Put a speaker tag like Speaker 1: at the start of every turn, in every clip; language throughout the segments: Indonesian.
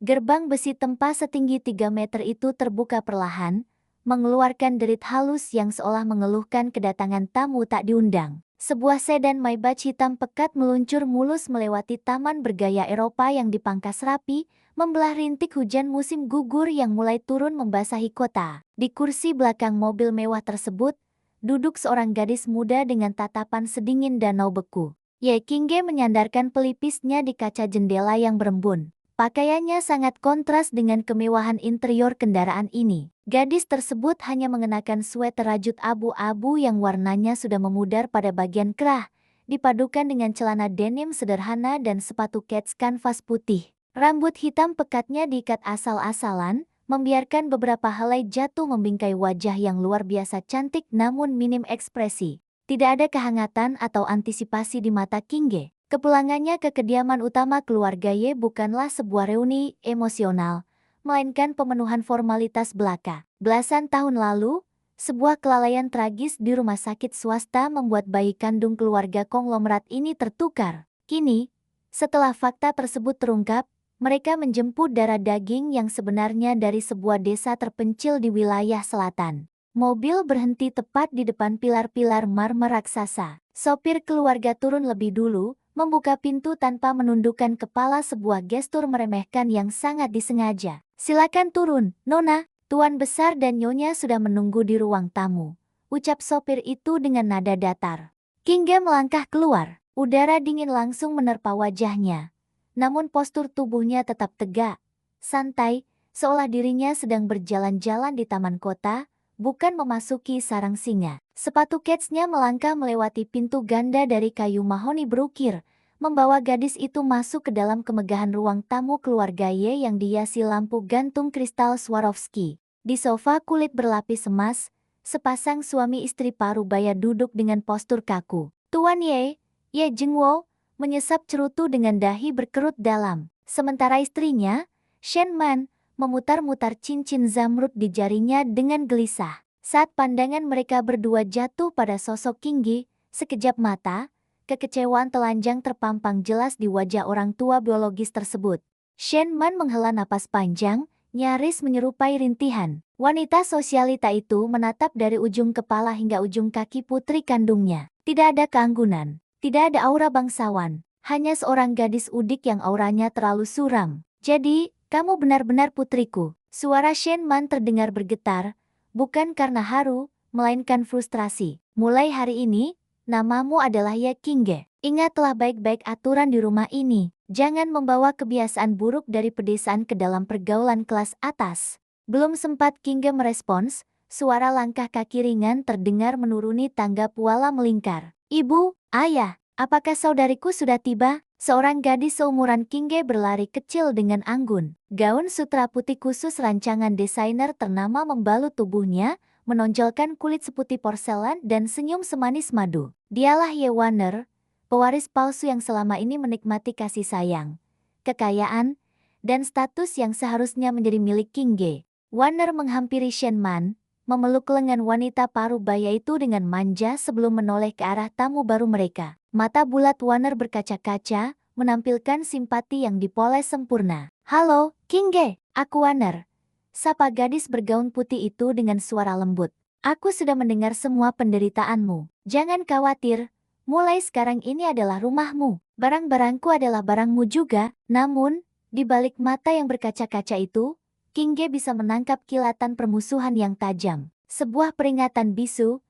Speaker 1: Gerbang besi tempa setinggi 3 meter itu terbuka perlahan, mengeluarkan derit halus yang seolah mengeluhkan kedatangan tamu tak diundang. Sebuah sedan Maybach hitam pekat meluncur mulus melewati taman bergaya Eropa yang dipangkas rapi, membelah rintik hujan musim gugur yang mulai turun membasahi kota. Di kursi belakang mobil mewah tersebut, duduk seorang gadis muda dengan tatapan sedingin danau beku. Ye Qingge menyandarkan pelipisnya di kaca jendela yang berembun. Pakaiannya sangat kontras dengan kemewahan interior kendaraan ini. Gadis tersebut hanya mengenakan sweater rajut abu-abu yang warnanya sudah memudar pada bagian kerah, dipadukan dengan celana denim sederhana dan sepatu kets kanvas putih. Rambut hitam pekatnya diikat asal-asalan, membiarkan beberapa helai jatuh membingkai wajah yang luar biasa cantik namun minim ekspresi. Tidak ada kehangatan atau antisipasi di mata Qingge. Kepulangannya ke kediaman utama keluarga Ye bukanlah sebuah reuni emosional, melainkan pemenuhan formalitas belaka. Belasan tahun lalu, sebuah kelalaian tragis di rumah sakit swasta membuat bayi kandung keluarga konglomerat ini tertukar. Kini, setelah fakta tersebut terungkap, mereka menjemput darah daging yang sebenarnya dari sebuah desa terpencil di wilayah selatan. Mobil berhenti tepat di depan pilar-pilar marmer raksasa. Sopir keluarga turun lebih dulu, membuka pintu tanpa menundukkan kepala, sebuah gestur meremehkan yang sangat disengaja. "Silakan turun, Nona, Tuan Besar dan Nyonya sudah menunggu di ruang tamu," ucap sopir itu dengan nada datar. Qingge melangkah keluar, udara dingin langsung menerpa wajahnya. Namun postur tubuhnya tetap tegak, santai, seolah dirinya sedang berjalan-jalan di taman kota, bukan memasuki sarang singa. Sepatu ketsnya melangkah melewati pintu ganda dari kayu mahoni berukir, membawa gadis itu masuk ke dalam kemegahan ruang tamu keluarga Ye yang dihiasi lampu gantung kristal Swarovski. Di sofa kulit berlapis emas, sepasang suami istri parubaya duduk dengan postur kaku. Tuan Ye, Ye Jingwo, menyesap cerutu dengan dahi berkerut dalam. Sementara istrinya, Shen Man, memutar-mutar cincin zamrud di jarinya dengan gelisah. Saat pandangan mereka berdua jatuh pada sosok Qingge, sekejap mata, kekecewaan telanjang terpampang jelas di wajah orang tua biologis tersebut. Shen Man menghela napas panjang, nyaris menyerupai rintihan. Wanita sosialita itu menatap dari ujung kepala hingga ujung kaki putri kandungnya. Tidak ada keanggunan, tidak ada aura bangsawan, hanya seorang gadis udik yang auranya terlalu suram. "Jadi, kamu benar-benar putriku." Suara Shen Man terdengar bergetar, bukan karena haru, melainkan frustrasi. "Mulai hari ini, namamu adalah Ye Qingge. Ingatlah baik-baik aturan di rumah ini. Jangan membawa kebiasaan buruk dari pedesaan ke dalam pergaulan kelas atas." Belum sempat Qingge merespons, suara langkah kaki ringan terdengar menuruni tangga puala melingkar. "Ibu, ayah, apakah saudariku sudah tiba?" Seorang gadis seumuran Qingge berlari kecil dengan anggun. Gaun sutra putih khusus rancangan desainer ternama membalut tubuhnya, menonjolkan kulit seputih porselen dan senyum semanis madu. Dialah Ye Wanner, pewaris palsu yang selama ini menikmati kasih sayang, kekayaan, dan status yang seharusnya menjadi milik Qingge. Wanner menghampiri Shen Man, memeluk lengan wanita parubaya itu dengan manja sebelum menoleh ke arah tamu baru mereka. Mata bulat Wanner berkaca-kaca, menampilkan simpati yang dipoles sempurna. "Halo, Qingge, aku Wanner," sapa gadis bergaun putih itu dengan suara lembut. "Aku sudah mendengar semua penderitaanmu. Jangan khawatir, mulai sekarang ini adalah rumahmu. Barang-barangku adalah barangmu juga." Namun, di balik mata yang berkaca-kaca itu, Qingge bisa menangkap kilatan permusuhan yang tajam. Sebuah peringatan bisu,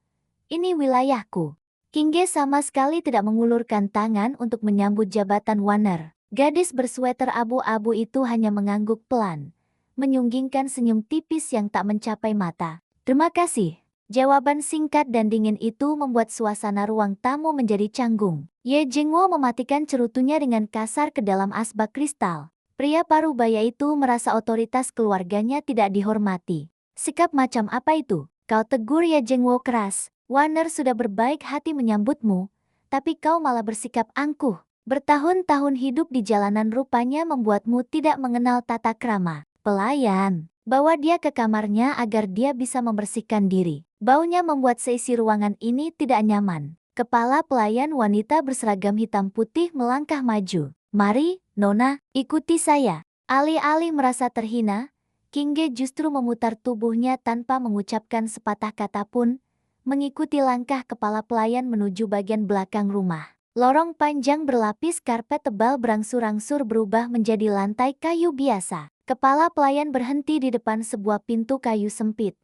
Speaker 1: "Ini wilayahku." Qingge sama sekali tidak mengulurkan tangan untuk menyambut jabatan Wanner. Gadis bersweater abu-abu itu hanya mengangguk pelan, menyunggingkan senyum tipis yang tak mencapai mata. "Terima kasih." Jawaban singkat dan dingin itu membuat suasana ruang tamu menjadi canggung. Ye Jingwo mematikan cerutunya dengan kasar ke dalam asbak kristal. Pria parubaya itu merasa otoritas keluarganya tidak dihormati. "Sikap macam apa itu?" "Kau," tegur Ye Jingwo keras. "Wanner sudah berbaik hati menyambutmu, tapi kau malah bersikap angkuh. Bertahun-tahun hidup di jalanan rupanya membuatmu tidak mengenal tata krama. Pelayan, bawa dia ke kamarnya agar dia bisa membersihkan diri." Baunya membuat seisi ruangan ini tidak nyaman. Kepala pelayan wanita berseragam hitam putih melangkah maju. "Mari, Nona, ikuti saya." Alih-alih merasa terhina, King Ge justru memutar tubuhnya tanpa mengucapkan sepatah kata pun, mengikuti langkah kepala pelayan menuju bagian belakang rumah. Lorong panjang berlapis karpet tebal berangsur-angsur berubah menjadi lantai kayu biasa. Kepala pelayan berhenti di depan sebuah pintu kayu sempit,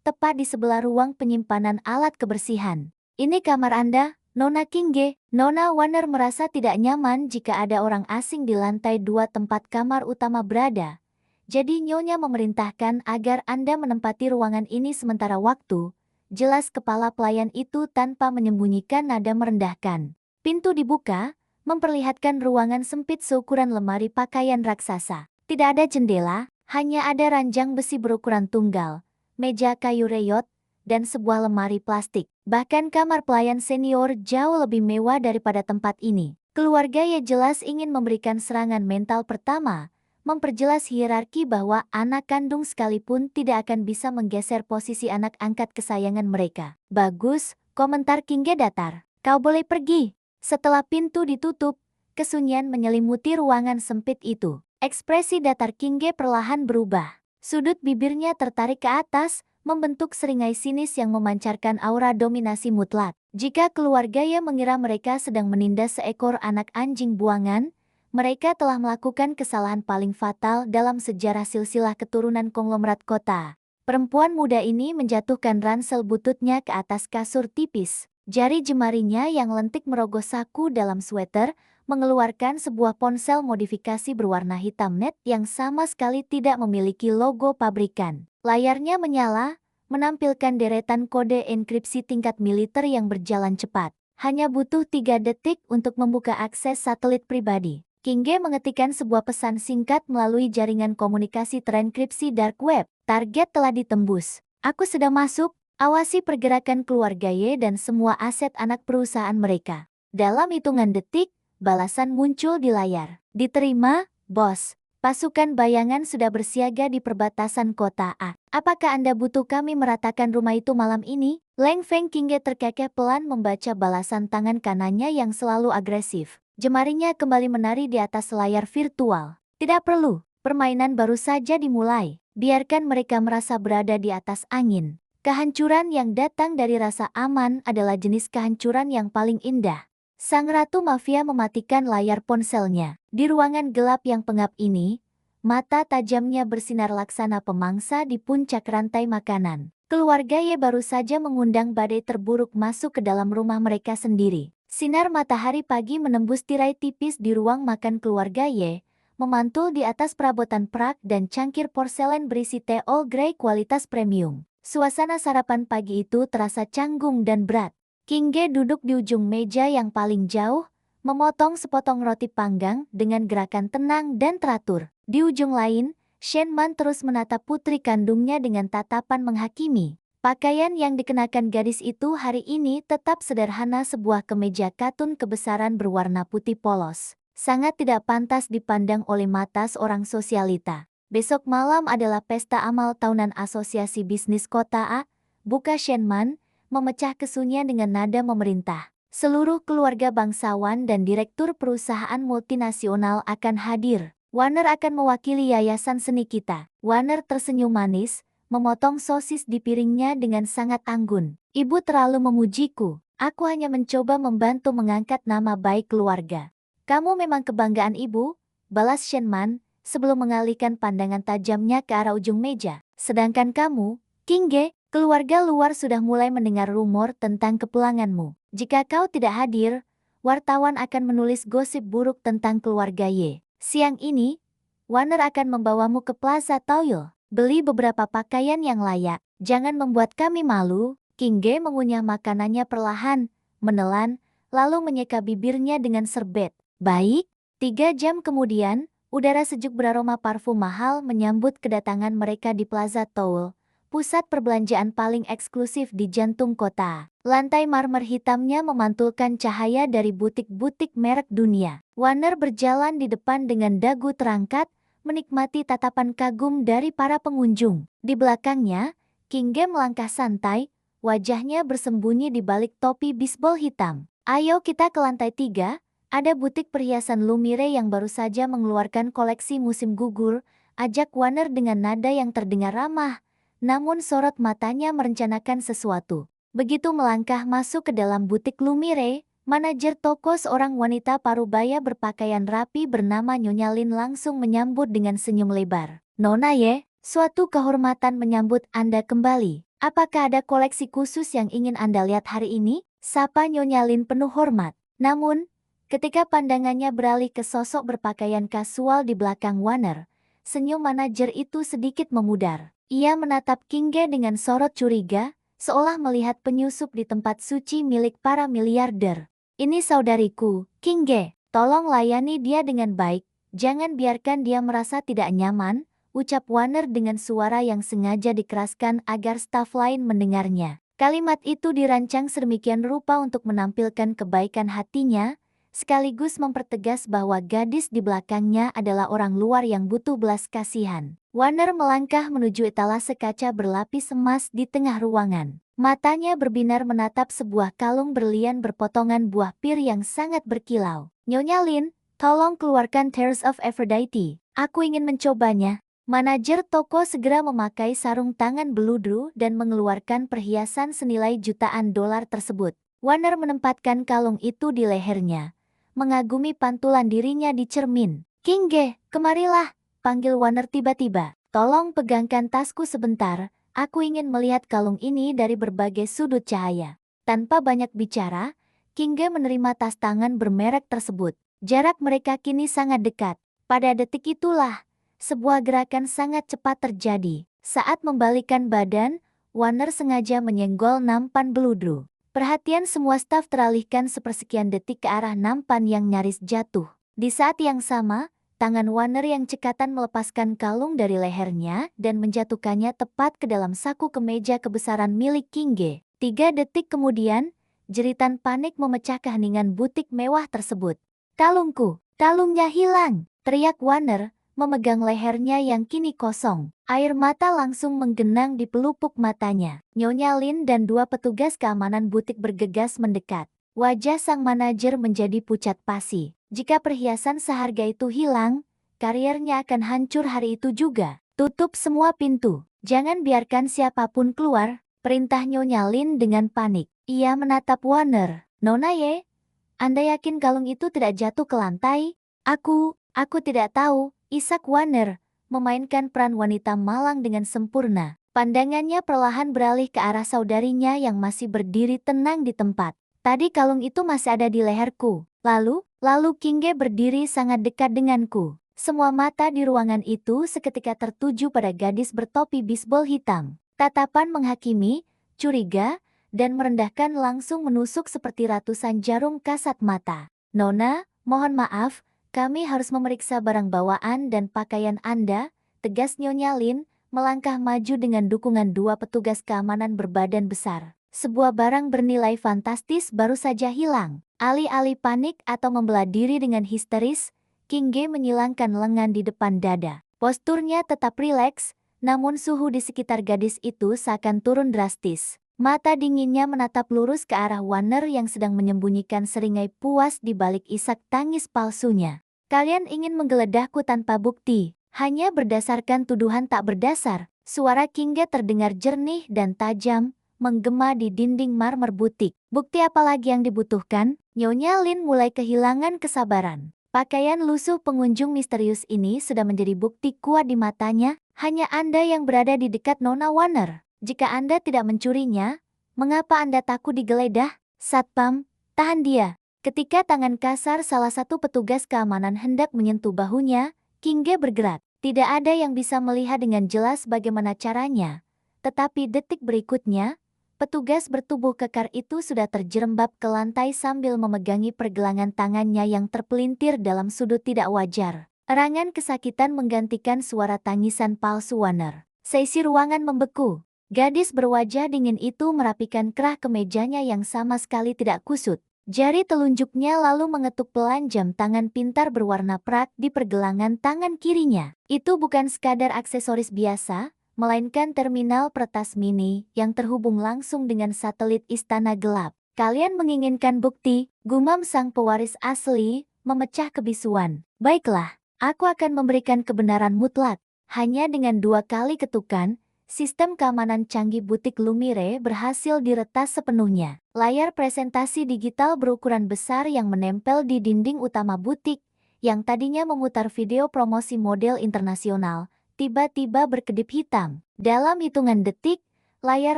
Speaker 1: tepat di sebelah ruang penyimpanan alat kebersihan. "Ini kamar Anda, Nona King Ge." Nona Warner merasa tidak nyaman jika ada orang asing di lantai 2 tempat kamar utama berada. Jadi Nyonya memerintahkan agar Anda menempati ruangan ini sementara waktu. Jelas kepala pelayan itu tanpa menyembunyikan nada merendahkan. Pintu dibuka, memperlihatkan ruangan sempit seukuran lemari pakaian raksasa. Tidak ada jendela, hanya ada ranjang besi berukuran tunggal, meja kayu reyot, dan sebuah lemari plastik. Bahkan kamar pelayan senior jauh lebih mewah daripada tempat ini. Keluarga Ye jelas ingin memberikan serangan mental pertama, memperjelas hierarki bahwa anak kandung sekalipun tidak akan bisa menggeser posisi anak angkat kesayangan mereka. "Bagus," komentar King Ge datar. "Kau boleh pergi." Setelah pintu ditutup, kesunyian menyelimuti ruangan sempit itu. Ekspresi datar King Ge perlahan berubah. Sudut bibirnya tertarik ke atas, membentuk seringai sinis yang memancarkan aura dominasi mutlak. Jika keluarga Ye mengira mereka sedang menindas seekor anak anjing buangan, mereka telah melakukan kesalahan paling fatal dalam sejarah silsilah keturunan konglomerat kota. Perempuan muda ini menjatuhkan ransel bututnya ke atas kasur tipis. Jari jemarinya yang lentik merogoh saku dalam sweater, mengeluarkan sebuah ponsel modifikasi berwarna hitam net yang sama sekali tidak memiliki logo pabrikan. Layarnya menyala, menampilkan deretan kode enkripsi tingkat militer yang berjalan cepat. Hanya butuh 3 detik untuk membuka akses satelit pribadi. King Ge mengetikkan sebuah pesan singkat melalui jaringan komunikasi terenkripsi dark web. "Target telah ditembus. Aku sedang masuk. Awasi pergerakan keluarga Ye dan semua aset anak perusahaan mereka." Dalam hitungan detik, balasan muncul di layar. "Diterima, Bos. Pasukan bayangan sudah bersiaga di perbatasan kota A. Apakah Anda butuh kami meratakan rumah itu malam ini?" Leng Feng King Ge terkekeh pelan membaca balasan tangan kanannya yang selalu agresif. Jemarinya kembali menari di atas layar virtual. "Tidak perlu. Permainan baru saja dimulai. Biarkan mereka merasa berada di atas angin." Kehancuran yang datang dari rasa aman adalah jenis kehancuran yang paling indah. Sang Ratu Mafia mematikan layar ponselnya. Di ruangan gelap yang pengap ini, mata tajamnya bersinar laksana pemangsa di puncak rantai makanan. Keluarga Ye baru saja mengundang badai terburuk masuk ke dalam rumah mereka sendiri. Sinar matahari pagi menembus tirai tipis di ruang makan keluarga Ye, memantul di atas perabotan prak dan cangkir porselen berisi teh Earl Grey kualitas premium. Suasana sarapan pagi itu terasa canggung dan berat. King Ge duduk di ujung meja yang paling jauh, memotong sepotong roti panggang dengan gerakan tenang dan teratur. Di ujung lain, Shen Man terus menatap putri kandungnya dengan tatapan menghakimi. Pakaian yang dikenakan gadis itu hari ini tetap sederhana, sebuah kemeja katun kebesaran berwarna putih polos. Sangat tidak pantas dipandang oleh mata seorang sosialita. "Besok malam adalah pesta amal tahunan Asosiasi Bisnis Kota A," buka Shen Man, memecah kesunyian dengan nada memerintah. "Seluruh keluarga bangsawan dan direktur perusahaan multinasional akan hadir. Warner akan mewakili yayasan seni kita." Warner tersenyum manis, memotong sosis di piringnya dengan sangat anggun. "Ibu terlalu memujiku. Aku hanya mencoba membantu mengangkat nama baik keluarga." "Kamu memang kebanggaan ibu," balas Shen Man, sebelum mengalihkan pandangan tajamnya ke arah ujung meja. "Sedangkan kamu, King Ge, keluarga luar sudah mulai mendengar rumor tentang kepulanganmu. Jika kau tidak hadir, wartawan akan menulis gosip buruk tentang keluarga Ye. Siang ini, Warner akan membawamu ke Plaza Toil. Beli beberapa pakaian yang layak. Jangan membuat kami malu." King Ge mengunyah makanannya perlahan, menelan, lalu menyeka bibirnya dengan serbet. "Baik." 3 jam kemudian, udara sejuk beraroma parfum mahal menyambut kedatangan mereka di Plaza Toul, pusat perbelanjaan paling eksklusif di jantung kota. Lantai marmer hitamnya memantulkan cahaya dari butik-butik merek dunia. Warner berjalan di depan dengan dagu terangkat, menikmati tatapan kagum dari para pengunjung. Di belakangnya, King Ge melangkah santai, wajahnya bersembunyi di balik topi bisbol hitam. "Ayo kita ke lantai 3, Ada butik perhiasan Lumire yang baru saja mengeluarkan koleksi musim gugur, ajak Warner dengan nada yang terdengar ramah. Namun sorot matanya merencanakan sesuatu. Begitu melangkah masuk ke dalam butik Lumire, manajer toko seorang wanita parubaya berpakaian rapi bernama Nyonya Lin langsung menyambut dengan senyum lebar. Nona Ye, suatu kehormatan menyambut Anda kembali. Apakah ada koleksi khusus yang ingin Anda lihat hari ini? Sapa Nyonya Lin penuh hormat. Namun, ketika pandangannya beralih ke sosok berpakaian kasual di belakang Warner, senyum manajer itu sedikit memudar. Ia menatap Kingge dengan sorot curiga, seolah melihat penyusup di tempat suci milik para miliarder. Ini saudariku, Kingge. Tolong layani dia dengan baik, jangan biarkan dia merasa tidak nyaman, ucap Warner dengan suara yang sengaja dikeraskan agar staf lain mendengarnya. Kalimat itu dirancang sedemikian rupa untuk menampilkan kebaikan hatinya, sekaligus mempertegas bahwa gadis di belakangnya adalah orang luar yang butuh belas kasihan. Warner melangkah menuju etalase kaca berlapis emas di tengah ruangan. Matanya berbinar menatap sebuah kalung berlian berpotongan buah pir yang sangat berkilau. Nyonya Lin, tolong keluarkan Tears of Aphrodite. Aku ingin mencobanya. Manajer toko segera memakai sarung tangan beludru dan mengeluarkan perhiasan senilai jutaan dolar tersebut. Warner menempatkan kalung itu di lehernya, mengagumi pantulan dirinya di cermin. Kingge, kemarilah, panggil Warner tiba-tiba. Tolong pegangkan tasku sebentar, aku ingin melihat kalung ini dari berbagai sudut cahaya. Tanpa banyak bicara, Kingge menerima tas tangan bermerek tersebut. Jarak mereka kini sangat dekat. Pada detik itulah, sebuah gerakan sangat cepat terjadi. Saat membalikkan badan, Warner sengaja menyenggol nampan beludru. Perhatian semua staf teralihkan sepersekian detik ke arah nampan yang nyaris jatuh. Di saat yang sama, tangan Warner yang cekatan melepaskan kalung dari lehernya dan menjatuhkannya tepat ke dalam saku kemeja kebesaran milik Kingge. 3 detik kemudian, jeritan panik memecah keheningan butik mewah tersebut. Kalungku, kalungnya hilang, teriak Warner, memegang lehernya yang kini kosong. Air mata langsung menggenang di pelupuk matanya. Nyonya Lin dan 2 petugas keamanan butik bergegas mendekat. Wajah sang manajer menjadi pucat pasi. Jika perhiasan seharga itu hilang, karirnya akan hancur hari itu juga. Tutup semua pintu. Jangan biarkan siapapun keluar, perintah Nyonya Lin dengan panik. Ia menatap Warner. Nona Ye, Anda yakin kalung itu tidak jatuh ke lantai? Aku tidak tahu. Isak Warner memainkan peran wanita malang dengan sempurna. Pandangannya perlahan beralih ke arah saudarinya yang masih berdiri tenang di tempat. Tadi kalung itu masih ada di leherku. Lalu Kingge berdiri sangat dekat denganku. Semua mata di ruangan itu seketika tertuju pada gadis bertopi bisbol hitam. Tatapan menghakimi, curiga, dan merendahkan langsung menusuk seperti ratusan jarum kasat mata. Nona, mohon maaf. Kami harus memeriksa barang bawaan dan pakaian Anda, tegas Nyonya Lin, melangkah maju dengan dukungan 2 petugas keamanan berbadan besar. Sebuah barang bernilai fantastis baru saja hilang. Alih-alih panik atau membelah diri dengan histeris, Kingge menyilangkan lengan di depan dada. Posturnya tetap rileks, namun suhu di sekitar gadis itu seakan turun drastis. Mata dinginnya menatap lurus ke arah Warner yang sedang menyembunyikan seringai puas di balik isak tangis palsunya. Kalian ingin menggeledahku tanpa bukti, hanya berdasarkan tuduhan tak berdasar. Suara Kingge terdengar jernih dan tajam, menggema di dinding marmer butik. Bukti apa lagi yang dibutuhkan? Nyonya Lin mulai kehilangan kesabaran. Pakaian lusuh pengunjung misterius ini sudah menjadi bukti kuat di matanya. Hanya Anda yang berada di dekat Nona Warner. Jika Anda tidak mencurinya, mengapa Anda takut digeledah? Satpam, tahan dia. Ketika tangan kasar salah satu petugas keamanan hendak menyentuh bahunya, Kingge bergerak. Tidak ada yang bisa melihat dengan jelas bagaimana caranya. Tetapi detik berikutnya, petugas bertubuh kekar itu sudah terjerembab ke lantai sambil memegangi pergelangan tangannya yang terpelintir dalam sudut tidak wajar. Erangan kesakitan menggantikan suara tangisan palsu Warner. Seisi ruangan membeku. Gadis berwajah dingin itu merapikan kerah kemejanya yang sama sekali tidak kusut. Jari telunjuknya lalu mengetuk pelan jam tangan pintar berwarna perak di pergelangan tangan kirinya. Itu bukan sekadar aksesoris biasa, melainkan terminal peretas mini yang terhubung langsung dengan satelit istana gelap. Kalian menginginkan bukti, gumam sang pewaris asli, memecah kebisuan. Baiklah, aku akan memberikan kebenaran mutlak. Hanya dengan 2 kali ketukan, sistem keamanan canggih butik Lumire berhasil diretas sepenuhnya. Layar presentasi digital berukuran besar yang menempel di dinding utama butik, yang tadinya memutar video promosi model internasional, tiba-tiba berkedip hitam. Dalam hitungan detik, layar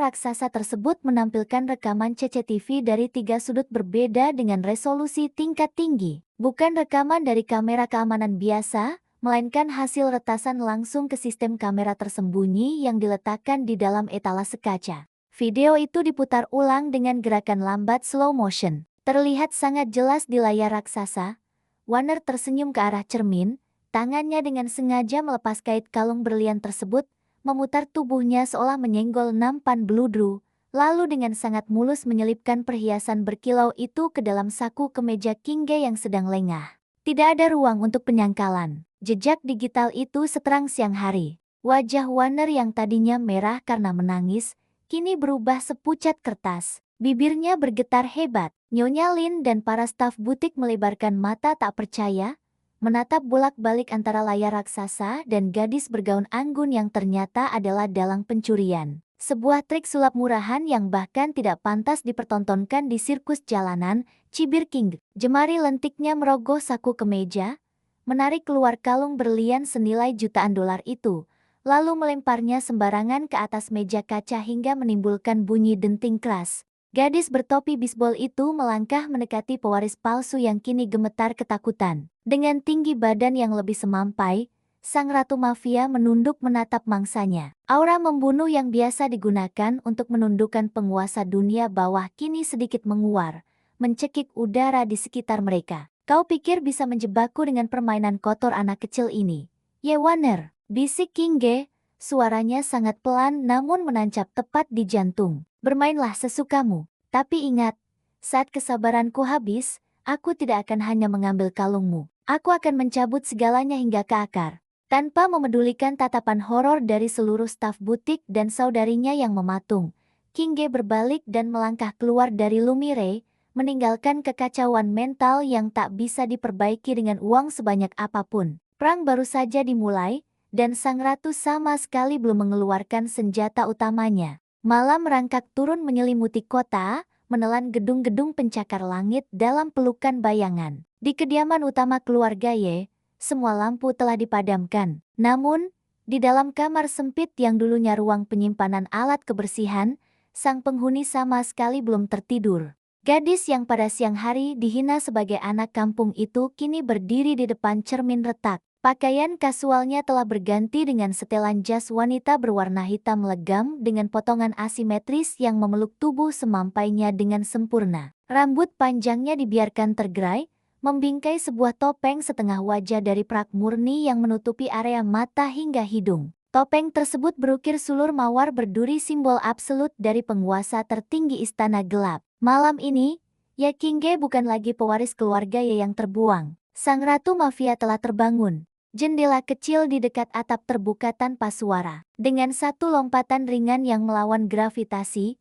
Speaker 1: raksasa tersebut menampilkan rekaman CCTV dari 3 sudut berbeda dengan resolusi tingkat tinggi. Bukan rekaman dari kamera keamanan biasa, melainkan hasil retasan langsung ke sistem kamera tersembunyi yang diletakkan di dalam etalase kaca. Video itu diputar ulang dengan gerakan lambat slow motion. Terlihat sangat jelas di layar raksasa. Warner tersenyum ke arah cermin, tangannya dengan sengaja melepas kait kalung berlian tersebut, memutar tubuhnya seolah menyenggol nampan bludru, lalu dengan sangat mulus menyelipkan perhiasan berkilau itu ke dalam saku kemeja Kingge yang sedang lengah. Tidak ada ruang untuk penyangkalan. Jejak digital itu seterang siang hari. Wajah Warner yang tadinya merah karena menangis, kini berubah sepucat kertas. Bibirnya bergetar hebat. Nyonya Lin dan para staf butik melebarkan mata tak percaya, menatap bolak-balik antara layar raksasa dan gadis bergaun anggun yang ternyata adalah dalang pencurian. Sebuah trik sulap murahan yang bahkan tidak pantas dipertontonkan di sirkus jalanan, cibir King. Jemari lentiknya merogoh saku kemeja, menarik keluar kalung berlian senilai jutaan dolar itu, lalu melemparnya sembarangan ke atas meja kaca hingga menimbulkan bunyi denting keras. Gadis bertopi bisbol itu melangkah mendekati pewaris palsu yang kini gemetar ketakutan. Dengan tinggi badan yang lebih semampai, sang ratu mafia menunduk menatap mangsanya. Aura membunuh yang biasa digunakan untuk menundukkan penguasa dunia bawah kini sedikit menguar, mencekik udara di sekitar mereka. Kau pikir bisa menjebakku dengan permainan kotor anak kecil ini? Ye Warner, bisik Kingge, suaranya sangat pelan namun menancap tepat di jantung. Bermainlah sesukamu, tapi ingat, saat kesabaranku habis, aku tidak akan hanya mengambil kalungmu. Aku akan mencabut segalanya hingga ke akar. Tanpa memedulikan tatapan horor dari seluruh staf butik dan saudarinya yang mematung, Kingge berbalik dan melangkah keluar dari Lumire, meninggalkan kekacauan mental yang tak bisa diperbaiki dengan uang sebanyak apapun. Perang baru saja dimulai, dan sang ratu sama sekali belum mengeluarkan senjata utamanya. Malam merangkak turun menyelimuti kota, menelan gedung-gedung pencakar langit dalam pelukan bayangan. Di kediaman utama keluarga Ye, semua lampu telah dipadamkan. Namun, di dalam kamar sempit yang dulunya ruang penyimpanan alat kebersihan, sang penghuni sama sekali belum tertidur. Gadis yang pada siang hari dihina sebagai anak kampung itu kini berdiri di depan cermin retak. Pakaian kasualnya telah berganti dengan setelan jas wanita berwarna hitam legam dengan potongan asimetris yang memeluk tubuh semampainya dengan sempurna. Rambut panjangnya dibiarkan tergerai, membingkai sebuah topeng setengah wajah dari prak murni yang menutupi area mata hingga hidung. Topeng tersebut berukir sulur mawar berduri simbol absolut dari penguasa tertinggi istana gelap. Malam ini, Ye Kingge bukan lagi pewaris keluarga Ye yang terbuang. Sang ratu mafia telah terbangun. Jendela kecil di dekat atap terbuka tanpa suara. Dengan satu lompatan ringan yang melawan gravitasi,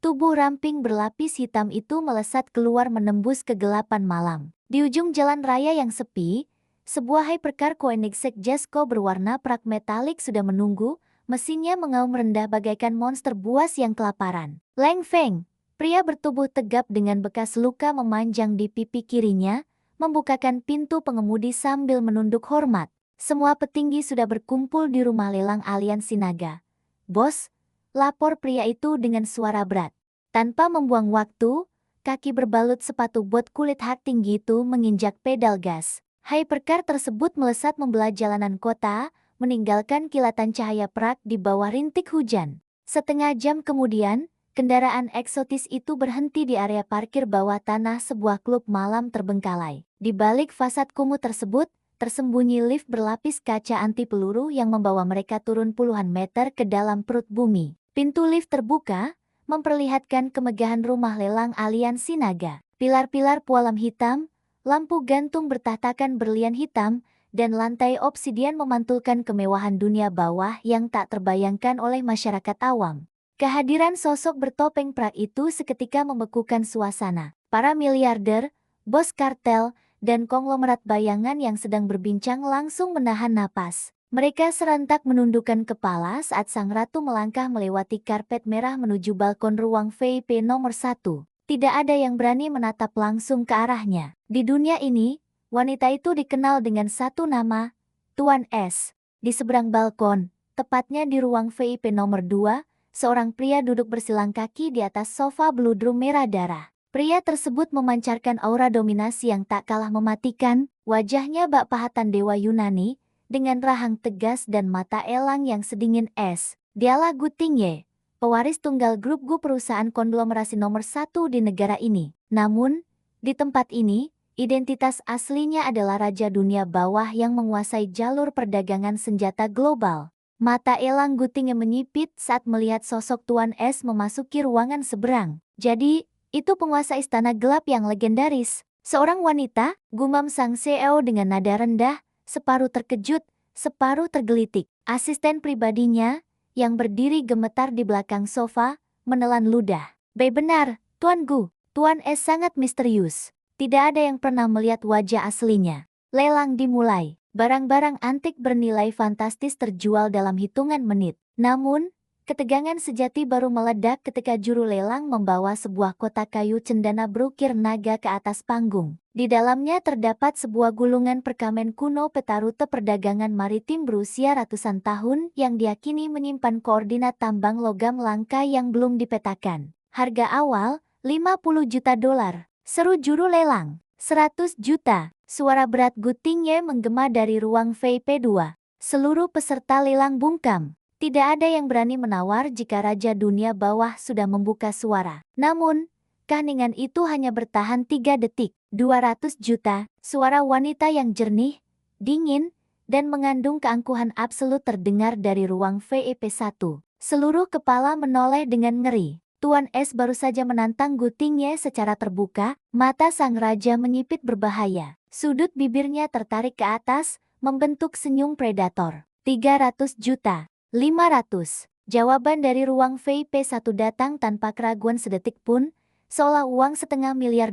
Speaker 1: tubuh ramping berlapis hitam itu melesat keluar menembus kegelapan malam. Di ujung jalan raya yang sepi, sebuah hypercar Koenigsegg Jesko berwarna perak metalik sudah menunggu, mesinnya mengaum rendah bagaikan monster buas yang kelaparan. Leng Feng, pria bertubuh tegap dengan bekas luka memanjang di pipi kirinya, membukakan pintu pengemudi sambil menunduk hormat. Semua petinggi sudah berkumpul di rumah lelang aliansi naga. Bos, lapor pria itu dengan suara berat. Tanpa membuang waktu, kaki berbalut sepatu bot kulit hak tinggi itu menginjak pedal gas. Hypercar tersebut melesat membelah jalanan kota, meninggalkan kilatan cahaya perak di bawah rintik hujan. Setengah jam kemudian, kendaraan eksotis itu berhenti di area parkir bawah tanah sebuah klub malam terbengkalai. Di balik fasad kumuh tersebut, tersembunyi lift berlapis kaca anti peluru yang membawa mereka turun puluhan meter ke dalam perut bumi. Pintu lift terbuka, memperlihatkan kemegahan rumah lelang aliansi naga. Pilar-pilar pualam hitam, lampu gantung bertahtakan berlian hitam, dan lantai obsidian memantulkan kemewahan dunia bawah yang tak terbayangkan oleh masyarakat awam. Kehadiran sosok bertopeng prak itu seketika membekukan suasana. Para miliarder, bos kartel, dan konglomerat bayangan yang sedang berbincang langsung menahan napas. Mereka serentak menundukkan kepala saat sang ratu melangkah melewati karpet merah menuju balkon ruang VIP nomor 1. Tidak ada yang berani menatap langsung ke arahnya. Di dunia ini, wanita itu dikenal dengan satu nama, Tuan S. Di seberang balkon, tepatnya di ruang VIP nomor 2, seorang pria duduk bersilang kaki di atas sofa beludru merah darah. Pria tersebut memancarkan aura dominasi yang tak kalah mematikan, wajahnya bak pahatan dewa Yunani, dengan rahang tegas dan mata elang yang sedingin es. Dialah Gu Tingye, pewaris tunggal grup Gu perusahaan konglomerasi nomor 1 di negara ini. Namun, di tempat ini, identitas aslinya adalah Raja Dunia Bawah yang menguasai jalur perdagangan senjata global. Mata elang Gu Tingye menyipit saat melihat sosok Tuan Es memasuki ruangan seberang. Jadi, itu penguasa istana gelap yang legendaris. Seorang wanita, gumam sang CEO dengan nada rendah, separuh terkejut, separuh tergelitik. Asisten pribadinya, yang berdiri gemetar di belakang sofa, menelan ludah. Benar, Tuan Gu, Tuan Es sangat misterius. Tidak ada yang pernah melihat wajah aslinya. Lelang dimulai. Barang-barang antik bernilai fantastis terjual dalam hitungan menit. Namun, ketegangan sejati baru meledak ketika juru lelang membawa sebuah kotak kayu cendana berukir naga ke atas panggung. Di dalamnya terdapat sebuah gulungan perkamen kuno peta rute perdagangan maritim berusia ratusan tahun yang diyakini menyimpan koordinat tambang logam langka yang belum dipetakan. Harga awal, 50 juta dolar. Seru juru lelang. 100 juta. Suara berat Gu Tingye menggema dari ruang VIP 2. Seluruh peserta lelang bungkam. Tidak ada yang berani menawar jika Raja Dunia Bawah sudah membuka suara. Namun, keheningan itu hanya bertahan 3 detik. 200 juta, suara wanita yang jernih, dingin, dan mengandung keangkuhan absolut terdengar dari ruang VIP 1. Seluruh kepala menoleh dengan ngeri. Tuan Es baru saja menantang Gu Tingye secara terbuka, mata sang raja menyipit berbahaya. Sudut bibirnya tertarik ke atas, membentuk senyum predator. 300 juta. 500. Jawaban dari ruang VIP 1 datang tanpa keraguan sedetik pun, seolah uang $500 miliar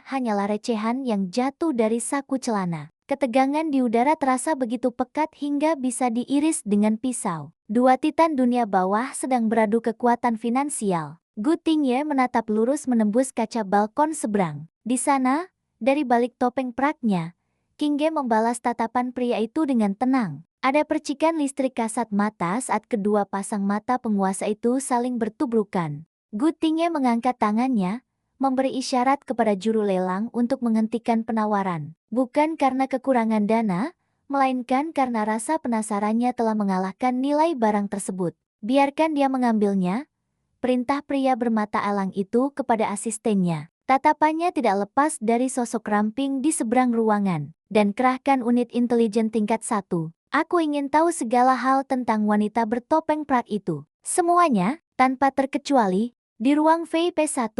Speaker 1: hanyalah recehan yang jatuh dari saku celana. Ketegangan di udara terasa begitu pekat hingga bisa diiris dengan pisau. Dua titan dunia bawah sedang beradu kekuatan finansial. Gu Tingye menatap lurus menembus kaca balkon seberang. Di sana, dari balik topeng praknya, Kingge membalas tatapan pria itu dengan tenang. Ada percikan listrik kasat mata saat kedua pasang mata penguasa itu saling bertubrukan. Gu Tingye mengangkat tangannya, memberi isyarat kepada juru lelang untuk menghentikan penawaran. Bukan karena kekurangan dana, melainkan karena rasa penasarannya telah mengalahkan nilai barang tersebut. Biarkan dia mengambilnya, perintah pria bermata elang itu kepada asistennya. Tatapannya tidak lepas dari sosok ramping di seberang ruangan. Dan kerahkan unit intelijen tingkat 1. Aku ingin tahu segala hal tentang wanita bertopeng prak itu. Semuanya, tanpa terkecuali, di ruang VIP 1,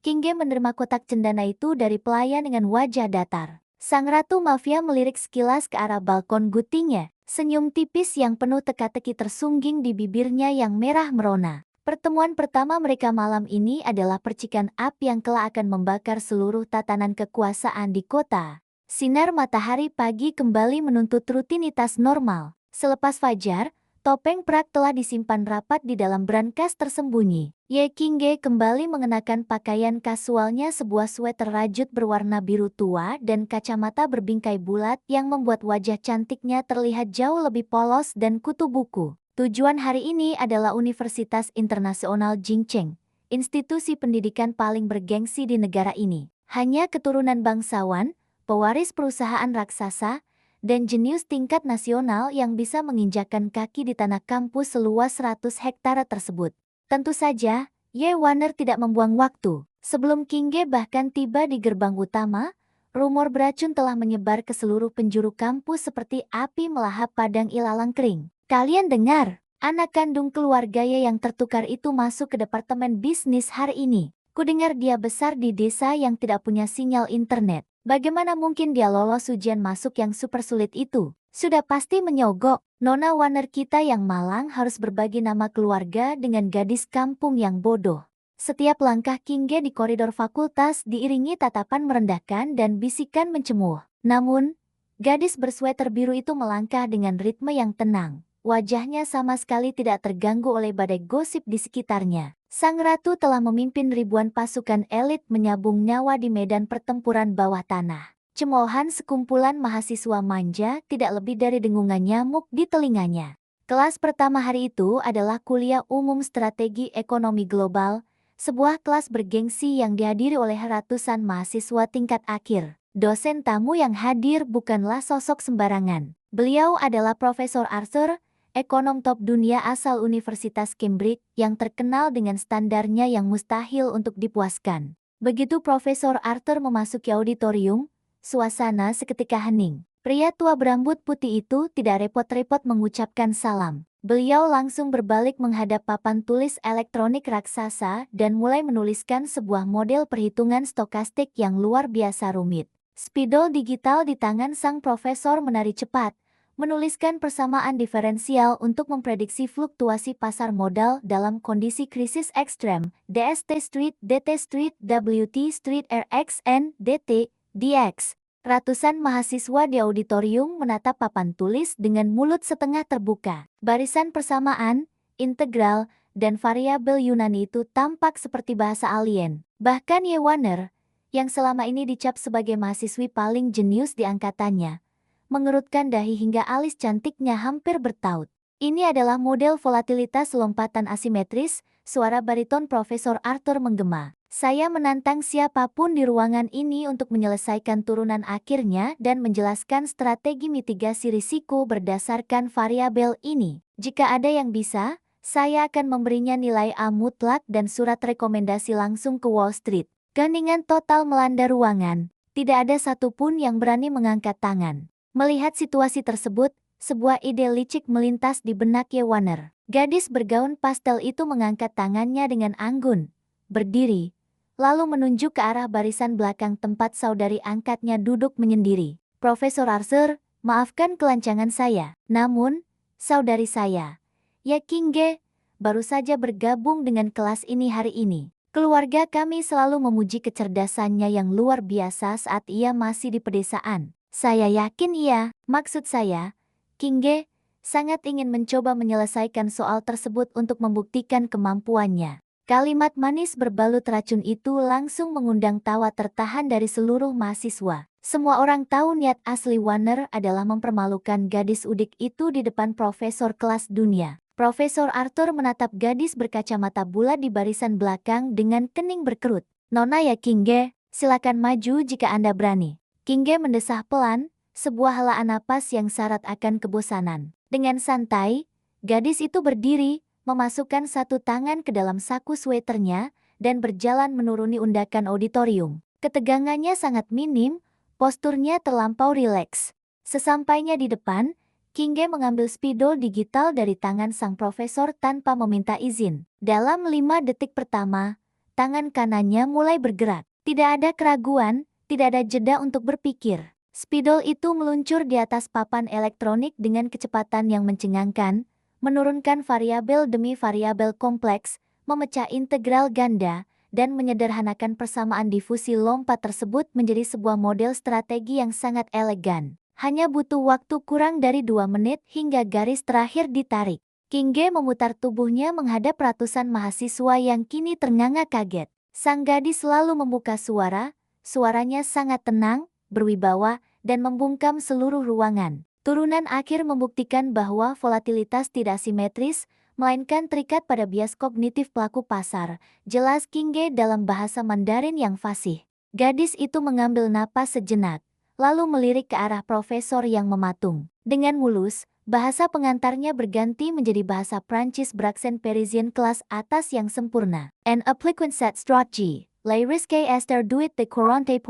Speaker 1: Kingge menerima kotak cendana itu dari pelayan dengan wajah datar. Sang ratu mafia melirik sekilas ke arah balkon Gu Tingye. Senyum tipis yang penuh teka-teki tersungging di bibirnya yang merah merona. Pertemuan pertama mereka malam ini adalah percikan api yang kelak akan membakar seluruh tatanan kekuasaan di kota. Sinar matahari pagi kembali menuntut rutinitas normal. Selepas fajar, topeng prak telah disimpan rapat di dalam brankas tersembunyi. Ye Qingge kembali mengenakan pakaian kasualnya, sebuah sweater rajut berwarna biru tua dan kacamata berbingkai bulat yang membuat wajah cantiknya terlihat jauh lebih polos dan kutu buku. Tujuan hari ini adalah Universitas Internasional Jingcheng, institusi pendidikan paling bergengsi di negara ini. Hanya keturunan bangsawan, pewaris perusahaan raksasa, dan jenius tingkat nasional yang bisa menginjakkan kaki di tanah kampus seluas 100 hektare tersebut. Tentu saja, Ye Wanner tidak membuang waktu. Sebelum Qingge bahkan tiba di gerbang utama, rumor beracun telah menyebar ke seluruh penjuru kampus seperti api melahap padang ilalang kering. Kalian dengar, anak kandung keluarga Ye yang tertukar itu masuk ke departemen bisnis hari ini. Kudengar dia besar di desa yang tidak punya sinyal internet. Bagaimana mungkin dia lolos ujian masuk yang super sulit itu? Sudah pasti menyogok. Nona Warner kita yang malang harus berbagi nama keluarga dengan gadis kampung yang bodoh. Setiap langkah Kingge di koridor fakultas diiringi tatapan merendahkan dan bisikan mencemooh. Namun, gadis bersweater biru itu melangkah dengan ritme yang tenang. Wajahnya sama sekali tidak terganggu oleh badai gosip di sekitarnya. Sang ratu telah memimpin ribuan pasukan elit menyabung nyawa di medan pertempuran bawah tanah. Cemoohan sekumpulan mahasiswa manja tidak lebih dari dengungan nyamuk di telinganya. Kelas pertama hari itu adalah kuliah umum strategi ekonomi global, sebuah kelas bergengsi yang dihadiri oleh ratusan mahasiswa tingkat akhir. Dosen tamu yang hadir bukanlah sosok sembarangan. Beliau adalah Profesor Arthur, ekonom top dunia asal Universitas Cambridge yang terkenal dengan standarnya yang mustahil untuk dipuaskan. Begitu Profesor Arthur memasuki auditorium, suasana seketika hening. Pria tua berambut putih itu tidak repot-repot mengucapkan salam. Beliau langsung berbalik menghadap papan tulis elektronik raksasa dan mulai menuliskan sebuah model perhitungan stokastik yang luar biasa rumit. Spidol digital di tangan sang profesor menari cepat, menuliskan persamaan diferensial untuk memprediksi fluktuasi pasar modal dalam kondisi krisis ekstrem, DST Street, DT Street, WT Street, RXN, DT, DX. Ratusan mahasiswa di auditorium menatap papan tulis dengan mulut setengah terbuka. Barisan persamaan, integral, dan variabel Yunani itu tampak seperti bahasa alien. Bahkan Ye Warner, yang selama ini dicap sebagai mahasiswi paling jenius di angkatannya, mengerutkan dahi hingga alis cantiknya hampir bertaut. Ini adalah model volatilitas lompatan asimetris, suara bariton Profesor Arthur menggema. Saya menantang siapapun di ruangan ini untuk menyelesaikan turunan akhirnya dan menjelaskan strategi mitigasi risiko berdasarkan variabel ini. Jika ada yang bisa, saya akan memberinya nilai A mutlak dan surat rekomendasi langsung ke Wall Street. Keheningan total melanda ruangan. Tidak ada satupun yang berani mengangkat tangan. Melihat situasi tersebut, sebuah ide licik melintas di benak Ye Warner. Gadis bergaun pastel itu mengangkat tangannya dengan anggun, berdiri, lalu menunjuk ke arah barisan belakang tempat saudari angkatnya duduk menyendiri. Profesor Arthur, maafkan kelancangan saya. Namun, saudari saya, ya Kingge, baru saja bergabung dengan kelas ini hari ini. Keluarga kami selalu memuji kecerdasannya yang luar biasa saat ia masih di pedesaan. Saya yakin ia, maksud saya, Kingge, sangat ingin mencoba menyelesaikan soal tersebut untuk membuktikan kemampuannya. Kalimat manis berbalut racun itu langsung mengundang tawa tertahan dari seluruh mahasiswa. Semua orang tahu niat asli Warner adalah mempermalukan gadis udik itu di depan profesor kelas dunia. Profesor Arthur menatap gadis berkacamata bulat di barisan belakang dengan kening berkerut. Nona ya Kingge, silakan maju jika Anda berani. Kingge mendesah pelan, sebuah helaan napas yang syarat akan kebosanan. Dengan santai, gadis itu berdiri, memasukkan satu tangan ke dalam saku sweaternya, dan berjalan menuruni undakan auditorium. Ketegangannya sangat minim, posturnya terlampau rileks. Sesampainya di depan, Kingge mengambil spidol digital dari tangan sang profesor tanpa meminta izin. Dalam 5 detik pertama, tangan kanannya mulai bergerak. Tidak ada keraguan, tidak ada jeda untuk berpikir. Spidol itu meluncur di atas papan elektronik dengan kecepatan yang mencengangkan, menurunkan variabel demi variabel kompleks, memecah integral ganda, dan menyederhanakan persamaan difusi lompat tersebut menjadi sebuah model strategi yang sangat elegan. Hanya butuh waktu kurang dari 2 menit hingga garis terakhir ditarik. Kingge memutar tubuhnya menghadap ratusan mahasiswa yang kini ternganga kaget. Sang gadis selalu membuka suara, suaranya sangat tenang, berwibawa, dan membungkam seluruh ruangan. Turunan akhir membuktikan bahwa volatilitas tidak simetris, melainkan terikat pada bias kognitif pelaku pasar, jelas Kingge dalam bahasa Mandarin yang fasih. Gadis itu mengambil napas sejenak, lalu melirik ke arah profesor yang mematung. Dengan mulus, bahasa pengantarnya berganti menjadi bahasa Prancis beraksen Parisian kelas atas yang sempurna. An appliquant set strategy, les risques est duit de 40%.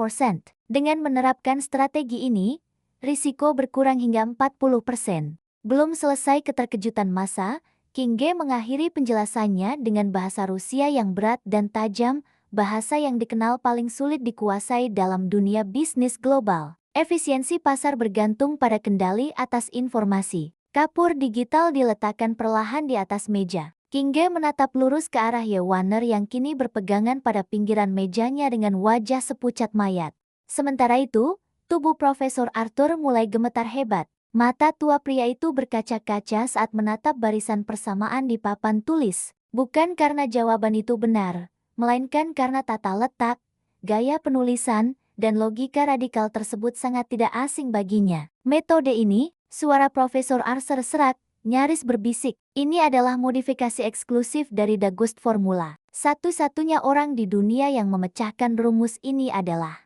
Speaker 1: Dengan menerapkan strategi ini, risiko berkurang hingga 40%. Belum selesai keterkejutan massa, Kingge mengakhiri penjelasannya dengan bahasa Rusia yang berat dan tajam, bahasa yang dikenal paling sulit dikuasai dalam dunia bisnis global. Efisiensi pasar bergantung pada kendali atas informasi. Kapur digital diletakkan perlahan di atas meja. Kingge menatap lurus ke arah Yewaner yang kini berpegangan pada pinggiran mejanya dengan wajah sepucat mayat. Sementara itu, tubuh Profesor Arthur mulai gemetar hebat. Mata tua pria itu berkaca-kaca saat menatap barisan persamaan di papan tulis. Bukan karena jawaban itu benar, melainkan karena tata letak, gaya penulisan, dan logika radikal tersebut sangat tidak asing baginya. Metode ini, suara Profesor Arthur serak, nyaris berbisik. Ini adalah modifikasi eksklusif dari The Ghost Formula. Satu-satunya orang di dunia yang memecahkan rumus ini adalah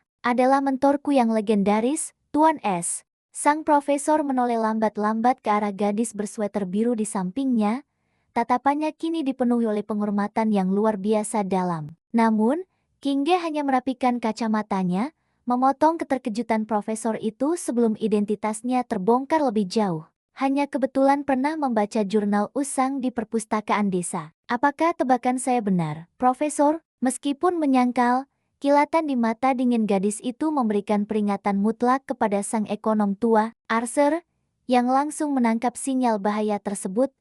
Speaker 1: mentorku yang legendaris, Tuan S. Sang profesor menoleh lambat-lambat ke arah gadis bersweater biru di sampingnya. Tatapannya kini dipenuhi oleh penghormatan yang luar biasa dalam. Namun, Kingge hanya merapikan kacamatanya, memotong keterkejutan profesor itu sebelum identitasnya terbongkar lebih jauh. Hanya kebetulan pernah membaca jurnal usang di perpustakaan desa. Apakah tebakan saya benar, Profesor? Meskipun menyangkal, kilatan di mata dingin gadis itu memberikan peringatan mutlak kepada sang ekonom tua, Arthur, yang langsung menangkap sinyal bahaya tersebut,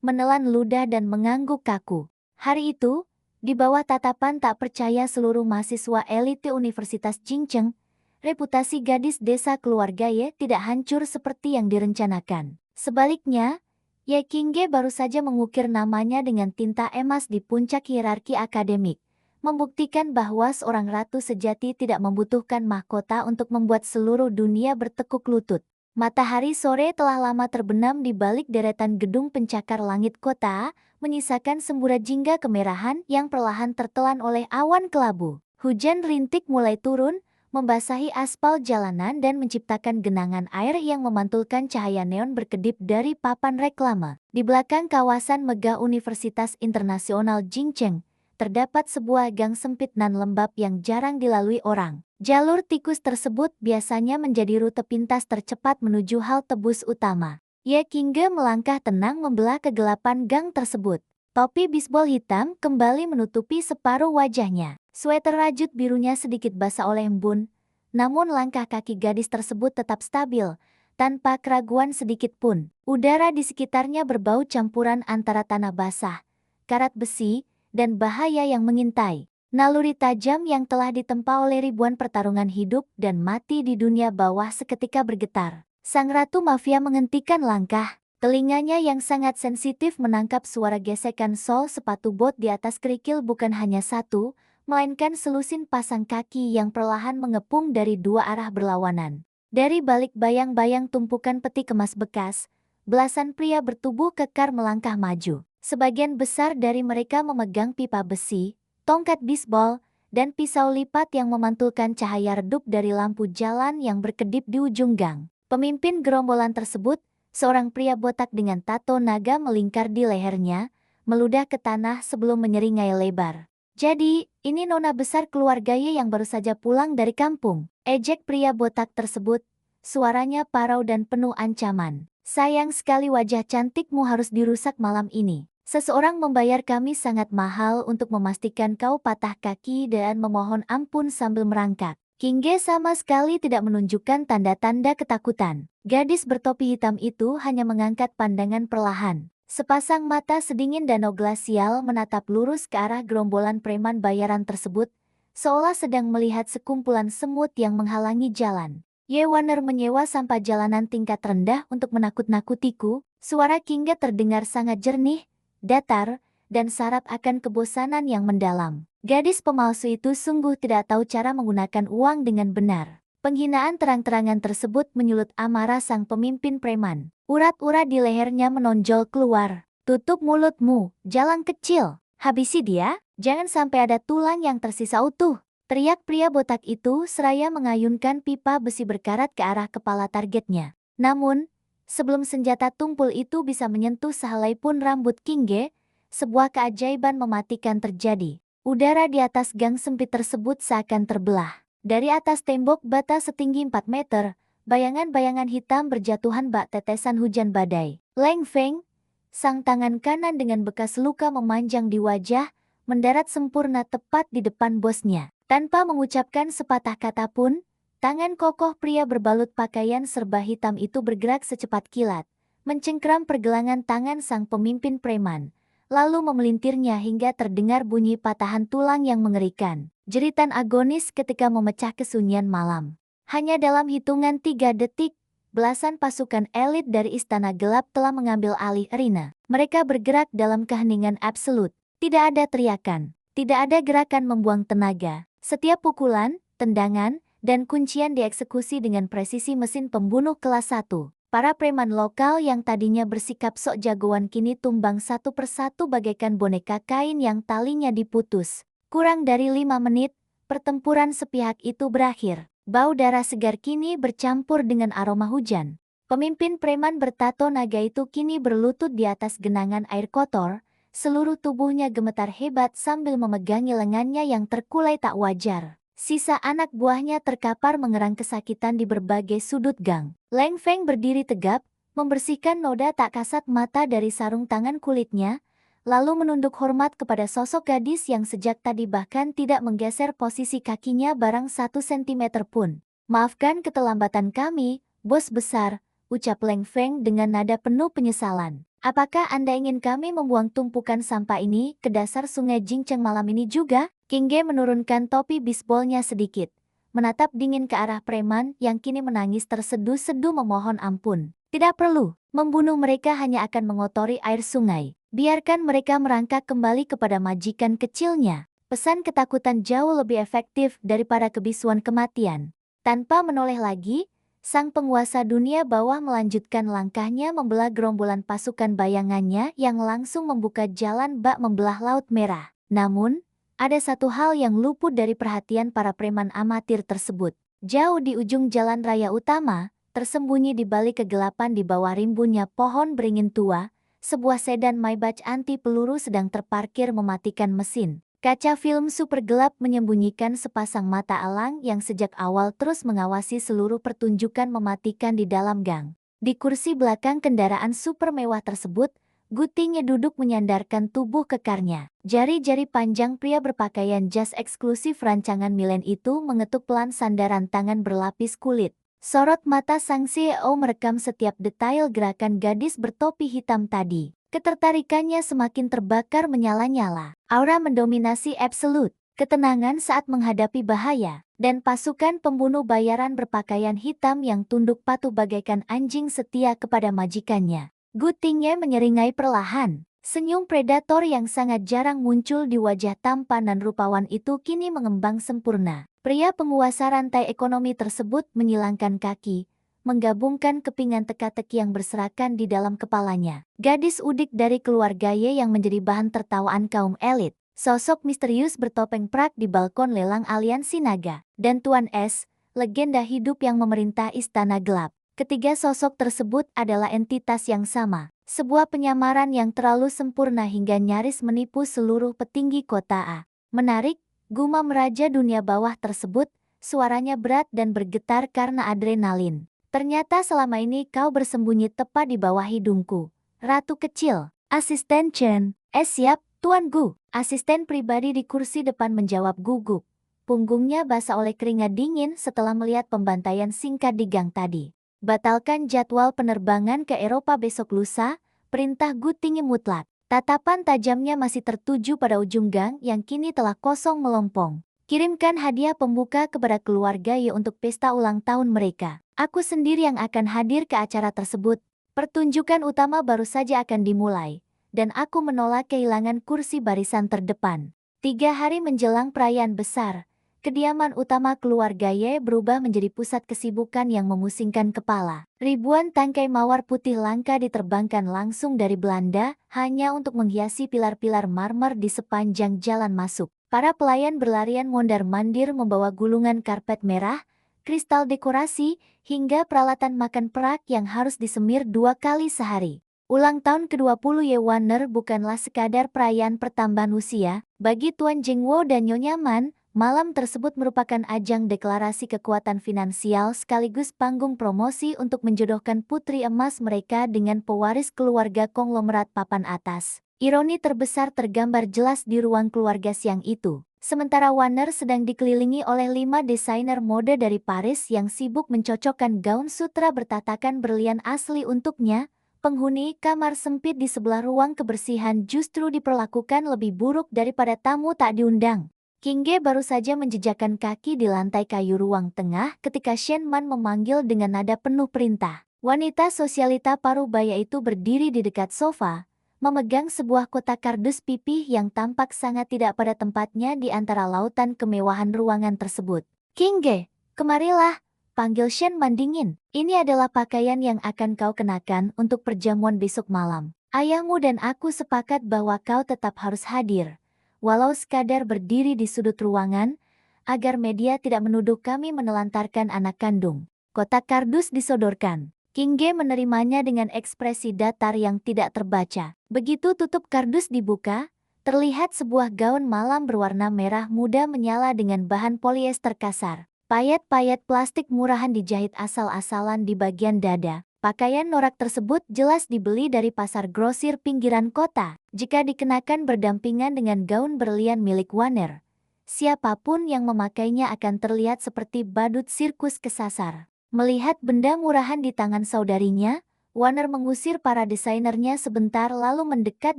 Speaker 1: menelan ludah dan mengangguk kaku. Hari itu, di bawah tatapan tak percaya seluruh mahasiswa elite Universitas Jingcheng, reputasi gadis desa keluarga Ye tidak hancur seperti yang direncanakan. Sebaliknya, Ye Qingge baru saja mengukir namanya dengan tinta emas di puncak hierarki akademik, membuktikan bahwa seorang ratu sejati tidak membutuhkan mahkota untuk membuat seluruh dunia bertekuk lutut. Matahari sore telah lama terbenam di balik deretan gedung pencakar langit kota, menyisakan semburat jingga kemerahan yang perlahan tertelan oleh awan kelabu. Hujan rintik mulai turun, membasahi aspal jalanan dan menciptakan genangan air yang memantulkan cahaya neon berkedip dari papan reklame. Di belakang kawasan megah Universitas Internasional Jingcheng, terdapat sebuah gang sempit nan lembab yang jarang dilalui orang. Jalur tikus tersebut biasanya menjadi rute pintas tercepat menuju halte bus utama. Ye Qingge melangkah tenang membelah kegelapan gang tersebut. Topi bisbol hitam kembali menutupi separuh wajahnya. Sweater rajut birunya sedikit basah oleh embun, namun langkah kaki gadis tersebut tetap stabil, tanpa keraguan sedikit pun. Udara di sekitarnya berbau campuran antara tanah basah, karat besi, dan bahaya yang mengintai. Naluri tajam yang telah ditempa oleh ribuan pertarungan hidup dan mati di dunia bawah seketika bergetar. Sang Ratu Mafia menghentikan langkah. Telinganya yang sangat sensitif menangkap suara gesekan sol sepatu bot di atas kerikil bukan hanya satu, melainkan selusin pasang kaki yang perlahan mengepung dari dua arah berlawanan. Dari balik bayang-bayang tumpukan peti kemas bekas, belasan pria bertubuh kekar melangkah maju. Sebagian besar dari mereka memegang pipa besi, tongkat bisbol, dan pisau lipat yang memantulkan cahaya redup dari lampu jalan yang berkedip di ujung gang. Pemimpin gerombolan tersebut, seorang pria botak dengan tato naga melingkar di lehernya, meludah ke tanah sebelum menyeringai lebar. Jadi, ini nona besar keluarga Ye yang baru saja pulang dari kampung. Ejek pria botak tersebut, suaranya parau dan penuh ancaman. Sayang sekali wajah cantikmu harus dirusak malam ini. Seseorang membayar kami sangat mahal untuk memastikan kau patah kaki dan memohon ampun sambil merangkak. Qingge sama sekali tidak menunjukkan tanda-tanda ketakutan. Gadis bertopi hitam itu hanya mengangkat pandangan perlahan. Sepasang mata sedingin danau glasial menatap lurus ke arah gerombolan preman bayaran tersebut, seolah sedang melihat sekumpulan semut yang menghalangi jalan. Yewaner menyewa sampah jalanan tingkat rendah untuk menakut-nakutiku. Suara Qingge terdengar sangat jernih, datar, dan syarat akan kebosanan yang mendalam. Gadis pemalsu itu sungguh tidak tahu cara menggunakan uang dengan benar. Penghinaan terang-terangan tersebut menyulut amarah sang pemimpin preman. Urat-urat di lehernya menonjol keluar. Tutup mulutmu, jalan kecil. Habisi dia, jangan sampai ada tulang yang tersisa utuh. Teriak pria botak itu seraya mengayunkan pipa besi berkarat ke arah kepala targetnya. Namun, sebelum senjata tumpul itu bisa menyentuh sehelai pun rambut Qingge, sebuah keajaiban mematikan terjadi. Udara di atas gang sempit tersebut seakan terbelah. Dari atas tembok bata setinggi 4 meter, bayangan-bayangan hitam berjatuhan bak tetesan hujan badai. Leng Feng, sang tangan kanan dengan bekas luka memanjang di wajah, mendarat sempurna tepat di depan bosnya. Tanpa mengucapkan sepatah kata pun, Tangan kokoh pria berbalut pakaian serba hitam itu bergerak secepat kilat, mencengkeram pergelangan tangan sang pemimpin preman, lalu memelintirnya hingga terdengar bunyi patahan tulang yang mengerikan. Jeritan agonis ketika memecah kesunyian malam. Hanya dalam hitungan 3 detik, belasan pasukan elit dari Istana Gelap telah mengambil alih arena. Mereka bergerak dalam keheningan absolut. Tidak ada teriakan, tidak ada gerakan membuang tenaga. Setiap pukulan, tendangan, dan kuncian dieksekusi dengan presisi mesin pembunuh kelas 1. Para preman lokal yang tadinya bersikap sok jagoan kini tumbang satu persatu bagaikan boneka kain yang talinya diputus. Kurang dari 5 menit, pertempuran sepihak itu berakhir. Bau darah segar kini bercampur dengan aroma hujan. Pemimpin preman bertato naga itu kini berlutut di atas genangan air kotor, seluruh tubuhnya gemetar hebat sambil memegangi lengannya yang terkulai tak wajar. Sisa anak buahnya terkapar mengerang kesakitan di berbagai sudut gang. Leng Feng berdiri tegap, membersihkan noda tak kasat mata dari sarung tangan kulitnya, lalu menunduk hormat kepada sosok gadis yang sejak tadi bahkan tidak menggeser posisi kakinya barang 1 sentimeter pun. "Maafkan keterlambatan kami, bos besar," ucap Leng Feng dengan nada penuh penyesalan. "Apakah Anda ingin kami membuang tumpukan sampah ini ke dasar sungai Jingcheng malam ini juga?" King Ge menurunkan topi bisbolnya sedikit, menatap dingin ke arah preman yang kini menangis terseduh-seduh memohon ampun. "Tidak perlu, membunuh mereka hanya akan mengotori air sungai. Biarkan mereka merangkak kembali kepada majikan kecilnya." Pesan ketakutan jauh lebih efektif daripada kebisuan kematian. Tanpa menoleh lagi, sang penguasa dunia bawah melanjutkan langkahnya membelah gerombolan pasukan bayangannya yang langsung membuka jalan bak membelah Laut Merah. Namun, ada satu hal yang luput dari perhatian para preman amatir tersebut. Jauh di ujung jalan raya utama, tersembunyi di balik kegelapan di bawah rimbunnya pohon beringin tua, sebuah sedan Maybach anti peluru sedang terparkir mematikan mesin. Kaca film super gelap menyembunyikan sepasang mata elang yang sejak awal terus mengawasi seluruh pertunjukan mematikan di dalam gang. Di kursi belakang kendaraan super mewah tersebut, Gutingnya duduk menyandarkan tubuh kekarnya. Jari-jari panjang pria berpakaian jas eksklusif rancangan Milen itu mengetuk pelan sandaran tangan berlapis kulit. Sorot mata sang CEO merekam setiap detail gerakan gadis bertopi hitam tadi. Ketertarikannya semakin terbakar menyala-nyala. Aura mendominasi absolut. Ketenangan saat menghadapi bahaya. Dan pasukan pembunuh bayaran berpakaian hitam yang tunduk patuh bagaikan anjing setia kepada majikannya. Gutingnya menyeringai perlahan. Senyum predator yang sangat jarang muncul di wajah tampan dan rupawan itu kini mengembang sempurna. Pria penguasa rantai ekonomi tersebut menyilangkan kaki, menggabungkan kepingan teka-teki yang berserakan di dalam kepalanya. Gadis udik dari keluarga Ye yang menjadi bahan tertawaan kaum elit. Sosok misterius bertopeng prak di balkon lelang aliansi naga. Dan Tuan S, legenda hidup yang memerintah Istana Gelap. Ketiga sosok tersebut adalah entitas yang sama, sebuah penyamaran yang terlalu sempurna hingga nyaris menipu seluruh petinggi kota A. "Menarik," gumam raja dunia bawah tersebut, suaranya berat dan bergetar karena adrenalin. "Ternyata selama ini kau bersembunyi tepat di bawah hidungku, ratu kecil." "Asisten Chen." Siap, Tuan Gu." Asisten pribadi di kursi depan menjawab gugup. Punggungnya basah oleh keringat dingin setelah melihat pembantaian singkat di gang tadi. "Batalkan jadwal penerbangan ke Eropa besok lusa," perintah Gutingnya mutlak. Tatapan tajamnya masih tertuju pada ujung gang yang kini telah kosong melompong. "Kirimkan hadiah pembuka kepada keluarga Ye untuk pesta ulang tahun mereka. Aku sendiri yang akan hadir ke acara tersebut. Pertunjukan utama baru saja akan dimulai, dan aku menolak kehilangan kursi barisan terdepan." 3 hari menjelang perayaan besar, kediaman utama keluarga Ye berubah menjadi pusat kesibukan yang memusingkan kepala. Ribuan tangkai mawar putih langka diterbangkan langsung dari Belanda hanya untuk menghiasi pilar-pilar marmer di sepanjang jalan masuk. Para pelayan berlarian mondar-mandir membawa gulungan karpet merah, kristal dekorasi, hingga peralatan makan perak yang harus disemir 2 kali sehari. Ulang tahun ke-20 Ye Wanner bukanlah sekadar perayaan pertambahan usia. Bagi Tuan Jingwo dan Nyonya Man, malam tersebut merupakan ajang deklarasi kekuatan finansial sekaligus panggung promosi untuk menjodohkan putri emas mereka dengan pewaris keluarga konglomerat papan atas. Ironi terbesar tergambar jelas di ruang keluarga siang itu. Sementara Warner sedang dikelilingi oleh 5 desainer mode dari Paris yang sibuk mencocokkan gaun sutra bertatakan berlian asli untuknya, penghuni kamar sempit di sebelah ruang kebersihan justru diperlakukan lebih buruk daripada tamu tak diundang. Kingge baru saja menjejakkan kaki di lantai kayu ruang tengah ketika Shen Man memanggil dengan nada penuh perintah. Wanita sosialita parubaya itu berdiri di dekat sofa, memegang sebuah kotak kardus pipih yang tampak sangat tidak pada tempatnya di antara lautan kemewahan ruangan tersebut. Kingge, kemarilah, panggil Shen Man dingin. Ini adalah pakaian yang akan kau kenakan untuk perjamuan besok malam. Ayahmu dan aku sepakat bahwa kau tetap harus hadir, walau sekadar berdiri di sudut ruangan, agar media tidak menuduh kami menelantarkan anak kandung. Kotak kardus disodorkan. Kingge menerimanya dengan ekspresi datar yang tidak terbaca. Begitu tutup kardus dibuka, terlihat sebuah gaun malam berwarna merah muda menyala dengan bahan polyester kasar. Payet-payet plastik murahan dijahit asal-asalan di bagian dada. Pakaian norak tersebut jelas dibeli dari pasar grosir pinggiran kota. Jika dikenakan berdampingan dengan gaun berlian milik Warner, siapapun yang memakainya akan terlihat seperti badut sirkus kesasar. Melihat benda murahan di tangan saudarinya, Warner mengusir para desainernya sebentar lalu mendekat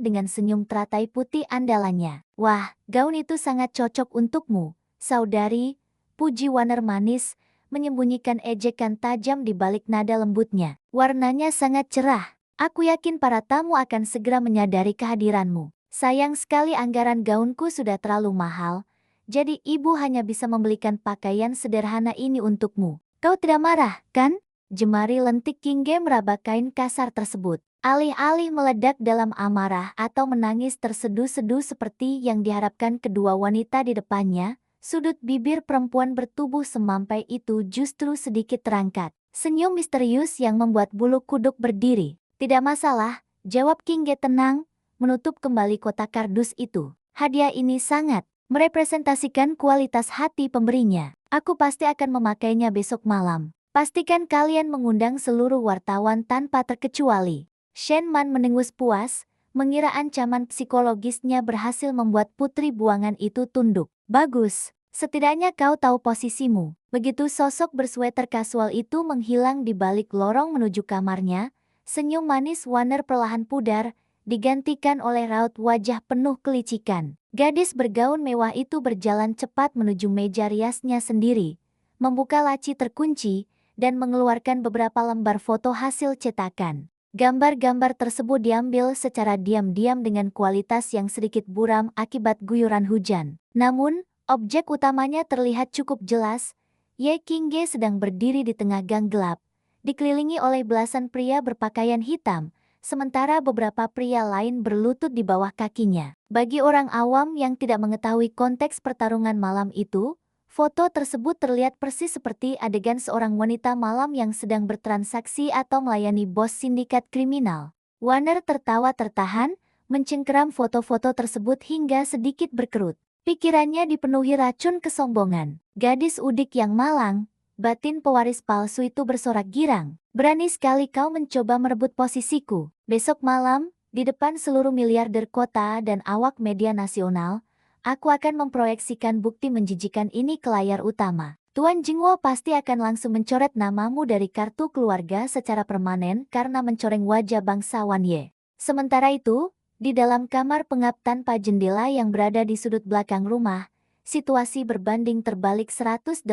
Speaker 1: dengan senyum teratai putih andalannya. Wah, gaun itu sangat cocok untukmu, saudari, puji Warner manis, menyembunyikan ejekan tajam di balik nada lembutnya. Warnanya sangat cerah. Aku yakin para tamu akan segera menyadari kehadiranmu. Sayang sekali anggaran gaunku sudah terlalu mahal, jadi ibu hanya bisa membelikan pakaian sederhana ini untukmu. Kau tidak marah, kan? Jemari lentik Kingge meraba kain kasar tersebut. Alih-alih meledak dalam amarah atau menangis terseduh-seduh seperti yang diharapkan kedua wanita di depannya, sudut bibir perempuan bertubuh semampai itu justru sedikit terangkat. Senyum misterius yang membuat bulu kuduk berdiri. Tidak masalah, jawab Kingge tenang, menutup kembali kotak kardus itu. Hadiah ini sangat merepresentasikan kualitas hati pemberinya. Aku pasti akan memakainya besok malam. Pastikan kalian mengundang seluruh wartawan tanpa terkecuali. Shen Man mendengus puas, mengira ancaman psikologisnya berhasil membuat putri buangan itu tunduk. Bagus, setidaknya kau tahu posisimu. Begitu sosok bersweater kasual itu menghilang di balik lorong menuju kamarnya, senyum manis Warner perlahan pudar, digantikan oleh raut wajah penuh kelicikan. Gadis bergaun mewah itu berjalan cepat menuju meja riasnya sendiri, membuka laci terkunci, dan mengeluarkan beberapa lembar foto hasil cetakan. Gambar-gambar tersebut diambil secara diam-diam dengan kualitas yang sedikit buram akibat guyuran hujan. Namun, objek utamanya terlihat cukup jelas. Ye Qingge sedang berdiri di tengah gang gelap, dikelilingi oleh belasan pria berpakaian hitam, sementara beberapa pria lain berlutut di bawah kakinya. Bagi orang awam yang tidak mengetahui konteks pertarungan malam itu, foto tersebut terlihat persis seperti adegan seorang wanita malam yang sedang bertransaksi atau melayani bos sindikat kriminal. Warner tertawa tertahan, mencengkeram foto-foto tersebut hingga sedikit berkerut. Pikirannya dipenuhi racun kesombongan. Gadis udik yang malang, batin pewaris palsu itu bersorak girang. Berani sekali kau mencoba merebut posisiku. Besok malam, di depan seluruh miliarder kota dan awak media nasional, aku akan memproyeksikan bukti menjijikan ini ke layar utama. Tuan Jingwo pasti akan langsung mencoret namamu dari kartu keluarga secara permanen karena mencoreng wajah bangsawan Ye. Sementara itu, di dalam kamar pengap tanpa jendela yang berada di sudut belakang rumah, situasi berbanding terbalik 180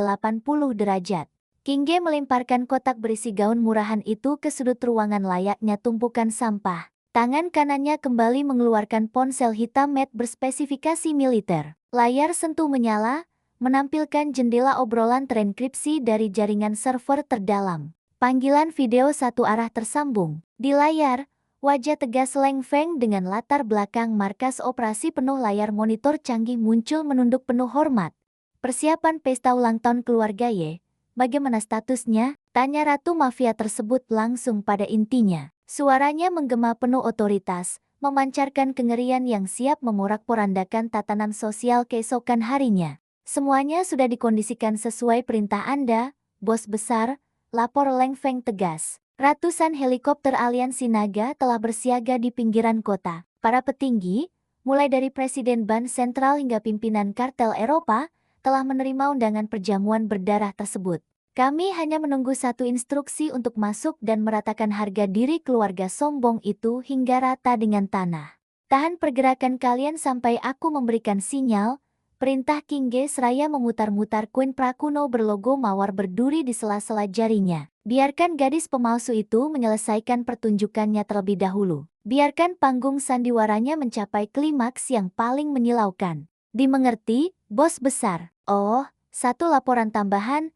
Speaker 1: derajat. Kingge melemparkan kotak berisi gaun murahan itu ke sudut ruangan layaknya tumpukan sampah. Tangan kanannya kembali mengeluarkan ponsel hitam matte berspesifikasi militer. Layar sentuh menyala, menampilkan jendela obrolan terenkripsi dari jaringan server terdalam. Panggilan video satu arah tersambung. Di layar, wajah tegas Leng Feng dengan latar belakang markas operasi penuh layar monitor canggih muncul menunduk penuh hormat. Persiapan pesta ulang tahun keluarga Ye. Bagaimana statusnya? Tanya Ratu Mafia tersebut langsung pada intinya. Suaranya menggema penuh otoritas, memancarkan kengerian yang siap memorak-porandakan tatanan sosial keesokan harinya. Semuanya sudah dikondisikan sesuai perintah Anda, bos besar, lapor Leng Feng tegas. Ratusan helikopter aliansi naga telah bersiaga di pinggiran kota. Para petinggi, mulai dari Presiden Bank Sentral hingga pimpinan kartel Eropa, telah menerima undangan perjamuan berdarah tersebut. Kami hanya menunggu satu instruksi untuk masuk dan meratakan harga diri keluarga sombong itu hingga rata dengan tanah. Tahan pergerakan kalian sampai aku memberikan sinyal, perintah King Ge seraya memutar-mutar koin prakuno berlogo mawar berduri di sela-sela jarinya. Biarkan gadis pemalsu itu menyelesaikan pertunjukannya terlebih dahulu. Biarkan panggung sandiwaranya mencapai klimaks yang paling menyilaukan. Dimengerti, bos besar? Oh, satu laporan tambahan.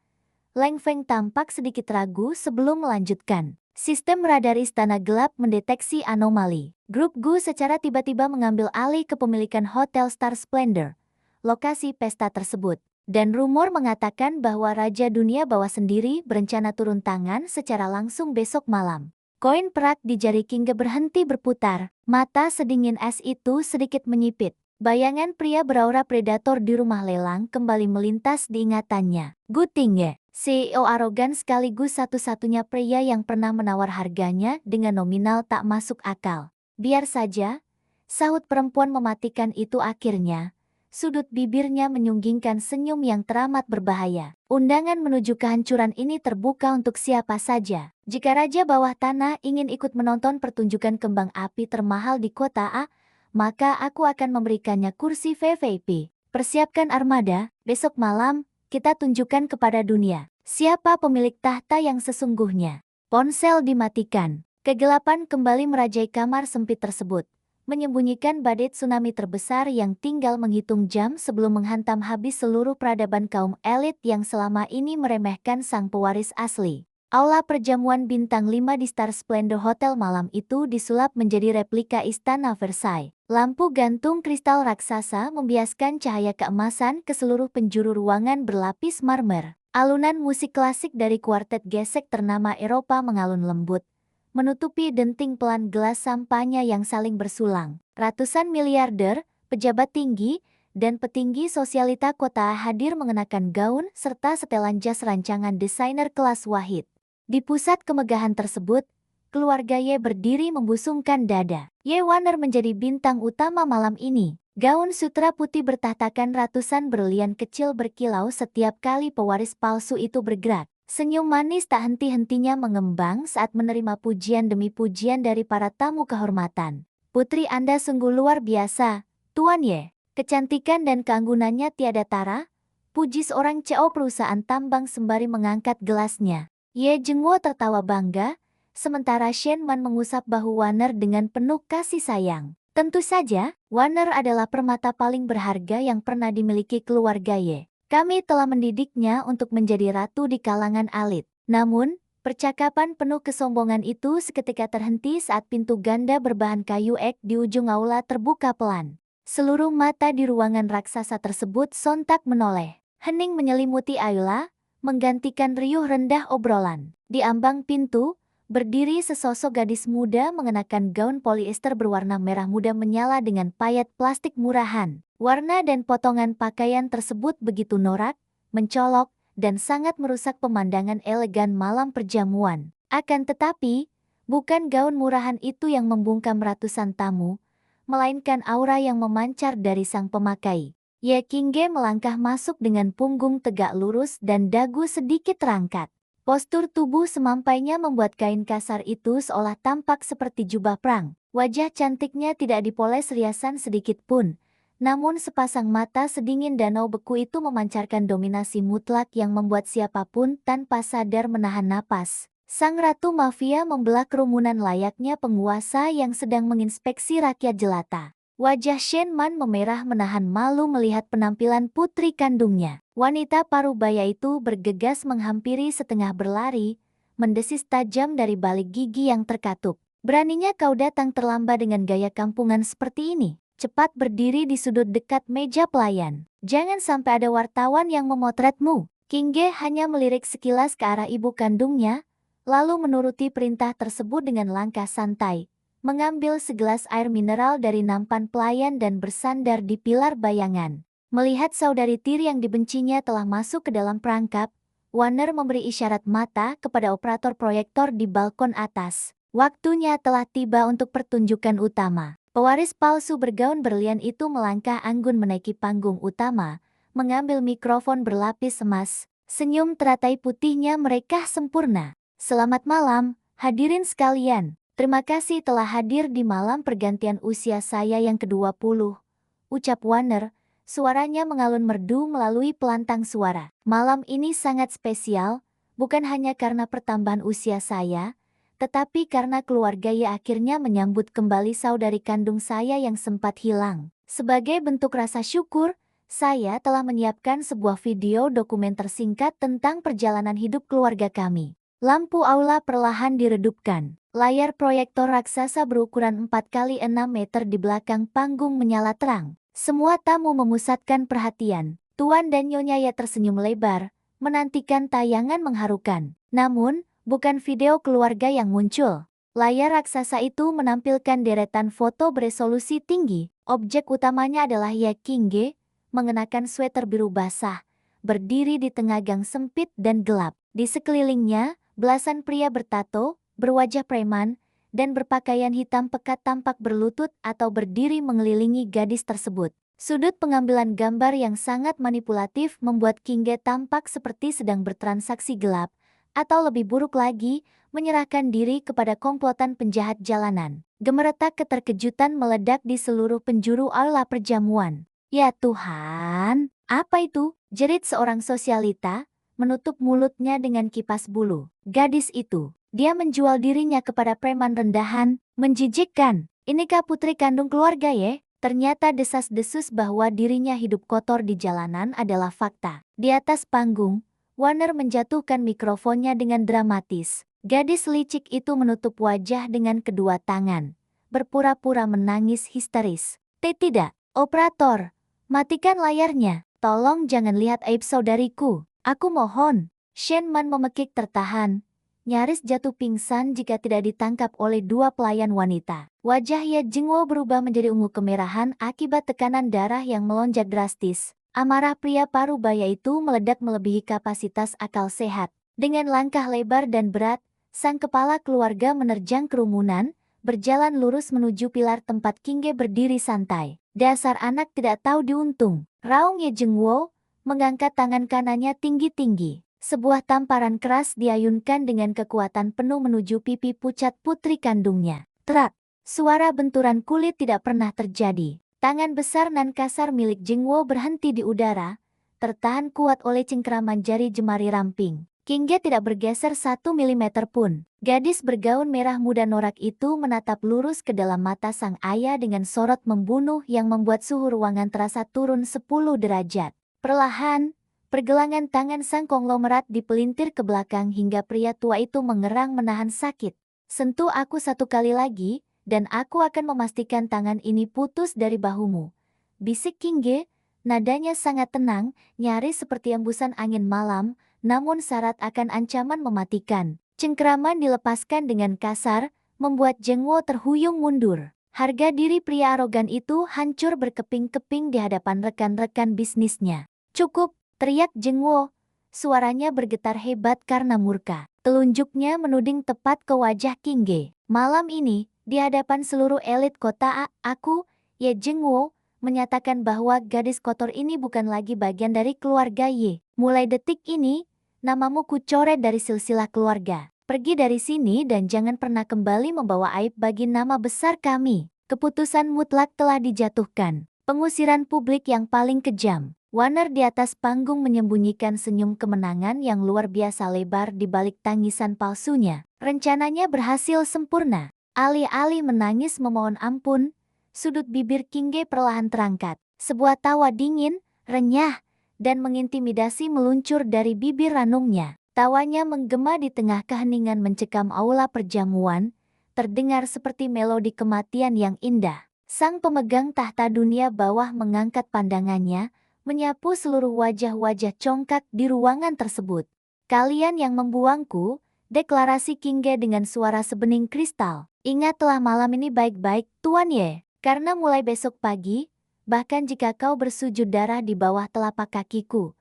Speaker 1: Leng Feng tampak sedikit ragu sebelum melanjutkan. Sistem radar Istana Gelap mendeteksi anomali. Grup Gu secara tiba-tiba mengambil alih kepemilikan Hotel Star Splendor, lokasi pesta tersebut. Dan rumor mengatakan bahwa Raja Dunia Bawah sendiri berencana turun tangan secara langsung besok malam. Koin perak di jari King Ge berhenti berputar. Mata sedingin es itu sedikit menyipit. Bayangan pria beraura predator di rumah lelang kembali melintas di ingatannya. Gu Tingge, CEO arogan sekaligus satu-satunya pria yang pernah menawar harganya dengan nominal tak masuk akal. Biar saja, sahut perempuan mematikan itu akhirnya. Sudut bibirnya menyunggingkan senyum yang teramat berbahaya. Undangan menuju kehancuran ini terbuka untuk siapa saja. Jika Raja Bawah Tanah ingin ikut menonton pertunjukan kembang api termahal di kota A, maka aku akan memberikannya kursi VVIP. Persiapkan armada, besok malam, kita tunjukkan kepada dunia siapa pemilik tahta yang sesungguhnya. Ponsel dimatikan. Kegelapan kembali merajai kamar sempit tersebut, menyembunyikan badai tsunami terbesar yang tinggal menghitung jam sebelum menghantam habis seluruh peradaban kaum elit yang selama ini meremehkan sang pewaris asli. Aula perjamuan bintang 5 di Star Splendor Hotel malam itu disulap menjadi replika Istana Versailles. Lampu gantung kristal raksasa membiaskan cahaya keemasan ke seluruh penjuru ruangan berlapis marmer. Alunan musik klasik dari kuartet gesek ternama Eropa mengalun lembut, menutupi denting pelan gelas sampahnya yang saling bersulang. Ratusan miliarder, pejabat tinggi, dan petinggi sosialita kota hadir mengenakan gaun serta setelan jas rancangan desainer kelas Wahid. Di pusat kemegahan tersebut, keluarga Ye berdiri membusungkan dada. Ye Wanner menjadi bintang utama malam ini. Gaun sutra putih bertahtakan ratusan berlian kecil berkilau setiap kali pewaris palsu itu bergerak. Senyum manis tak henti-hentinya mengembang saat menerima pujian demi pujian dari para tamu kehormatan. Putri Anda sungguh luar biasa, Tuan Ye. Kecantikan dan keanggunannya tiada tara, puji seorang CEO perusahaan tambang sembari mengangkat gelasnya. Ye Jengwo tertawa bangga, sementara Shen Man mengusap bahu Wanner dengan penuh kasih sayang. Tentu saja, Wanner adalah permata paling berharga yang pernah dimiliki keluarga Ye. Kami telah mendidiknya untuk menjadi ratu di kalangan elit. Namun, percakapan penuh kesombongan itu seketika terhenti saat pintu ganda berbahan kayu ek di ujung aula terbuka pelan. Seluruh mata di ruangan raksasa tersebut sontak menoleh. Hening menyelimuti Ayla, menggantikan riuh rendah obrolan. Di ambang pintu, berdiri sesosok gadis muda mengenakan gaun polyester berwarna merah muda menyala dengan payet plastik murahan. Warna dan potongan pakaian tersebut begitu norak, mencolok, dan sangat merusak pemandangan elegan malam perjamuan. Akan tetapi, bukan gaun murahan itu yang membungkam ratusan tamu, melainkan aura yang memancar dari sang pemakai. Ye Qingge melangkah masuk dengan punggung tegak lurus dan dagu sedikit terangkat. Postur tubuh semampainya membuat kain kasar itu seolah tampak seperti jubah perang. Wajah cantiknya tidak dipoles riasan sedikit pun, namun sepasang mata sedingin danau beku itu memancarkan dominasi mutlak yang membuat siapapun tanpa sadar menahan napas. Sang ratu mafia membelah kerumunan layaknya penguasa yang sedang menginspeksi rakyat jelata. Wajah Shen Man memerah menahan malu melihat penampilan putri kandungnya. Wanita parubaya itu bergegas menghampiri setengah berlari, mendesis tajam dari balik gigi yang terkatup. Beraninya kau datang terlambat dengan gaya kampungan seperti ini. Cepat berdiri di sudut dekat meja pelayan. Jangan sampai ada wartawan yang memotretmu. Qingge hanya melirik sekilas ke arah ibu kandungnya, lalu menuruti perintah tersebut dengan langkah santai. Mengambil segelas air mineral dari nampan pelayan dan bersandar di pilar bayangan. Melihat saudari tiri yang dibencinya telah masuk ke dalam perangkap, Wanner memberi isyarat mata kepada operator proyektor di balkon atas. Waktunya telah tiba untuk pertunjukan utama. Pewaris palsu bergaun berlian itu melangkah anggun menaiki panggung utama, mengambil mikrofon berlapis emas. Senyum teratai putihnya mereka sempurna. Selamat malam, hadirin sekalian. Terima kasih telah hadir di malam pergantian usia saya yang ke-20. Ucap Warner, suaranya mengalun merdu melalui pelantang suara. Malam ini sangat spesial, bukan hanya karena pertambahan usia saya, tetapi karena keluarga ya akhirnya menyambut kembali saudari kandung saya yang sempat hilang. Sebagai bentuk rasa syukur, saya telah menyiapkan sebuah video dokumenter singkat tentang perjalanan hidup keluarga kami. Lampu aula perlahan diredupkan. Layar proyektor raksasa berukuran 4x6 meter di belakang panggung menyala terang. Semua tamu memusatkan perhatian. Tuan dan Nyonya Ya tersenyum lebar, menantikan tayangan mengharukan. Namun, bukan video keluarga yang muncul. Layar raksasa itu menampilkan deretan foto beresolusi tinggi. Objek utamanya adalah Ya King-ge, mengenakan sweater biru basah, berdiri di tengah gang sempit dan gelap. Di sekelilingnya, belasan pria bertato, berwajah preman, dan berpakaian hitam pekat tampak berlutut atau berdiri mengelilingi gadis tersebut. Sudut pengambilan gambar yang sangat manipulatif membuat King-ge tampak seperti sedang bertransaksi gelap, atau lebih buruk lagi, menyerahkan diri kepada komplotan penjahat jalanan. Gemeretak keterkejutan meledak di seluruh penjuru aula perjamuan. Ya Tuhan, apa itu? Jerit seorang sosialita, menutup mulutnya dengan kipas bulu. Gadis itu, dia menjual dirinya kepada preman rendahan, menjijikkan. Inikah putri kandung keluarga ya? Ternyata desas-desus bahwa dirinya hidup kotor di jalanan adalah fakta. Di atas panggung, Warner menjatuhkan mikrofonnya dengan dramatis. Gadis licik itu menutup wajah dengan kedua tangan, berpura-pura menangis histeris. Tidak, operator, matikan layarnya. Tolong jangan lihat aib saudariku. Aku mohon. Shen-man memekik tertahan, nyaris jatuh pingsan jika tidak ditangkap oleh dua pelayan wanita. Wajah Ye Jingwo berubah menjadi ungu kemerahan akibat tekanan darah yang melonjak drastis. Amarah pria parubaya itu meledak melebihi kapasitas akal sehat. Dengan langkah lebar dan berat, sang kepala keluarga menerjang kerumunan, berjalan lurus menuju pilar tempat King-ge berdiri santai. Dasar anak tidak tahu diuntung. Raung Ye Jingwo mengangkat tangan kanannya tinggi-tinggi. Sebuah tamparan keras diayunkan dengan kekuatan penuh menuju pipi pucat putri kandungnya. Terak, suara benturan kulit tidak pernah terjadi. Tangan besar nan kasar milik Jingwo berhenti di udara, tertahan kuat oleh cengkeraman jari jemari ramping. King-ge tidak bergeser 1 milimeter pun. Gadis bergaun merah muda norak itu menatap lurus ke dalam mata sang ayah dengan sorot membunuh yang membuat suhu ruangan terasa turun 10 derajat. Perlahan, pergelangan tangan sang konglomerat dipelintir ke belakang hingga pria tua itu mengerang menahan sakit. Sentuh aku satu kali lagi, dan aku akan memastikan tangan ini putus dari bahumu. Bisik King-ge, nadanya sangat tenang, nyaris seperti embusan angin malam, namun syarat akan ancaman mematikan. Cengkeraman dilepaskan dengan kasar, membuat Jingwo terhuyung mundur. Harga diri pria arogan itu hancur berkeping-keping di hadapan rekan-rekan bisnisnya. Cukup, teriak Jingwo. Suaranya bergetar hebat karena murka. Telunjuknya menuding tepat ke wajah King-ge. Malam ini, di hadapan seluruh elit kota aku, Ye Jingwo, menyatakan bahwa gadis kotor ini bukan lagi bagian dari keluarga Ye. Mulai detik ini, namamu kucoret dari silsilah keluarga. Pergi dari sini dan jangan pernah kembali membawa aib bagi nama besar kami. Keputusan mutlak telah dijatuhkan. Pengusiran publik yang paling kejam. Warner di atas panggung menyembunyikan senyum kemenangan yang luar biasa lebar di balik tangisan palsunya. Rencananya berhasil sempurna. Alih-alih menangis memohon ampun, sudut bibir King-ge perlahan terangkat. Sebuah tawa dingin, renyah, dan mengintimidasi meluncur dari bibir ranumnya. Tawanya menggema di tengah keheningan mencekam aula perjamuan, terdengar seperti melodi kematian yang indah. Sang pemegang tahta dunia bawah mengangkat pandangannya, menyapu seluruh wajah-wajah congkak di ruangan tersebut. Kalian yang membuangku, deklarasi King-ge dengan suara sebening kristal. Ingatlah malam ini baik-baik, Tuan Ye, karena mulai besok pagi, bahkan jika kau bersujud darah di bawah telapak kakiku,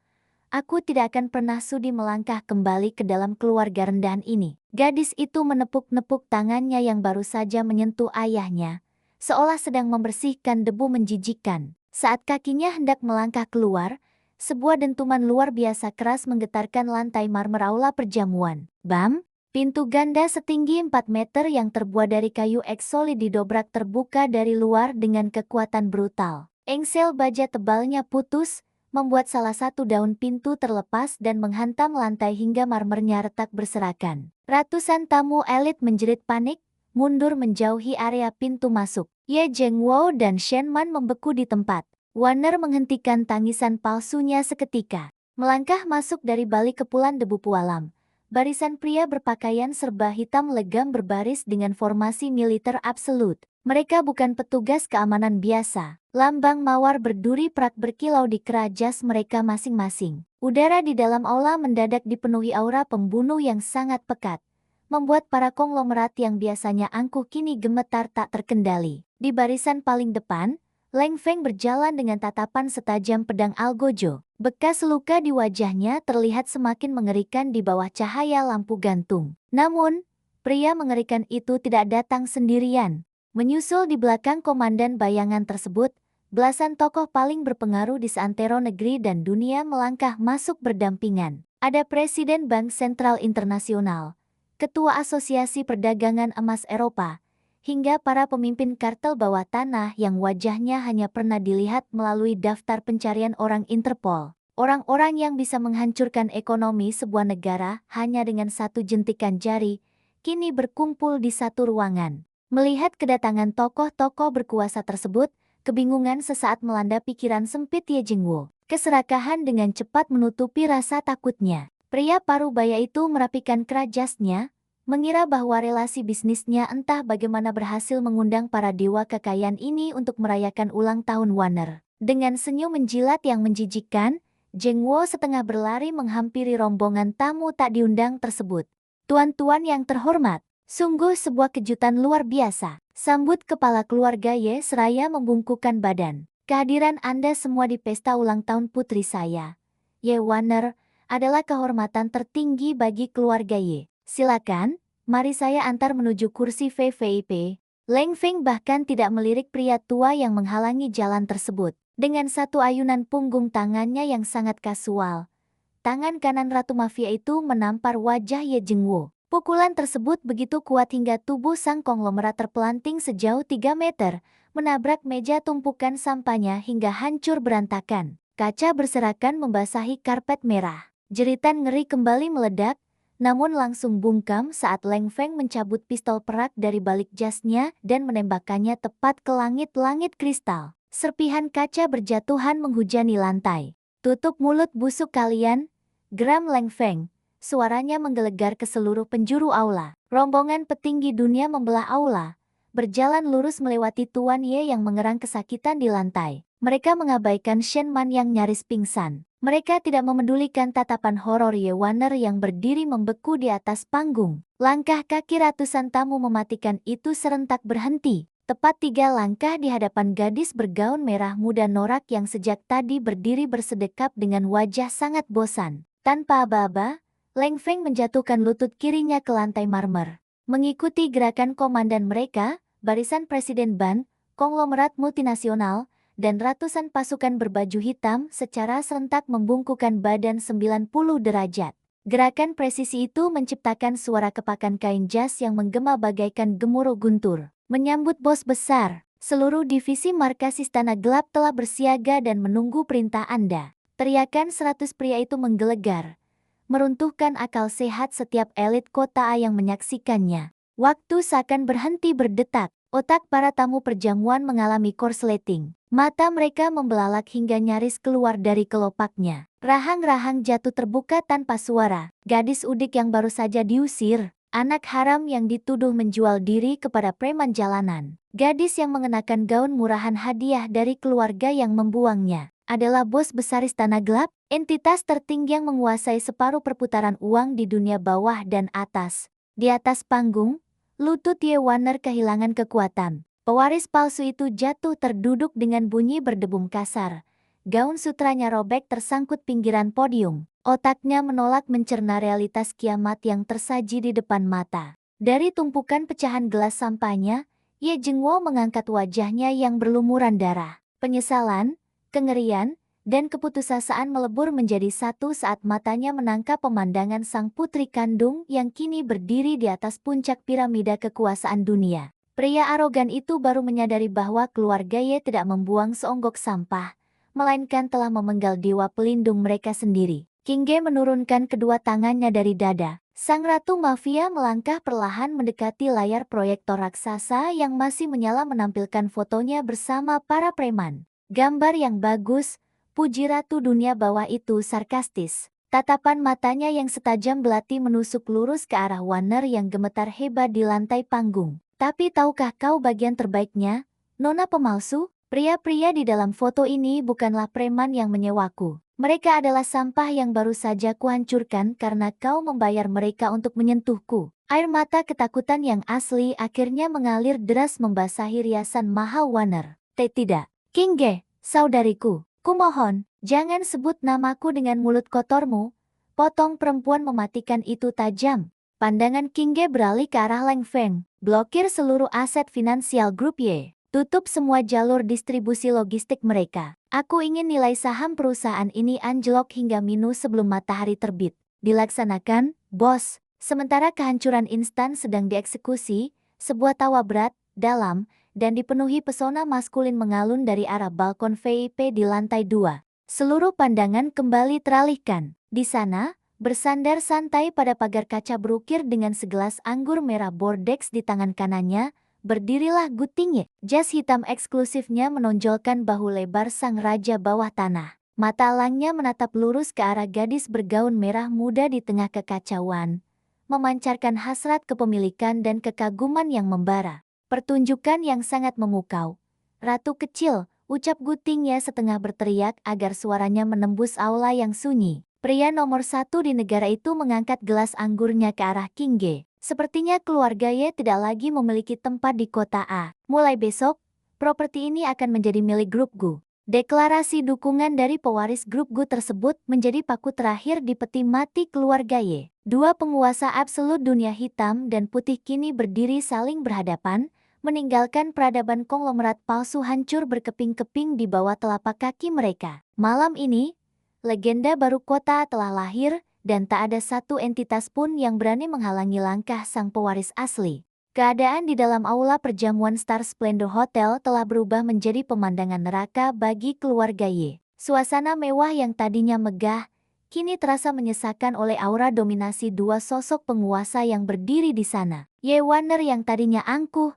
Speaker 1: aku tidak akan pernah sudi melangkah kembali ke dalam keluarga rendahan ini. Gadis itu menepuk-nepuk tangannya yang baru saja menyentuh ayahnya, seolah sedang membersihkan debu menjijikkan. Saat kakinya hendak melangkah keluar, sebuah dentuman luar biasa keras menggetarkan lantai marmer aula perjamuan. Bam! Pintu ganda setinggi 4 meter yang terbuat dari kayu eksolid didobrak terbuka dari luar dengan kekuatan brutal. Engsel baja tebalnya putus, membuat salah satu daun pintu terlepas dan menghantam lantai hingga marmernya retak berserakan. Ratusan tamu elit menjerit panik, mundur menjauhi area pintu masuk. Ye Jingwo dan Shen Man membeku di tempat. Warner menghentikan tangisan palsunya seketika. Melangkah masuk dari balik kepulan debu pualam. Barisan pria berpakaian serba hitam legam berbaris dengan formasi militer absolut. Mereka bukan petugas keamanan biasa. Lambang mawar berduri perak berkilau di kerajas mereka masing-masing. Udara di dalam aula mendadak dipenuhi aura pembunuh yang sangat pekat, membuat para konglomerat yang biasanya angkuh kini gemetar tak terkendali. Di barisan paling depan, Leng Feng berjalan dengan tatapan setajam pedang algojo. Bekas luka di wajahnya terlihat semakin mengerikan di bawah cahaya lampu gantung. Namun, pria mengerikan itu tidak datang sendirian. Menyusul di belakang komandan bayangan tersebut, belasan tokoh paling berpengaruh di seantero negeri dan dunia melangkah masuk berdampingan. Ada Presiden Bank Sentral Internasional, Ketua Asosiasi Perdagangan Emas Eropa, hingga para pemimpin kartel bawah tanah yang wajahnya hanya pernah dilihat melalui daftar pencarian orang Interpol. Orang-orang yang bisa menghancurkan ekonomi sebuah negara hanya dengan satu jentikan jari, kini berkumpul di satu ruangan. Melihat kedatangan tokoh-tokoh berkuasa tersebut, kebingungan sesaat melanda pikiran sempit Ye Jingwo. Keserakahan dengan cepat menutupi rasa takutnya. Pria parubaya itu merapikan kerajasnya, mengira bahwa relasi bisnisnya entah bagaimana berhasil mengundang para dewa kekayaan ini untuk merayakan ulang tahun Warner. Dengan senyum menjilat yang menjijikkan, Jingwo setengah berlari menghampiri rombongan tamu tak diundang tersebut. Tuan-tuan yang terhormat, sungguh sebuah kejutan luar biasa. Sambut kepala keluarga Ye seraya membungkukkan badan. Kehadiran Anda semua di pesta ulang tahun putri saya, Ye Warner, adalah kehormatan tertinggi bagi keluarga Ye. Silakan, mari saya antar menuju kursi VVIP. Leng Feng bahkan tidak melirik pria tua yang menghalangi jalan tersebut. Dengan satu ayunan punggung tangannya yang sangat kasual, tangan kanan Ratu Mafia itu menampar wajah Ye Jingwo. Pukulan tersebut begitu kuat hingga tubuh sang konglomerat terpelanting sejauh 3 meter, menabrak meja tumpukan sampahnya hingga hancur berantakan. Kaca berserakan membasahi karpet merah. Jeritan ngeri kembali meledak, namun langsung bungkam saat Leng Feng mencabut pistol perak dari balik jasnya dan menembakkannya tepat ke langit-langit kristal. Serpihan kaca berjatuhan menghujani lantai. Tutup mulut busuk kalian, geram Leng Feng. Suaranya menggelegar ke seluruh penjuru aula. Rombongan petinggi dunia membelah aula, berjalan lurus melewati Tuan Ye yang mengerang kesakitan di lantai. Mereka mengabaikan Shen Man yang nyaris pingsan. Mereka tidak memedulikan tatapan horor Ye Warner yang berdiri membeku di atas panggung. Langkah kaki ratusan tamu mematikan itu serentak berhenti. Tepat 3 langkah di hadapan gadis bergaun merah muda norak yang sejak tadi berdiri bersedekap dengan wajah sangat bosan. Tanpa aba-aba, Leng Feng menjatuhkan lutut kirinya ke lantai marmer. Mengikuti gerakan komandan mereka, barisan Presiden Ban, konglomerat multinasional, dan ratusan pasukan berbaju hitam secara serentak membungkukkan badan 90 derajat. Gerakan presisi itu menciptakan suara kepakan kain jas yang menggema bagaikan gemuruh guntur. Menyambut bos besar, seluruh divisi markas Istana Gelap telah bersiaga dan menunggu perintah Anda. Teriakan 100 pria itu menggelegar, meruntuhkan akal sehat setiap elit kota A yang menyaksikannya. Waktu seakan berhenti berdetak. Otak para tamu perjamuan mengalami korsleting. Mata mereka membelalak hingga nyaris keluar dari kelopaknya. Rahang-rahang jatuh terbuka tanpa suara. Gadis udik yang baru saja diusir. Anak haram yang dituduh menjual diri kepada preman jalanan. Gadis yang mengenakan gaun murahan hadiah dari keluarga yang membuangnya. Adalah bos besar Istana Gelap, entitas tertinggi yang menguasai separuh perputaran uang di dunia bawah dan atas. Di atas panggung, lutut Ye Warner kehilangan kekuatan. Pewaris palsu itu jatuh terduduk dengan bunyi berdebum kasar. Gaun sutranya robek tersangkut pinggiran podium. Otaknya menolak mencerna realitas kiamat yang tersaji di depan mata. Dari tumpukan pecahan gelas sampahnya, Ye Jingwo mengangkat wajahnya yang berlumuran darah. Penyesalan, kengerian, dan keputusasaan melebur menjadi satu saat matanya menangkap pemandangan sang putri kandung yang kini berdiri di atas puncak piramida kekuasaan dunia. Pria arogan itu baru menyadari bahwa keluarga Ye tidak membuang seonggok sampah, melainkan telah memenggal dewa pelindung mereka sendiri. King Ge menurunkan kedua tangannya dari dada. Sang Ratu Mafia melangkah perlahan mendekati layar proyektor raksasa yang masih menyala menampilkan fotonya bersama para preman. Gambar yang bagus, puji Ratu Dunia Bawah itu sarkastis. Tatapan matanya yang setajam belati menusuk lurus ke arah Warner yang gemetar hebat di lantai panggung. Tapi tahukah kau bagian terbaiknya, Nona pemalsu? Pria-pria di dalam foto ini bukanlah preman yang menyewaku. Mereka adalah sampah yang baru saja kuhancurkan karena kau membayar mereka untuk menyentuhku. Air mata ketakutan yang asli akhirnya mengalir deras membasahi riasan mahal Warner. Tidak. King Ge, saudariku, kumohon, jangan sebut namaku dengan mulut kotormu. Potong perempuan mematikan itu tajam. Pandangan King Ge beralih ke arah Leng Feng. Blokir seluruh aset finansial grup Y. Tutup semua jalur distribusi logistik mereka. Aku ingin nilai saham perusahaan ini anjlok hingga minus sebelum matahari terbit. Dilaksanakan, bos. Sementara kehancuran instan sedang dieksekusi, sebuah tawa berat, dalam, dan dipenuhi pesona maskulin mengalun dari arah balkon VIP di lantai 2. Seluruh pandangan kembali teralihkan. Di sana, bersandar santai pada pagar kaca berukir dengan segelas anggur merah Bordeaux di tangan kanannya, berdirilah Gu Tingye. Jas hitam eksklusifnya menonjolkan bahu lebar sang raja bawah tanah. Mata elangnya menatap lurus ke arah gadis bergaun merah muda di tengah kekacauan, memancarkan hasrat kepemilikan dan kekaguman yang membara. Pertunjukan yang sangat memukau. Ratu kecil, ucap Gu Tingye setengah berteriak agar suaranya menembus aula yang sunyi. Pria nomor 1 di negara itu mengangkat gelas anggurnya ke arah King Ge. Sepertinya keluarga Ye tidak lagi memiliki tempat di kota A. Mulai besok, properti ini akan menjadi milik grup Gu. Deklarasi dukungan dari pewaris grup Gu tersebut menjadi paku terakhir di peti mati keluarga Ye. Dua penguasa absolut dunia hitam dan putih kini berdiri saling berhadapan, meninggalkan peradaban konglomerat palsu hancur berkeping-keping di bawah telapak kaki mereka. Malam ini, legenda baru kota telah lahir, dan tak ada satu entitas pun yang berani menghalangi langkah sang pewaris asli. Keadaan di dalam aula perjamuan Star Splendor Hotel telah berubah menjadi pemandangan neraka bagi keluarga Ye. Suasana mewah yang tadinya megah, kini terasa menyesakan oleh aura dominasi dua sosok penguasa yang berdiri di sana. Ye Warner yang tadinya angkuh,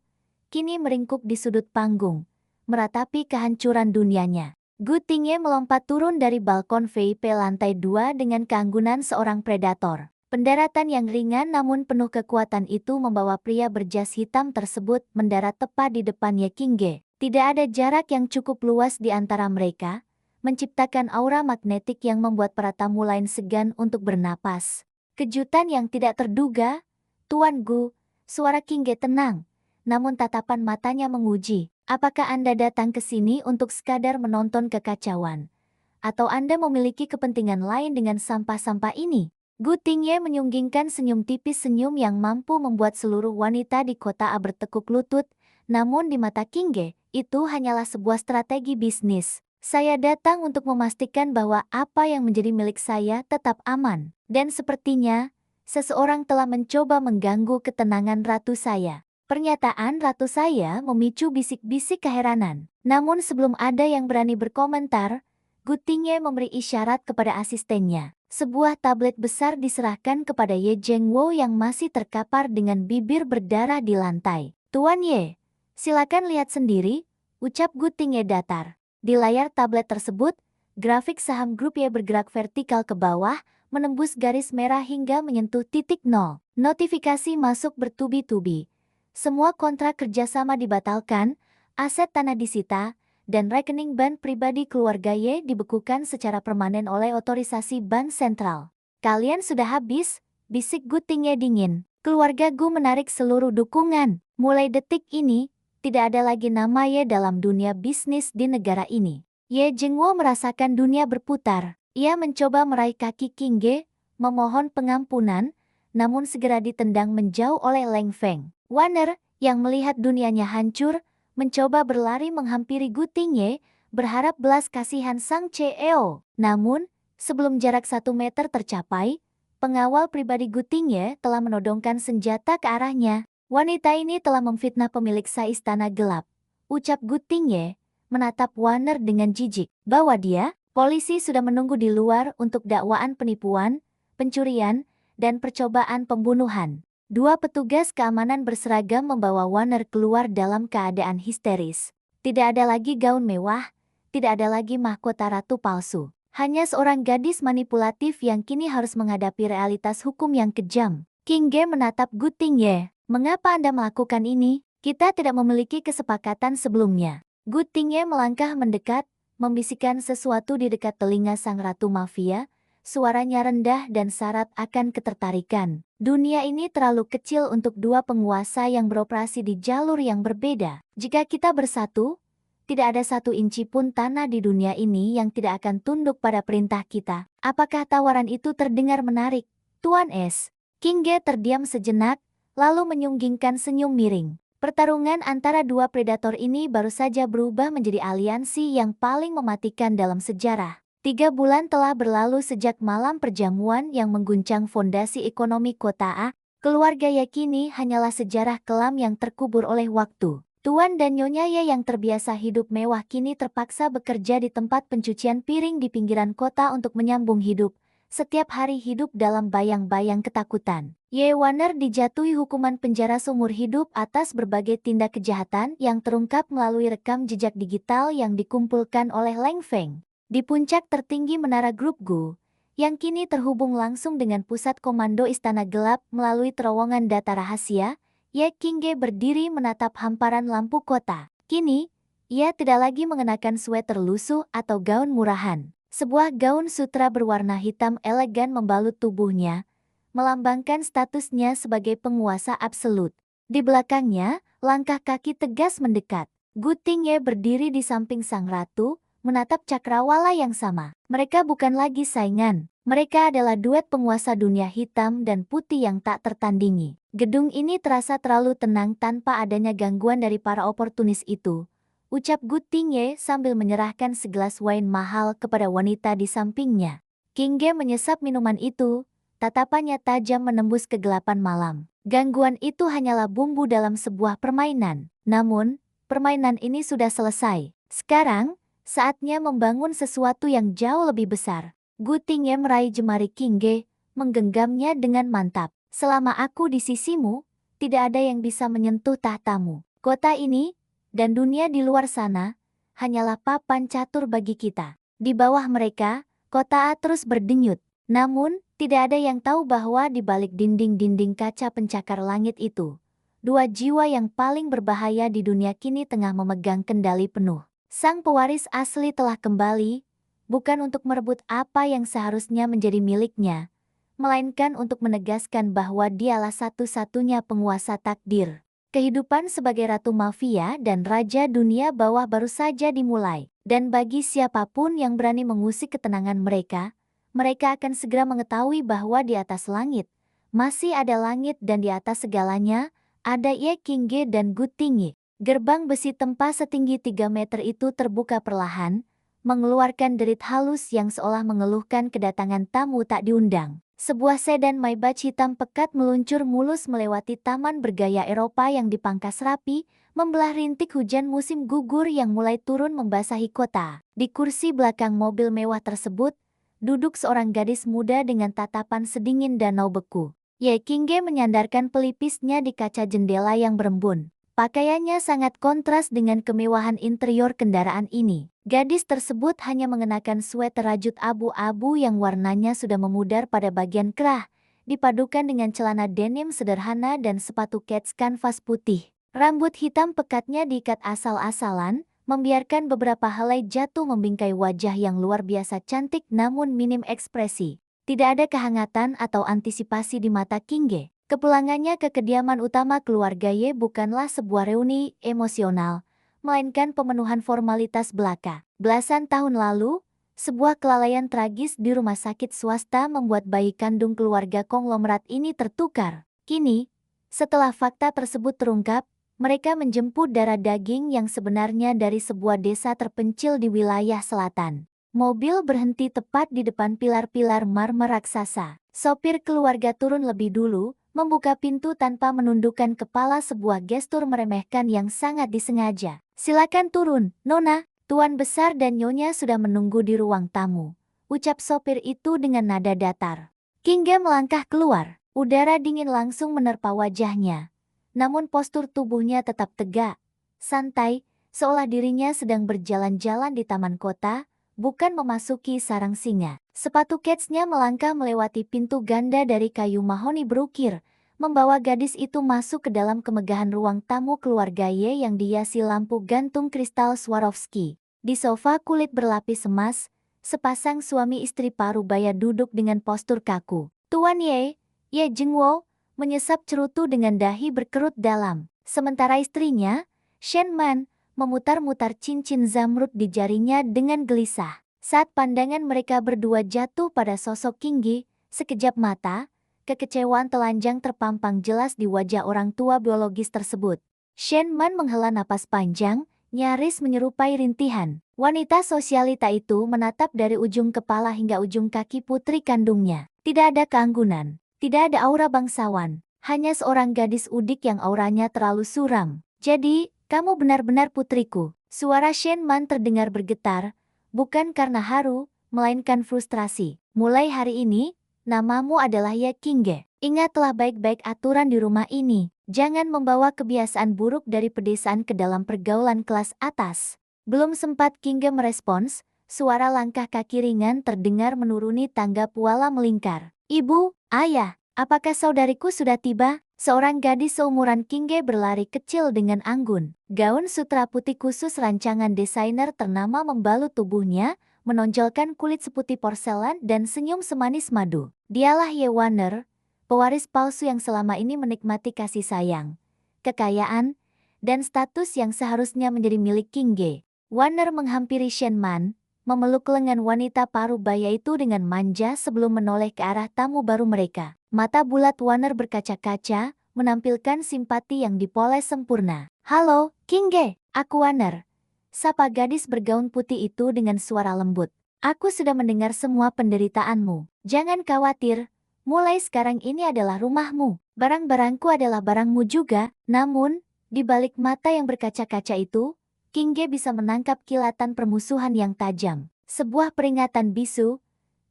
Speaker 1: kini meringkuk di sudut panggung, meratapi kehancuran dunianya. Gu Tingye melompat turun dari balkon VIP lantai 2 dengan keanggunan seorang predator. Pendaratan yang ringan namun penuh kekuatan itu membawa pria berjas hitam tersebut mendarat tepat di depannya King Ge. Tidak ada jarak yang cukup luas di antara mereka, menciptakan aura magnetik yang membuat para tamu lain segan untuk bernapas. Kejutan yang tidak terduga, Tuan Gu, suara King Ge tenang, namun tatapan matanya menguji. Apakah Anda datang ke sini untuk sekadar menonton kekacauan? Atau Anda memiliki kepentingan lain dengan sampah-sampah ini? Gu Tingye menyunggingkan senyum tipis, senyum yang mampu membuat seluruh wanita di kota A bertekuk lutut, namun di mata King Ge, itu hanyalah sebuah strategi bisnis. Saya datang untuk memastikan bahwa apa yang menjadi milik saya tetap aman. Dan sepertinya, seseorang telah mencoba mengganggu ketenangan ratu saya. Pernyataan ratu saya memicu bisik-bisik keheranan. Namun sebelum ada yang berani berkomentar, Gu Tingye memberi isyarat kepada asistennya. Sebuah tablet besar diserahkan kepada Ye Jingwo yang masih terkapar dengan bibir berdarah di lantai. Tuan Ye, silakan lihat sendiri, ucap Gu Tingye datar. Di layar tablet tersebut, grafik saham grup Ye bergerak vertikal ke bawah, menembus garis merah hingga menyentuh titik nol. Notifikasi masuk bertubi-tubi. Semua kontrak kerjasama dibatalkan, aset tanah disita, dan rekening bank pribadi keluarga Ye dibekukan secara permanen oleh otorisasi bank sentral. Kalian sudah habis, bisik Gu Tingye dingin. Keluarga Gu menarik seluruh dukungan. Mulai detik ini, tidak ada lagi nama Ye dalam dunia bisnis di negara ini. Ye Jingwo merasakan dunia berputar. Ia mencoba meraih kaki King Ge, memohon pengampunan, namun segera ditendang menjauh oleh Leng Feng. Warner, yang melihat dunianya hancur, mencoba berlari menghampiri Gu Tingye, berharap belas kasihan sang CEO. Namun, sebelum jarak 1 meter tercapai, pengawal pribadi Gu Tingye telah menodongkan senjata ke arahnya. Wanita ini telah memfitnah pemilik istana gelap, ucap Gu Tingye, menatap Warner dengan jijik. Bahwa dia, polisi sudah menunggu di luar untuk dakwaan penipuan, pencurian, dan percobaan pembunuhan. Dua petugas keamanan berseragam membawa Warner keluar dalam keadaan histeris. Tidak ada lagi gaun mewah, tidak ada lagi mahkota ratu palsu. Hanya seorang gadis manipulatif yang kini harus menghadapi realitas hukum yang kejam. King Ge menatap Gu Tingye. Mengapa Anda melakukan ini? Kita tidak memiliki kesepakatan sebelumnya. Gu Tingye melangkah mendekat, membisikkan sesuatu di dekat telinga sang ratu mafia. Suaranya rendah dan syarat akan ketertarikan. Dunia ini terlalu kecil untuk dua penguasa yang beroperasi di jalur yang berbeda. Jika kita bersatu, tidak ada 1 inci pun tanah di dunia ini yang tidak akan tunduk pada perintah kita. Apakah tawaran itu terdengar menarik, Tuan S? King Ge terdiam sejenak, lalu menyunggingkan senyum miring. Pertarungan antara dua predator ini baru saja berubah menjadi aliansi yang paling mematikan dalam sejarah. 3 bulan telah berlalu sejak malam perjamuan yang mengguncang fondasi ekonomi kota A. Keluarga Ye kini hanyalah sejarah kelam yang terkubur oleh waktu. Tuan dan Nyonya Ye yang terbiasa hidup mewah kini terpaksa bekerja di tempat pencucian piring di pinggiran kota untuk menyambung hidup. Setiap hari hidup dalam bayang-bayang ketakutan. Ye Warner dijatuhi hukuman penjara seumur hidup atas berbagai tindak kejahatan yang terungkap melalui rekam jejak digital yang dikumpulkan oleh Leng Feng. Di puncak tertinggi menara Grup Gu, yang kini terhubung langsung dengan pusat komando Istana Gelap melalui terowongan data rahasia, Ye King Ge berdiri menatap hamparan lampu kota. Kini, ia tidak lagi mengenakan sweater lusuh atau gaun murahan. Sebuah gaun sutra berwarna hitam elegan membalut tubuhnya, melambangkan statusnya sebagai penguasa absolut. Di belakangnya, langkah kaki tegas mendekat. Gu Tingye berdiri di samping sang ratu, menatap cakrawala yang sama. Mereka bukan lagi saingan. Mereka adalah duet penguasa dunia hitam dan putih yang tak tertandingi. Gedung ini terasa terlalu tenang tanpa adanya gangguan dari para oportunis itu, ucap Gu Tingye sambil menyerahkan segelas wine mahal kepada wanita di sampingnya. King Ge menyesap minuman itu, tatapannya tajam menembus kegelapan malam. Gangguan itu hanyalah bumbu dalam sebuah permainan. Namun, permainan ini sudah selesai. Sekarang, saatnya membangun sesuatu yang jauh lebih besar. Gu Tingye meraih jemari King Ge, menggenggamnya dengan mantap. Selama aku di sisimu, tidak ada yang bisa menyentuh tahtamu. Kota ini, dan dunia di luar sana, hanyalah papan catur bagi kita. Di bawah mereka, kota A terus berdenyut. Namun, tidak ada yang tahu bahwa di balik dinding-dinding kaca pencakar langit itu, dua jiwa yang paling berbahaya di dunia kini tengah memegang kendali penuh. Sang pewaris asli telah kembali, bukan untuk merebut apa yang seharusnya menjadi miliknya, melainkan untuk menegaskan bahwa dialah satu-satunya penguasa takdir. Kehidupan sebagai ratu mafia dan raja dunia bawah baru saja dimulai, dan bagi siapapun yang berani mengusik ketenangan mereka, mereka akan segera mengetahui bahwa di atas langit, masih ada langit dan di atas segalanya, ada Ye King Ge dan Gu Tingye. Gerbang besi tempa setinggi 3 meter itu terbuka perlahan, mengeluarkan derit halus yang seolah mengeluhkan kedatangan tamu tak diundang. Sebuah sedan Maybach hitam pekat meluncur mulus melewati taman bergaya Eropa yang dipangkas rapi, membelah rintik hujan musim gugur yang mulai turun membasahi kota. Di kursi belakang mobil mewah tersebut, duduk seorang gadis muda dengan tatapan sedingin danau beku. Ye King Ge menyandarkan pelipisnya di kaca jendela yang berembun. Pakaiannya sangat kontras dengan kemewahan interior kendaraan ini. Gadis tersebut hanya mengenakan sweater rajut abu-abu yang warnanya sudah memudar pada bagian kerah, dipadukan dengan celana denim sederhana dan sepatu kets kanvas putih. Rambut hitam pekatnya diikat asal-asalan, membiarkan beberapa helai jatuh membingkai wajah yang luar biasa cantik namun minim ekspresi. Tidak ada kehangatan atau antisipasi di mata King Ge. Kepulangannya ke kediaman utama keluarga Ye bukanlah sebuah reuni emosional, melainkan pemenuhan formalitas belaka. Belasan tahun lalu, sebuah kelalaian tragis di rumah sakit swasta membuat bayi kandung keluarga konglomerat ini tertukar. Kini, setelah fakta tersebut terungkap, Mereka menjemput darah daging yang sebenarnya dari sebuah desa terpencil di wilayah selatan. Mobil berhenti tepat di depan pilar-pilar marmer raksasa. Sopir keluarga turun lebih dulu, membuka pintu tanpa menundukkan kepala, sebuah gestur meremehkan yang sangat disengaja. Silakan turun, Nona. Tuan besar dan Nyonya sudah menunggu di ruang tamu, ucap sopir itu dengan nada datar. Kingge melangkah keluar. Udara dingin langsung menerpa wajahnya. Namun postur tubuhnya tetap tegak, santai, seolah dirinya sedang berjalan-jalan di taman kota, bukan memasuki sarang singa. Sepatu ketsnya melangkah melewati pintu ganda dari kayu mahoni berukir, membawa gadis itu masuk ke dalam kemegahan ruang tamu keluarga Ye yang dihiasi lampu gantung kristal Swarovski. Di sofa kulit berlapis emas, sepasang suami istri parubaya duduk dengan postur kaku. Tuan Ye Jingwo, menyesap cerutu dengan dahi berkerut dalam. Sementara istrinya, Shen Man, memutar-mutar cincin zamrud di jarinya dengan gelisah. Saat pandangan mereka berdua jatuh pada sosok Kingge, sekejap mata, kekecewaan telanjang terpampang jelas di wajah orang tua biologis tersebut. Shen Man menghela napas panjang, nyaris menyerupai rintihan. Wanita sosialita itu menatap dari ujung kepala hingga ujung kaki putri kandungnya. Tidak ada keanggunan. Tidak ada aura bangsawan, hanya seorang gadis udik yang auranya terlalu suram. Jadi, kamu benar-benar putriku. Suara Shen Man terdengar bergetar, bukan karena haru, melainkan frustrasi. Mulai hari ini, namamu adalah Ye Kingge. Ingatlah baik-baik aturan di rumah ini. Jangan membawa kebiasaan buruk dari pedesaan ke dalam pergaulan kelas atas. Belum sempat Kingge merespons, suara langkah kaki ringan terdengar menuruni tangga puala melingkar. Ibu, ayah, apakah saudariku sudah tiba? Seorang gadis seumuran Kingge berlari kecil dengan anggun. Gaun sutra putih khusus rancangan desainer ternama membalut tubuhnya, menonjolkan kulit seputih porselen dan senyum semanis madu. Dialah Ye Wanner, pewaris palsu yang selama ini menikmati kasih sayang, kekayaan, dan status yang seharusnya menjadi milik Kingge. Wanner menghampiri Shen Man, memeluk lengan wanita parubaya itu dengan manja sebelum menoleh ke arah tamu baru mereka. Mata bulat Wanner berkaca-kaca, menampilkan simpati yang dipoles sempurna. Halo, Kingge, aku Wanner. Sapa gadis bergaun putih itu dengan suara lembut. Aku sudah mendengar semua penderitaanmu. Jangan khawatir, mulai sekarang ini adalah rumahmu. Barang-barangku adalah barangmu juga. Namun, di balik mata yang berkaca-kaca itu, Kingge bisa menangkap kilatan permusuhan yang tajam. Sebuah peringatan bisu,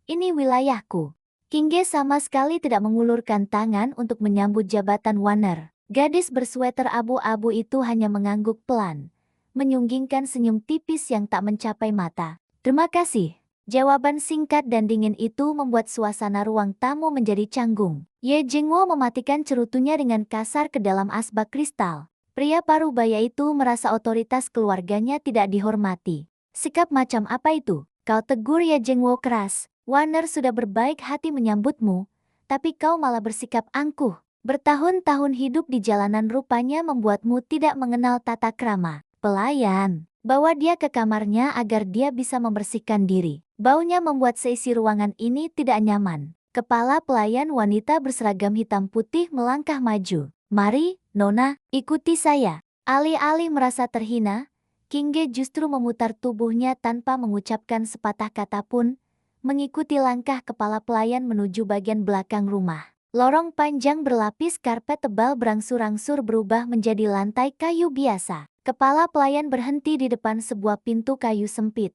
Speaker 1: ini wilayahku. Kingge sama sekali tidak mengulurkan tangan untuk menyambut jabatan Wanner. Gadis bersweter abu-abu itu hanya mengangguk pelan, menyunggingkan senyum tipis yang tak mencapai mata. Terima kasih. Jawaban singkat dan dingin itu membuat suasana ruang tamu menjadi canggung. Ye Jingwo mematikan cerutunya dengan kasar ke dalam asbak kristal. Pria parubaya itu merasa otoritas keluarganya tidak dihormati. Sikap macam apa itu? Kau tegur Ye Jingwo keras. Wanner sudah berbaik hati menyambutmu, tapi kau malah bersikap angkuh. Bertahun-tahun hidup di jalanan rupanya membuatmu tidak mengenal tata krama. Pelayan, bawa dia ke kamarnya agar dia bisa membersihkan diri. Baunya membuat seisi ruangan ini tidak nyaman. Kepala pelayan wanita berseragam hitam putih melangkah maju. Mari, Nona, ikuti saya. Alih-alih merasa terhina, Kingge justru memutar tubuhnya tanpa mengucapkan sepatah kata pun, mengikuti langkah kepala pelayan menuju bagian belakang rumah. Lorong panjang berlapis karpet tebal berangsur-angsur berubah menjadi lantai kayu biasa. Kepala pelayan berhenti di depan sebuah pintu kayu sempit,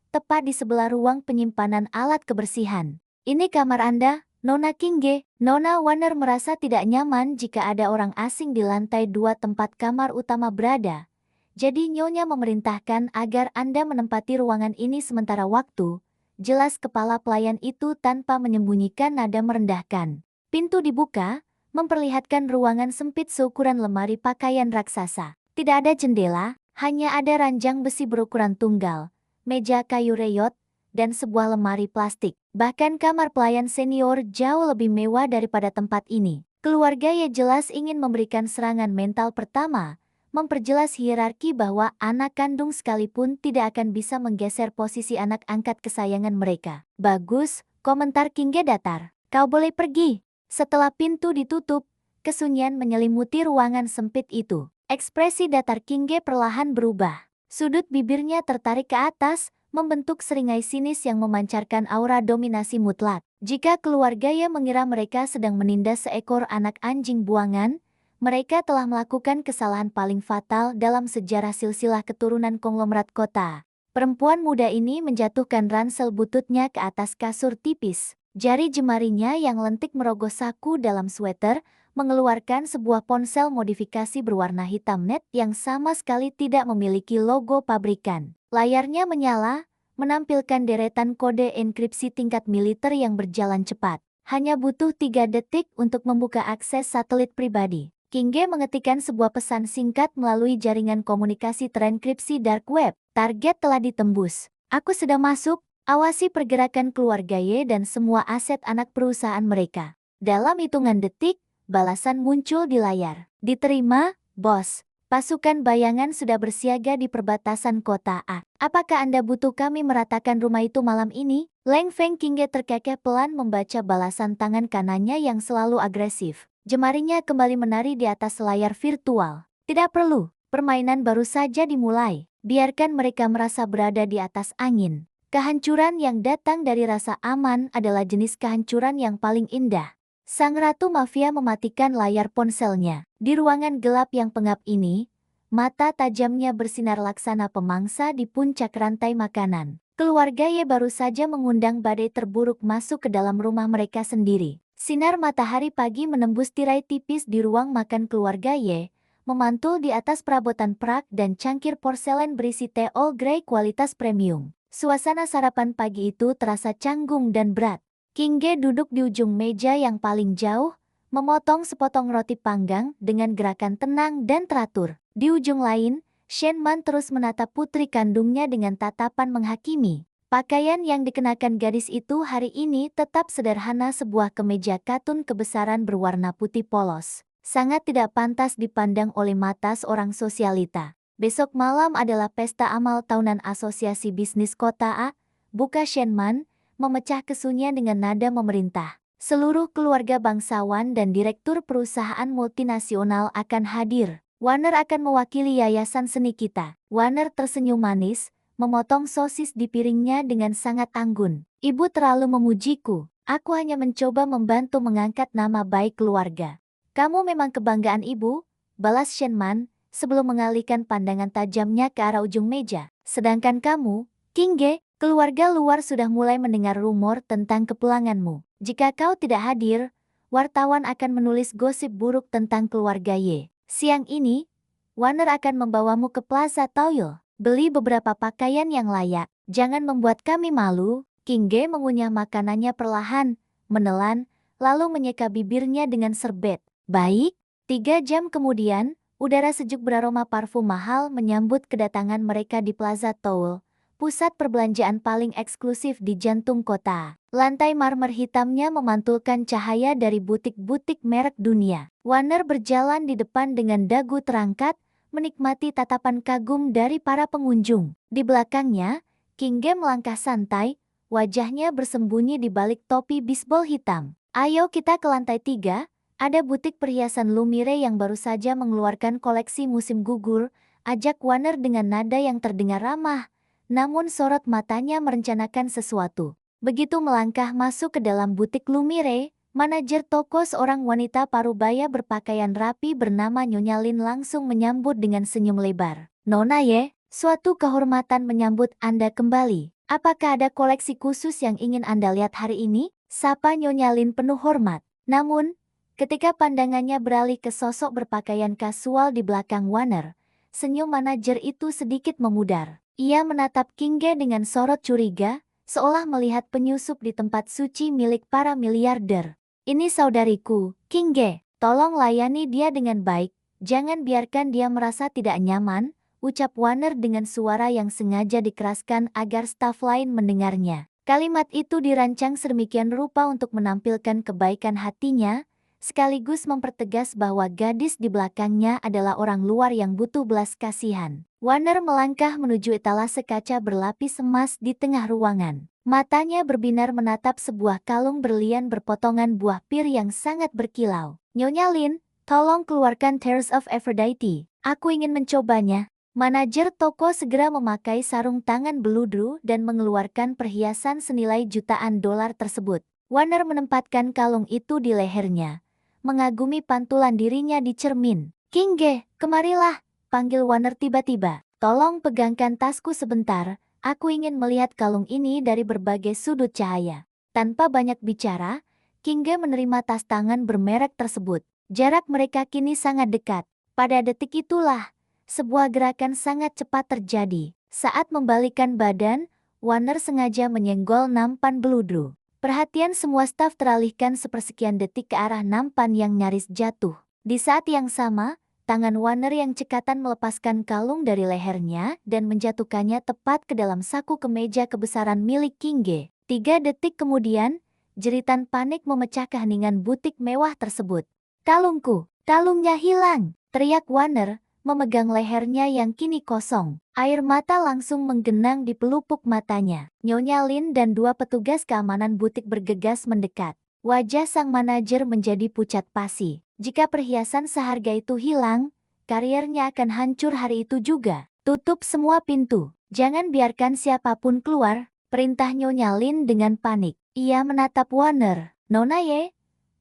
Speaker 1: tepat di sebelah ruang penyimpanan alat kebersihan. Ini kamar Anda, Nona Kingge. Nona Wanner merasa tidak nyaman jika ada orang asing di lantai 2 tempat kamar utama berada. Jadi Nyonya memerintahkan agar Anda menempati ruangan ini sementara waktu. Jelas kepala pelayan itu tanpa menyembunyikan nada merendahkan. Pintu dibuka, memperlihatkan ruangan sempit seukuran lemari pakaian raksasa. Tidak ada jendela, hanya ada ranjang besi berukuran tunggal, meja kayu reyot, dan sebuah lemari plastik. Bahkan kamar pelayan senior jauh lebih mewah daripada tempat ini. Keluarga Ye jelas ingin memberikan serangan mental pertama, memperjelas hierarki bahwa anak kandung sekalipun tidak akan bisa menggeser posisi anak angkat kesayangan mereka. Bagus, komentar Kingge datar. Kau boleh pergi. Setelah pintu ditutup, kesunyian menyelimuti ruangan sempit itu. Ekspresi datar King Ge perlahan berubah. Sudut bibirnya tertarik ke atas, membentuk seringai sinis yang memancarkan aura dominasi mutlak. Jika keluarga Ye mengira mereka sedang menindas seekor anak anjing buangan, mereka telah melakukan kesalahan paling fatal dalam sejarah silsilah keturunan konglomerat kota. Perempuan muda ini menjatuhkan ransel bututnya ke atas kasur tipis. Jari jemarinya yang lentik merogoh saku dalam sweater, mengeluarkan sebuah ponsel modifikasi berwarna hitam net yang sama sekali tidak memiliki logo pabrikan. Layarnya menyala, menampilkan deretan kode enkripsi tingkat militer yang berjalan cepat. Hanya butuh 3 detik untuk membuka akses satelit pribadi. King Ge mengetikkan sebuah pesan singkat melalui jaringan komunikasi terenkripsi dark web. Target telah ditembus. Aku sedang masuk, awasi pergerakan keluarga Ye dan semua aset anak perusahaan mereka. Dalam hitungan detik, balasan muncul di layar. Diterima, bos. Pasukan bayangan sudah bersiaga di perbatasan kota A. Apakah Anda butuh kami meratakan rumah itu malam ini? Leng Feng King Ge terkekeh pelan membaca balasan tangan kanannya yang selalu agresif. Jemarinya kembali menari di atas layar virtual. Tidak perlu, permainan baru saja dimulai. Biarkan mereka merasa berada di atas angin. Kehancuran yang datang dari rasa aman adalah jenis kehancuran yang paling indah. Sang Ratu Mafia mematikan layar ponselnya. Di ruangan gelap yang pengap ini, mata tajamnya bersinar laksana pemangsa di puncak rantai makanan. Keluarga Ye baru saja mengundang badai terburuk masuk ke dalam rumah mereka sendiri. Sinar matahari pagi menembus tirai tipis di ruang makan keluarga Ye, memantul di atas perabotan perak dan cangkir porselen berisi teh Earl Grey kualitas premium. Suasana sarapan pagi itu terasa canggung dan berat. King Ge duduk di ujung meja yang paling jauh, memotong sepotong roti panggang dengan gerakan tenang dan teratur. Di ujung lain, Shen Man terus menatap putri kandungnya dengan tatapan menghakimi. Pakaian yang dikenakan gadis itu hari ini tetap sederhana, sebuah kemeja katun kebesaran berwarna putih polos. Sangat tidak pantas dipandang oleh mata seorang sosialita. Besok malam adalah pesta amal tahunan Asosiasi Bisnis Kota A, buka Shen Man, memecah kesunyian dengan nada memerintah. Seluruh keluarga bangsawan dan direktur perusahaan multinasional akan hadir. Warner akan mewakili yayasan seni kita. Warner tersenyum manis, memotong sosis di piringnya dengan sangat anggun. Ibu terlalu memujiku. Aku hanya mencoba membantu mengangkat nama baik keluarga. Kamu memang kebanggaan ibu, balas Shen Man, sebelum mengalihkan pandangan tajamnya ke arah ujung meja. Sedangkan kamu, King Ge, keluarga luar sudah mulai mendengar rumor tentang kepulanganmu. Jika kau tidak hadir, wartawan akan menulis gosip buruk tentang keluarga Ye. Siang ini, Warner akan membawamu ke Plaza Toil. Beli beberapa pakaian yang layak. Jangan membuat kami malu. King Ge mengunyah makanannya perlahan, menelan, lalu menyeka bibirnya dengan serbet. Baik, 3 jam kemudian, udara sejuk beraroma parfum mahal menyambut kedatangan mereka di Plaza Toil, pusat perbelanjaan paling eksklusif di jantung kota. Lantai marmer hitamnya memantulkan cahaya dari butik-butik merek dunia. Warner berjalan di depan dengan dagu terangkat, menikmati tatapan kagum dari para pengunjung. Di belakangnya, King Ge melangkah santai, wajahnya bersembunyi di balik topi bisbol hitam. Ayo kita ke lantai 3, ada butik perhiasan Lumire yang baru saja mengeluarkan koleksi musim gugur, ajak Warner dengan nada yang terdengar ramah. Namun sorot matanya merencanakan sesuatu. Begitu melangkah masuk ke dalam butik Lumire, manajer toko seorang wanita parubaya berpakaian rapi bernama Nyonya Lin langsung menyambut dengan senyum lebar. Nona Ye, suatu kehormatan menyambut Anda kembali. Apakah ada koleksi khusus yang ingin Anda lihat hari ini? Sapa Nyonya Lin penuh hormat. Namun, ketika pandangannya beralih ke sosok berpakaian kasual di belakang Warner, senyum manajer itu sedikit memudar. Ia menatap King Ge dengan sorot curiga, seolah melihat penyusup di tempat suci milik para miliarder. Ini saudariku, King Ge. Tolong layani dia dengan baik, jangan biarkan dia merasa tidak nyaman, ucap Warner dengan suara yang sengaja dikeraskan agar staf lain mendengarnya. Kalimat itu dirancang sedemikian rupa untuk menampilkan kebaikan hatinya, sekaligus mempertegas bahwa gadis di belakangnya adalah orang luar yang butuh belas kasihan. Warner melangkah menuju etalase kaca berlapis emas di tengah ruangan. Matanya berbinar menatap sebuah kalung berlian berpotongan buah pir yang sangat berkilau. Nyonya Lin, tolong keluarkan Tears of Aphrodite. Aku ingin mencobanya. Manajer toko segera memakai sarung tangan beludru dan mengeluarkan perhiasan senilai jutaan dolar tersebut. Warner menempatkan kalung itu di lehernya, mengagumi pantulan dirinya di cermin. Kinge, kemarilah, panggil Warner tiba-tiba. Tolong pegangkan tasku sebentar, aku ingin melihat kalung ini dari berbagai sudut cahaya. Tanpa banyak bicara, Kinge menerima tas tangan bermerek tersebut. Jarak mereka kini sangat dekat. Pada detik itulah, sebuah gerakan sangat cepat terjadi. Saat membalikkan badan, Warner sengaja menyenggol nampan beludru. Perhatian semua staf teralihkan sepersekian detik ke arah nampan yang nyaris jatuh. Di saat yang sama, tangan Warner yang cekatan melepaskan kalung dari lehernya dan menjatuhkannya tepat ke dalam saku kemeja kebesaran milik Kinge. 3 detik kemudian, jeritan panik memecah keheningan butik mewah tersebut. Kalungku, kalungnya hilang, teriak Warner, memegang lehernya yang kini kosong. Air mata langsung menggenang di pelupuk matanya. Nyonya Lin dan 2 petugas keamanan butik bergegas mendekat. Wajah sang manajer menjadi pucat pasi. Jika perhiasan seharga itu hilang, karirnya akan hancur hari itu juga. Tutup semua pintu. Jangan biarkan siapapun keluar, perintah Nyonya Lin dengan panik. Ia menatap Warner. Nona Ye,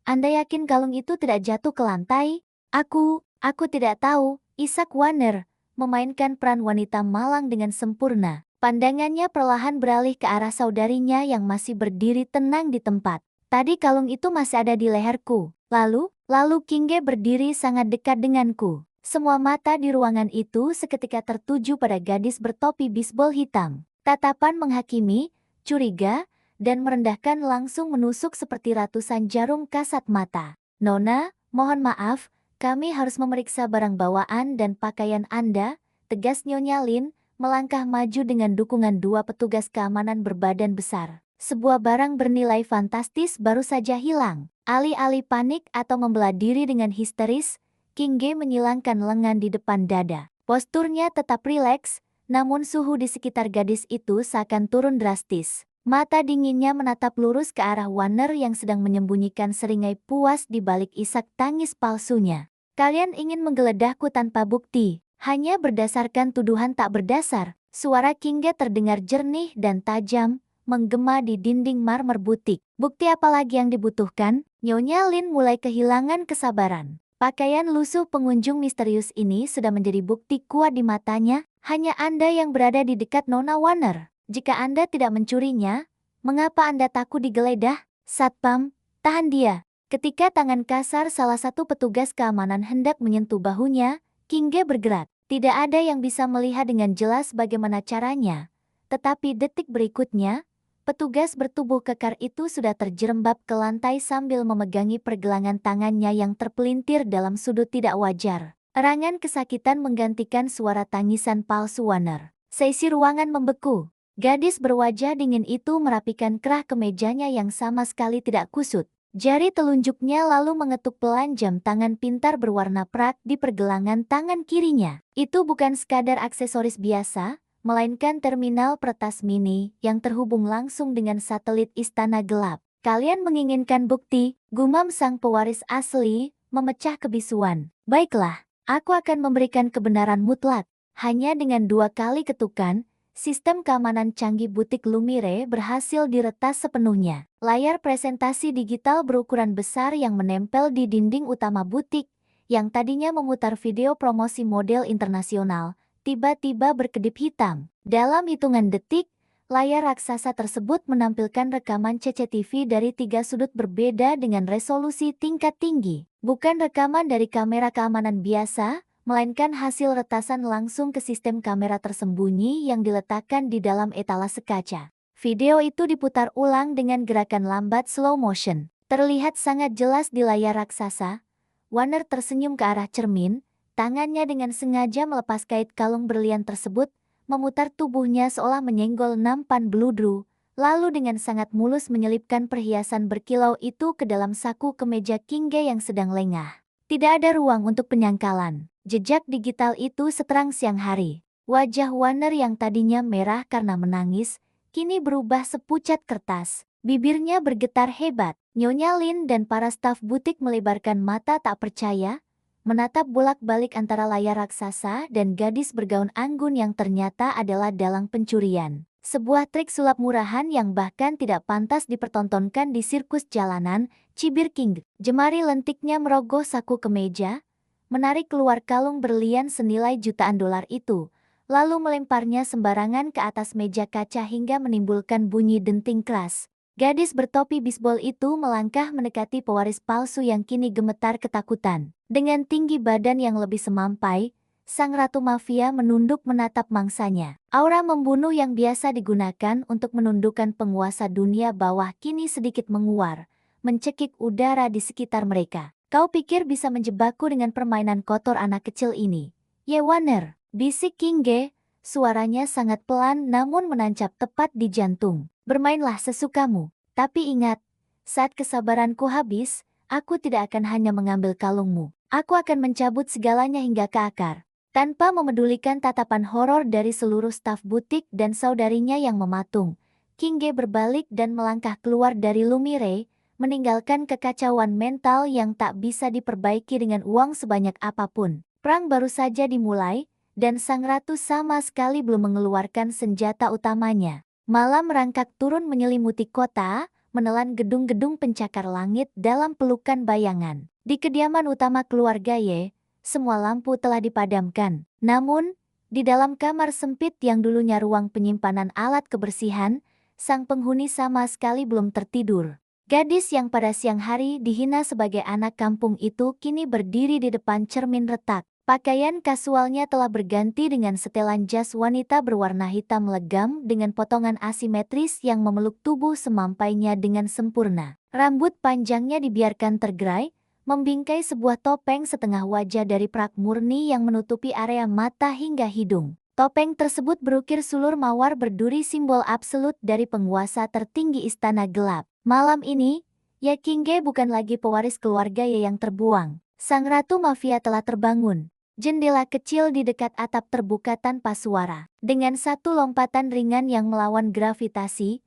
Speaker 1: Anda yakin kalung itu tidak jatuh ke lantai? Aku tidak tahu. Isak Warner memainkan peran wanita malang dengan sempurna. Pandangannya perlahan beralih ke arah saudarinya yang masih berdiri tenang di tempat. Tadi kalung itu masih ada di leherku. Lalu Kinge berdiri sangat dekat denganku. Semua mata di ruangan itu seketika tertuju pada gadis bertopi bisbol hitam. Tatapan menghakimi, curiga, dan merendahkan langsung menusuk seperti ratusan jarum kasat mata. Nona, mohon maaf, kami harus memeriksa barang bawaan dan pakaian Anda, tegas Nyonya Lin, melangkah maju dengan dukungan 2 petugas keamanan berbadan besar. Sebuah barang bernilai fantastis baru saja hilang. Alih-alih panik atau membelah diri dengan histeris, Kinge menyilangkan lengan di depan dada. Posturnya tetap rileks, namun suhu di sekitar gadis itu seakan turun drastis. Mata dinginnya menatap lurus ke arah Warner yang sedang menyembunyikan seringai puas di balik isak tangis palsunya. Kalian ingin menggeledahku tanpa bukti, hanya berdasarkan tuduhan tak berdasar. Suara Kinge terdengar jernih dan tajam, menggema di dinding marmer butik. Bukti apa lagi yang dibutuhkan? Nyonya Lin mulai kehilangan kesabaran. Pakaian lusuh pengunjung misterius ini sudah menjadi bukti kuat di matanya. Hanya Anda yang berada di dekat Nona Warner. Jika Anda tidak mencurinya, mengapa Anda takut digeledah? Satpam, tahan dia. Ketika tangan kasar salah satu petugas keamanan hendak menyentuh bahunya, Kinge bergerak. Tidak ada yang bisa melihat dengan jelas bagaimana caranya. Tetapi detik berikutnya, petugas bertubuh kekar itu sudah terjerembab ke lantai sambil memegangi pergelangan tangannya yang terpelintir dalam sudut tidak wajar. Erangan kesakitan menggantikan suara tangisan palsu Warner. Seisi ruangan membeku. Gadis berwajah dingin itu merapikan kerah kemejanya yang sama sekali tidak kusut. Jari telunjuknya lalu mengetuk pelan jam tangan pintar berwarna perak di pergelangan tangan kirinya. Itu bukan sekadar aksesoris biasa, melainkan terminal peretas mini yang terhubung langsung dengan satelit istana gelap. Kalian menginginkan bukti, gumam sang pewaris asli, memecah kebisuan. Baiklah, aku akan memberikan kebenaran mutlak. Hanya dengan 2 kali ketukan, sistem keamanan canggih butik Lumire berhasil diretas sepenuhnya. Layar presentasi digital berukuran besar yang menempel di dinding utama butik, yang tadinya memutar video promosi model internasional, tiba-tiba berkedip hitam. Dalam hitungan detik, layar raksasa tersebut menampilkan rekaman CCTV dari 3 sudut berbeda dengan resolusi tingkat tinggi. Bukan rekaman dari kamera keamanan biasa, melainkan hasil retasan langsung ke sistem kamera tersembunyi yang diletakkan di dalam etalase kaca. Video itu diputar ulang dengan gerakan lambat slow motion. Terlihat sangat jelas di layar raksasa. Warner tersenyum ke arah cermin, tangannya dengan sengaja melepas kait kalung berlian tersebut, memutar tubuhnya seolah menyenggol nampan beludru, lalu dengan sangat mulus menyelipkan perhiasan berkilau itu ke dalam saku kemeja Kinge yang sedang lengah. Tidak ada ruang untuk penyangkalan. Jejak digital itu seterang siang hari. Wajah Warner yang tadinya merah karena menangis, kini berubah sepucat kertas. Bibirnya bergetar hebat. Nyonya Lin dan para staf butik melebarkan mata tak percaya. menatap bolak-balik antara layar raksasa dan gadis bergaun anggun yang ternyata adalah dalang pencurian. Sebuah trik sulap murahan yang bahkan tidak pantas dipertontonkan di sirkus jalanan, cibir King. Jemari lentiknya merogoh saku kemeja, menarik keluar kalung berlian senilai jutaan dolar itu, lalu melemparnya sembarangan ke atas meja kaca hingga menimbulkan bunyi denting keras. Gadis bertopi bisbol itu melangkah mendekati pewaris palsu yang kini gemetar ketakutan. Dengan tinggi badan yang lebih semampai, sang ratu mafia menunduk menatap mangsanya. Aura membunuh yang biasa digunakan untuk menundukkan penguasa dunia bawah kini sedikit menguar, mencekik udara di sekitar mereka. Kau pikir bisa menjebakku dengan permainan kotor anak kecil ini? Ye Warner, bisik King Ge, suaranya sangat pelan namun menancap tepat di jantung. Bermainlah sesukamu, tapi ingat, saat kesabaranku habis, aku tidak akan hanya mengambil kalungmu. Aku akan mencabut segalanya hingga ke akar. Tanpa memedulikan tatapan horor dari seluruh staf butik dan saudarinya yang mematung, King Ge berbalik dan melangkah keluar dari Lumire, meninggalkan kekacauan mental yang tak bisa diperbaiki dengan uang sebanyak apapun. Perang baru saja dimulai, dan sang ratu sama sekali belum mengeluarkan senjata utamanya. Malam merangkak turun menyelimuti kota, menelan gedung-gedung pencakar langit dalam pelukan bayangan. Di kediaman utama keluarga Ye, semua lampu telah dipadamkan. Namun, di dalam kamar sempit yang dulunya ruang penyimpanan alat kebersihan, sang penghuni sama sekali belum tertidur. Gadis yang pada siang hari dihina sebagai anak kampung itu kini berdiri di depan cermin retak. Pakaian kasualnya telah berganti dengan setelan jas wanita berwarna hitam legam dengan potongan asimetris yang memeluk tubuh semampainya dengan sempurna. Rambut panjangnya dibiarkan tergerai, membingkai sebuah topeng setengah wajah dari perak murni yang menutupi area mata hingga hidung. Topeng tersebut berukir sulur mawar berduri simbol absolut dari penguasa tertinggi istana gelap. Malam ini, Ye King Ge bukan lagi pewaris keluarga Ye yang terbuang. Sang ratu mafia telah terbangun. Jendela kecil di dekat atap terbuka tanpa suara. Dengan satu lompatan ringan yang melawan gravitasi,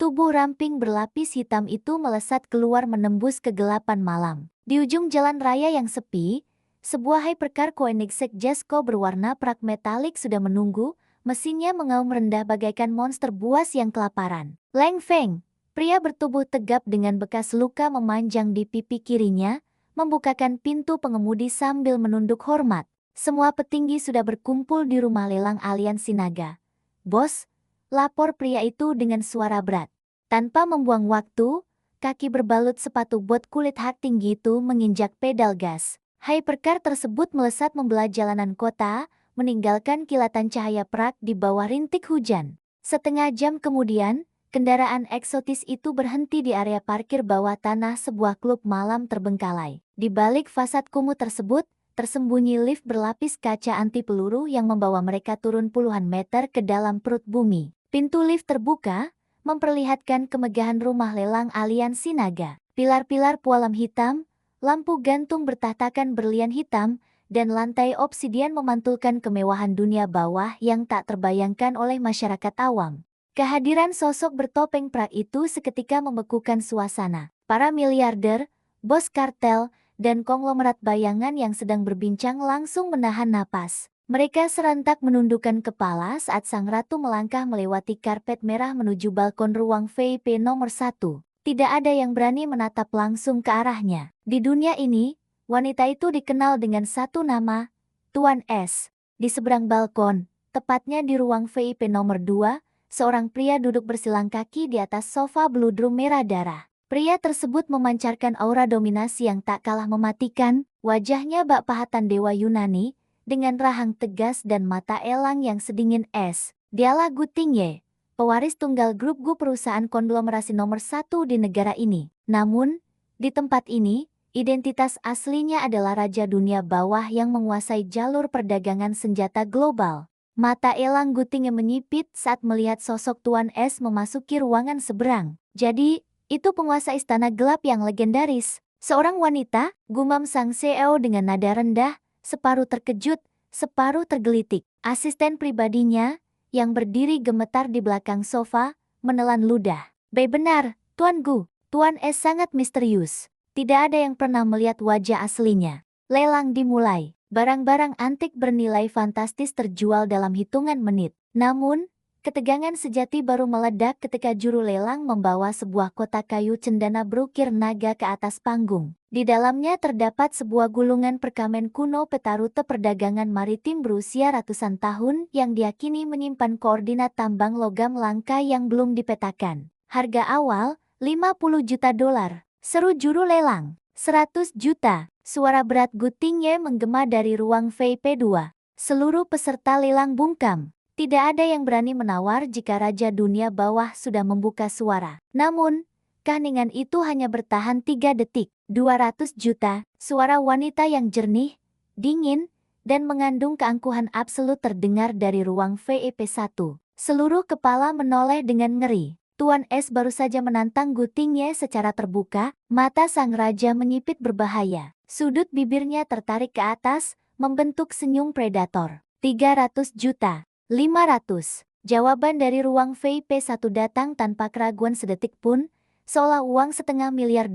Speaker 1: tubuh ramping berlapis hitam itu melesat keluar menembus kegelapan malam. Di ujung jalan raya yang sepi, sebuah hypercar Koenigsegg Jesko berwarna perak metalik sudah menunggu, mesinnya mengaum rendah bagaikan monster buas yang kelaparan. Leng Feng, pria bertubuh tegap dengan bekas luka memanjang di pipi kirinya, membukakan pintu pengemudi sambil menunduk hormat. Semua petinggi sudah berkumpul di rumah lelang aliansi naga. Bos, lapor pria itu dengan suara berat. Tanpa membuang waktu, kaki berbalut sepatu bot kulit hak tinggi itu menginjak pedal gas. Hypercar tersebut melesat membelah jalanan kota, meninggalkan kilatan cahaya perak di bawah rintik hujan. Setengah jam kemudian, kendaraan eksotis itu berhenti di area parkir bawah tanah sebuah klub malam terbengkalai. Di balik fasad kumuh tersebut, tersembunyi lift berlapis kaca anti peluru yang membawa mereka turun puluhan meter ke dalam perut bumi. Pintu lift terbuka, memperlihatkan kemegahan rumah lelang aliansi naga. Pilar-pilar pualam hitam, lampu gantung bertahtakan berlian hitam, dan lantai obsidian memantulkan kemewahan dunia bawah yang tak terbayangkan oleh masyarakat awam. Kehadiran sosok bertopeng perak itu seketika membekukan suasana. Para miliarder, bos kartel, dan konglomerat bayangan yang sedang berbincang langsung menahan napas. Mereka serentak menundukkan kepala saat sang ratu melangkah melewati karpet merah menuju balkon ruang VIP nomor 1. Tidak ada yang berani menatap langsung ke arahnya. Di dunia ini, wanita itu dikenal dengan satu nama, Tuan S. Di seberang balkon, tepatnya di ruang VIP nomor 2, seorang pria duduk bersilang kaki di atas sofa beludru merah darah. Pria tersebut memancarkan aura dominasi yang tak kalah mematikan, wajahnya bak pahatan dewa Yunani, dengan rahang tegas dan mata elang yang sedingin es. Dialah Gu Tingye, pewaris tunggal grup Gu perusahaan konglomerasi nomor 1 di negara ini. Namun, di tempat ini, identitas aslinya adalah raja dunia bawah yang menguasai jalur perdagangan senjata global. Mata elang Gu Tingye menyipit saat melihat sosok Tuan S memasuki ruangan seberang. Jadi, itu penguasa istana gelap yang legendaris. Seorang wanita, gumam sang CEO dengan nada rendah, separuh terkejut, separuh tergelitik. Asisten pribadinya, yang berdiri gemetar di belakang sofa, menelan ludah. Benar, Tuan Gu. Tuan S sangat misterius. Tidak ada yang pernah melihat wajah aslinya. Lelang dimulai. Barang-barang antik bernilai fantastis terjual dalam hitungan menit. Namun, ketegangan sejati baru meledak ketika juru lelang membawa sebuah kotak kayu cendana berukir naga ke atas panggung. Di dalamnya terdapat sebuah gulungan perkamen kuno peta rute perdagangan maritim berusia ratusan tahun yang diyakini menyimpan koordinat tambang logam langka yang belum dipetakan. Harga awal, 50 juta dolar. Seru juru lelang. 100 juta. Suara berat Gu Tingye menggema dari ruang VIP2. Seluruh peserta lelang bungkam. Tidak ada yang berani menawar jika Raja Dunia Bawah sudah membuka suara. Namun, keheningan itu hanya bertahan 3 detik. 200 juta. Suara wanita yang jernih, dingin, dan mengandung keangkuhan absolut terdengar dari ruang VIP1. Seluruh kepala menoleh dengan ngeri. Tuan S baru saja menantang Gu Tingye secara terbuka, mata sang raja menyipit berbahaya. Sudut bibirnya tertarik ke atas, membentuk senyum predator. 300 juta. 500. Jawaban dari ruang VIP1 datang tanpa keraguan sedetik pun, seolah uang $500 miliar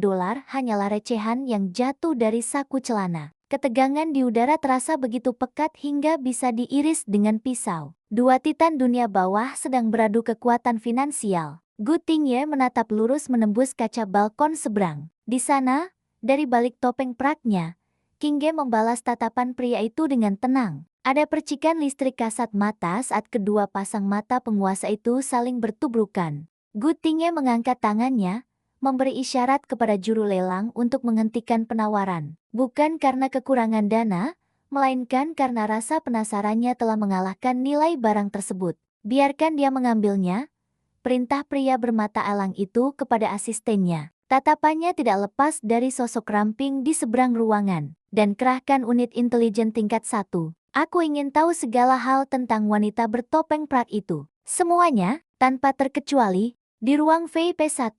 Speaker 1: hanyalah recehan yang jatuh dari saku celana. Ketegangan di udara terasa begitu pekat hingga bisa diiris dengan pisau. Dua titan dunia bawah sedang beradu kekuatan finansial. Gu Tingye menatap lurus menembus kaca balkon seberang. Di sana, dari balik topeng praknya, Kingge membalas tatapan pria itu dengan tenang. Ada percikan listrik kasat mata saat kedua pasang mata penguasa itu saling bertubrukan. Gu Tingye mengangkat tangannya, memberi isyarat kepada juru lelang untuk menghentikan penawaran. Bukan karena kekurangan dana, melainkan karena rasa penasarannya telah mengalahkan nilai barang tersebut. Biarkan dia mengambilnya, perintah pria bermata elang itu kepada asistennya. Tatapannya tidak lepas dari sosok ramping di seberang ruangan. Dan kerahkan unit intelijen tingkat 1. Aku ingin tahu segala hal tentang wanita bertopeng prak itu. Semuanya, tanpa terkecuali, di ruang VIP1,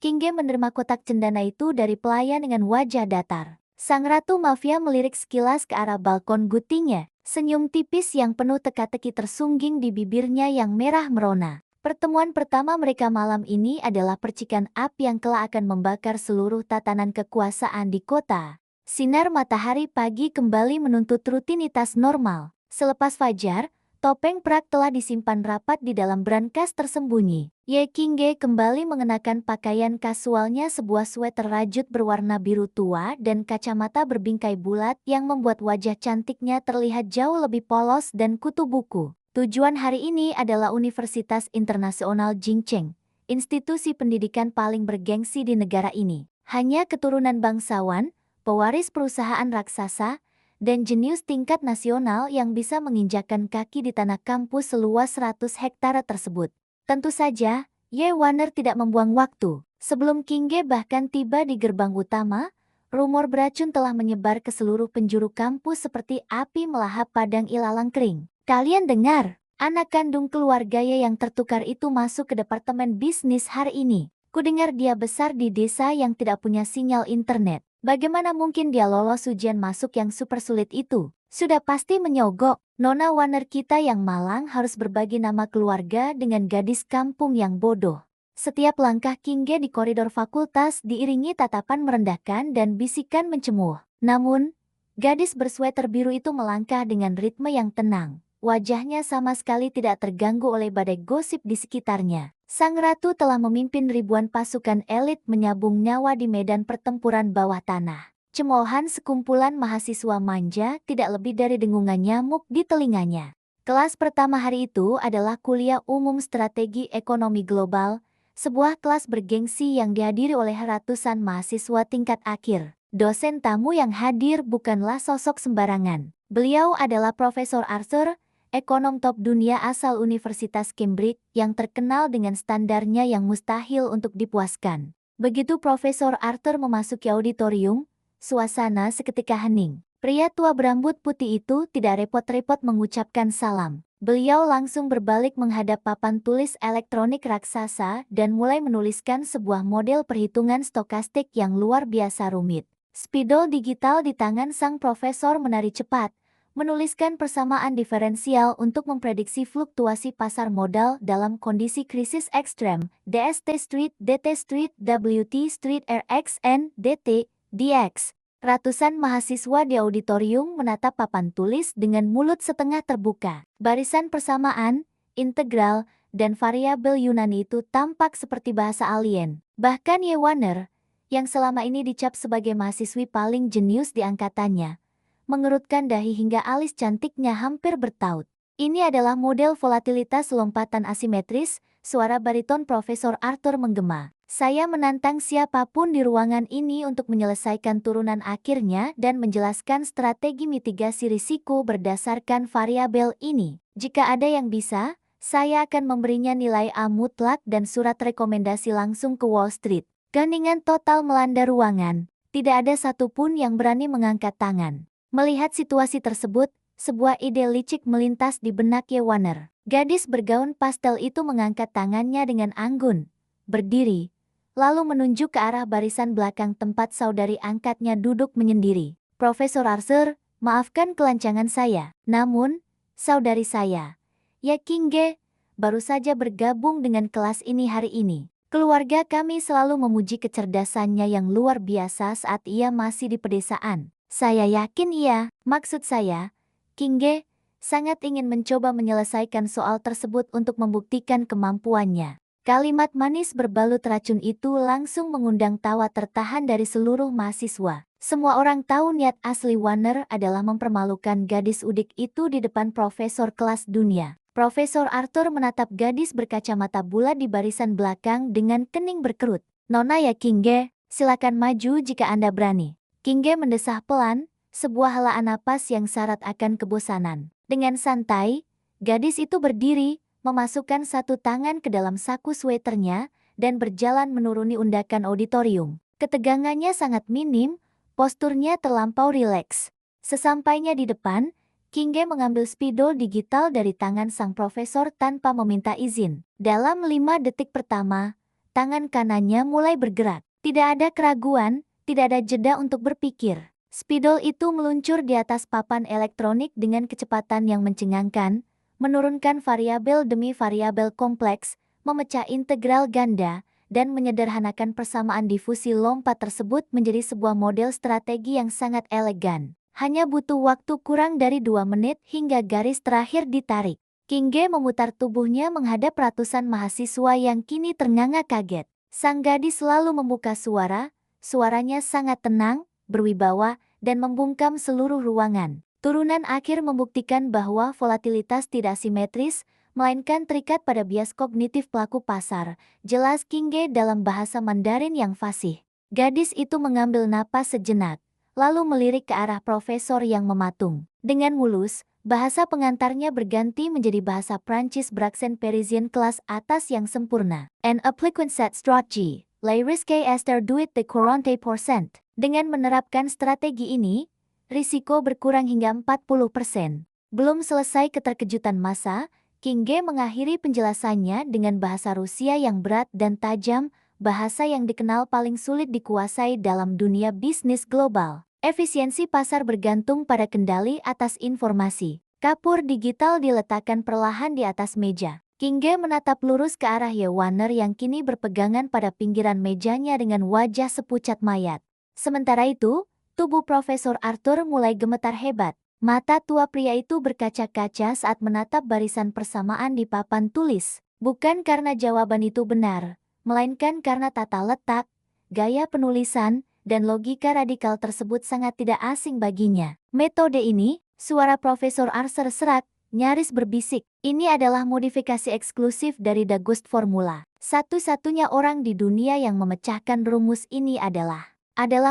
Speaker 1: Kingge menerima kotak cendana itu dari pelayan dengan wajah datar. Sang Ratu Mafia melirik sekilas ke arah balkon Gu Tingye. Senyum tipis yang penuh teka-teki tersungging di bibirnya yang merah merona. Pertemuan pertama mereka malam ini adalah percikan api yang kelak akan membakar seluruh tatanan kekuasaan di kota. Sinar matahari pagi kembali menuntut rutinitas normal. Selepas fajar, topeng prak telah disimpan rapat di dalam brankas tersembunyi. Ye Qingge kembali mengenakan pakaian kasualnya, sebuah sweater rajut berwarna biru tua dan kacamata berbingkai bulat yang membuat wajah cantiknya terlihat jauh lebih polos dan kutu buku. Tujuan hari ini adalah Universitas Internasional Jingcheng, institusi pendidikan paling bergengsi di negara ini. Hanya keturunan bangsawan, pewaris perusahaan raksasa, dan jenius tingkat nasional yang bisa menginjakkan kaki di tanah kampus seluas 100 hektare tersebut. Tentu saja, Ye Wanner tidak membuang waktu. Sebelum Qingge bahkan tiba di gerbang utama, rumor beracun telah menyebar ke seluruh penjuru kampus seperti api melahap padang ilalang kering. Kalian dengar, anak kandung keluarga Ye yang tertukar itu masuk ke departemen bisnis hari ini. Kudengar dia besar di desa yang tidak punya sinyal internet. Bagaimana mungkin dia lolos ujian masuk yang super sulit itu? Sudah pasti menyogok. Nona Wanner kita yang malang harus berbagi nama keluarga dengan gadis kampung yang bodoh. Setiap langkah Qingge di koridor fakultas diiringi tatapan merendahkan dan bisikan mencemooh. Namun, gadis bersweater biru itu melangkah dengan ritme yang tenang. Wajahnya sama sekali tidak terganggu oleh badai gosip di sekitarnya. Sang ratu telah memimpin ribuan pasukan elit menyabung nyawa di medan pertempuran bawah tanah. Cemoohan sekumpulan mahasiswa manja tidak lebih dari dengungan nyamuk di telinganya. Kelas pertama hari itu adalah kuliah umum strategi ekonomi global, sebuah kelas bergengsi yang dihadiri oleh ratusan mahasiswa tingkat akhir. Dosen tamu yang hadir bukanlah sosok sembarangan. Beliau adalah Profesor Arthur, ekonom top dunia asal Universitas Cambridge yang terkenal dengan standarnya yang mustahil untuk dipuaskan. Begitu Profesor Arthur memasuki auditorium, suasana seketika hening. Pria tua berambut putih itu tidak repot-repot mengucapkan salam. Beliau langsung berbalik menghadap papan tulis elektronik raksasa dan mulai menuliskan sebuah model perhitungan stokastik yang luar biasa rumit. Spidol digital di tangan sang profesor menari cepat, menuliskan persamaan diferensial untuk memprediksi fluktuasi pasar modal dalam kondisi krisis ekstrem, DST Street, DT Street, WT Street, RXN, DT, DX. Ratusan mahasiswa di auditorium menatap papan tulis dengan mulut setengah terbuka. Barisan persamaan, integral, dan variabel Yunani itu tampak seperti bahasa alien. Bahkan Yewaner, yang selama ini dicap sebagai mahasiswi paling jenius di angkatannya, mengerutkan dahi hingga alis cantiknya hampir bertaut. Ini adalah model volatilitas lompatan asimetris, suara bariton Profesor Arthur menggema. Saya menantang siapapun di ruangan ini untuk menyelesaikan turunan akhirnya dan menjelaskan strategi mitigasi risiko berdasarkan variabel ini. Jika ada yang bisa, saya akan memberinya nilai A mutlak dan surat rekomendasi langsung ke Wall Street. Keheningan total melanda ruangan. Tidak ada satupun yang berani mengangkat tangan. Melihat situasi tersebut, sebuah ide licik melintas di benak Yewaner. Gadis bergaun pastel itu mengangkat tangannya dengan anggun, berdiri, lalu menunjuk ke arah barisan belakang tempat saudari angkatnya duduk menyendiri. Profesor Arthur, maafkan kelancangan saya. Namun, saudari saya, ya Kinge, baru saja bergabung dengan kelas ini hari ini. Keluarga kami selalu memuji kecerdasannya yang luar biasa saat ia masih di pedesaan. Saya yakin ia, maksud saya, Kinge, sangat ingin mencoba menyelesaikan soal tersebut untuk membuktikan kemampuannya. Kalimat manis berbalut racun itu langsung mengundang tawa tertahan dari seluruh mahasiswa. Semua orang tahu niat asli Warner adalah mempermalukan gadis udik itu di depan profesor kelas dunia. Profesor Arthur menatap gadis berkacamata bulat di barisan belakang dengan kening berkerut. Nona ya Kinge, silakan maju jika Anda berani. Kinge mendesah pelan, sebuah helaan napas yang syarat akan kebosanan. Dengan santai, gadis itu berdiri, memasukkan satu tangan ke dalam saku sweaternya, dan berjalan menuruni undakan auditorium. Ketegangannya sangat minim, posturnya terlampau rileks. Sesampainya di depan, Kinge mengambil spidol digital dari tangan sang profesor tanpa meminta izin. Dalam 5 detik pertama, tangan kanannya mulai bergerak. Tidak ada keraguan, tidak ada jeda untuk berpikir. Spidol itu meluncur di atas papan elektronik dengan kecepatan yang mencengangkan, menurunkan variabel demi variabel kompleks, memecah integral ganda, dan menyederhanakan persamaan difusi lompat tersebut menjadi sebuah model strategi yang sangat elegan. Hanya butuh waktu kurang dari 2 menit hingga garis terakhir ditarik. Kinge memutar tubuhnya menghadap ratusan mahasiswa yang kini ternganga kaget. Sang gadis selalu membuka suara, suaranya sangat tenang, berwibawa, dan membungkam seluruh ruangan. Turunan akhir membuktikan bahwa volatilitas tidak simetris, melainkan terikat pada bias kognitif pelaku pasar, jelas Kinge dalam bahasa Mandarin yang fasih. Gadis itu mengambil napas sejenak, lalu melirik ke arah profesor yang mematung. Dengan mulus, bahasa pengantarnya berganti menjadi bahasa Prancis beraksen Parisian kelas atas yang sempurna. En appliquant cette stratégie, les risques est réduit de 40%. Dengan menerapkan strategi ini, risiko berkurang hingga 40%. Belum selesai keterkejutan massa, Kinge mengakhiri penjelasannya dengan bahasa Rusia yang berat dan tajam, bahasa yang dikenal paling sulit dikuasai dalam dunia bisnis global. Efisiensi pasar bergantung pada kendali atas informasi. Kapur digital diletakkan perlahan di atas meja. Kinge menatap lurus ke arah Yewaner yang kini berpegangan pada pinggiran mejanya dengan wajah sepucat mayat. Sementara itu, tubuh Profesor Arthur mulai gemetar hebat. Mata tua pria itu berkaca-kaca saat menatap barisan persamaan di papan tulis. Bukan karena jawaban itu benar, melainkan karena tata letak, gaya penulisan, dan logika radikal tersebut sangat tidak asing baginya. Metode ini, suara Profesor Arthur serak, nyaris berbisik. Ini adalah modifikasi eksklusif dari The Ghost Formula. Satu-satunya orang di dunia yang memecahkan rumus ini adalah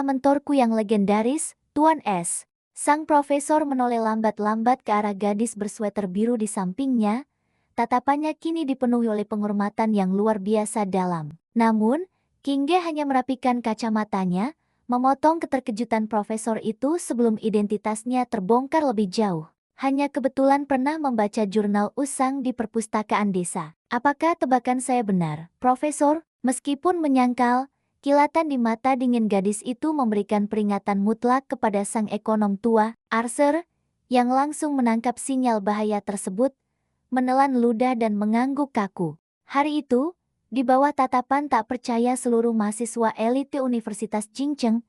Speaker 1: mentorku yang legendaris, Tuan S. Sang profesor menoleh lambat-lambat ke arah gadis bersweater biru di sampingnya. Tatapannya kini dipenuhi oleh penghormatan yang luar biasa dalam. Namun, Kinge hanya merapikan kacamatanya, memotong keterkejutan profesor itu sebelum identitasnya terbongkar lebih jauh. Hanya kebetulan pernah membaca jurnal usang di perpustakaan desa. Apakah tebakan saya benar, Profesor? Meskipun menyangkal, kilatan di mata dingin gadis itu memberikan peringatan mutlak kepada sang ekonom tua, Arthur, yang langsung menangkap sinyal bahaya tersebut, menelan ludah dan mengangguk kaku. Hari itu, di bawah tatapan tak percaya seluruh mahasiswa elite Universitas Jingcheng,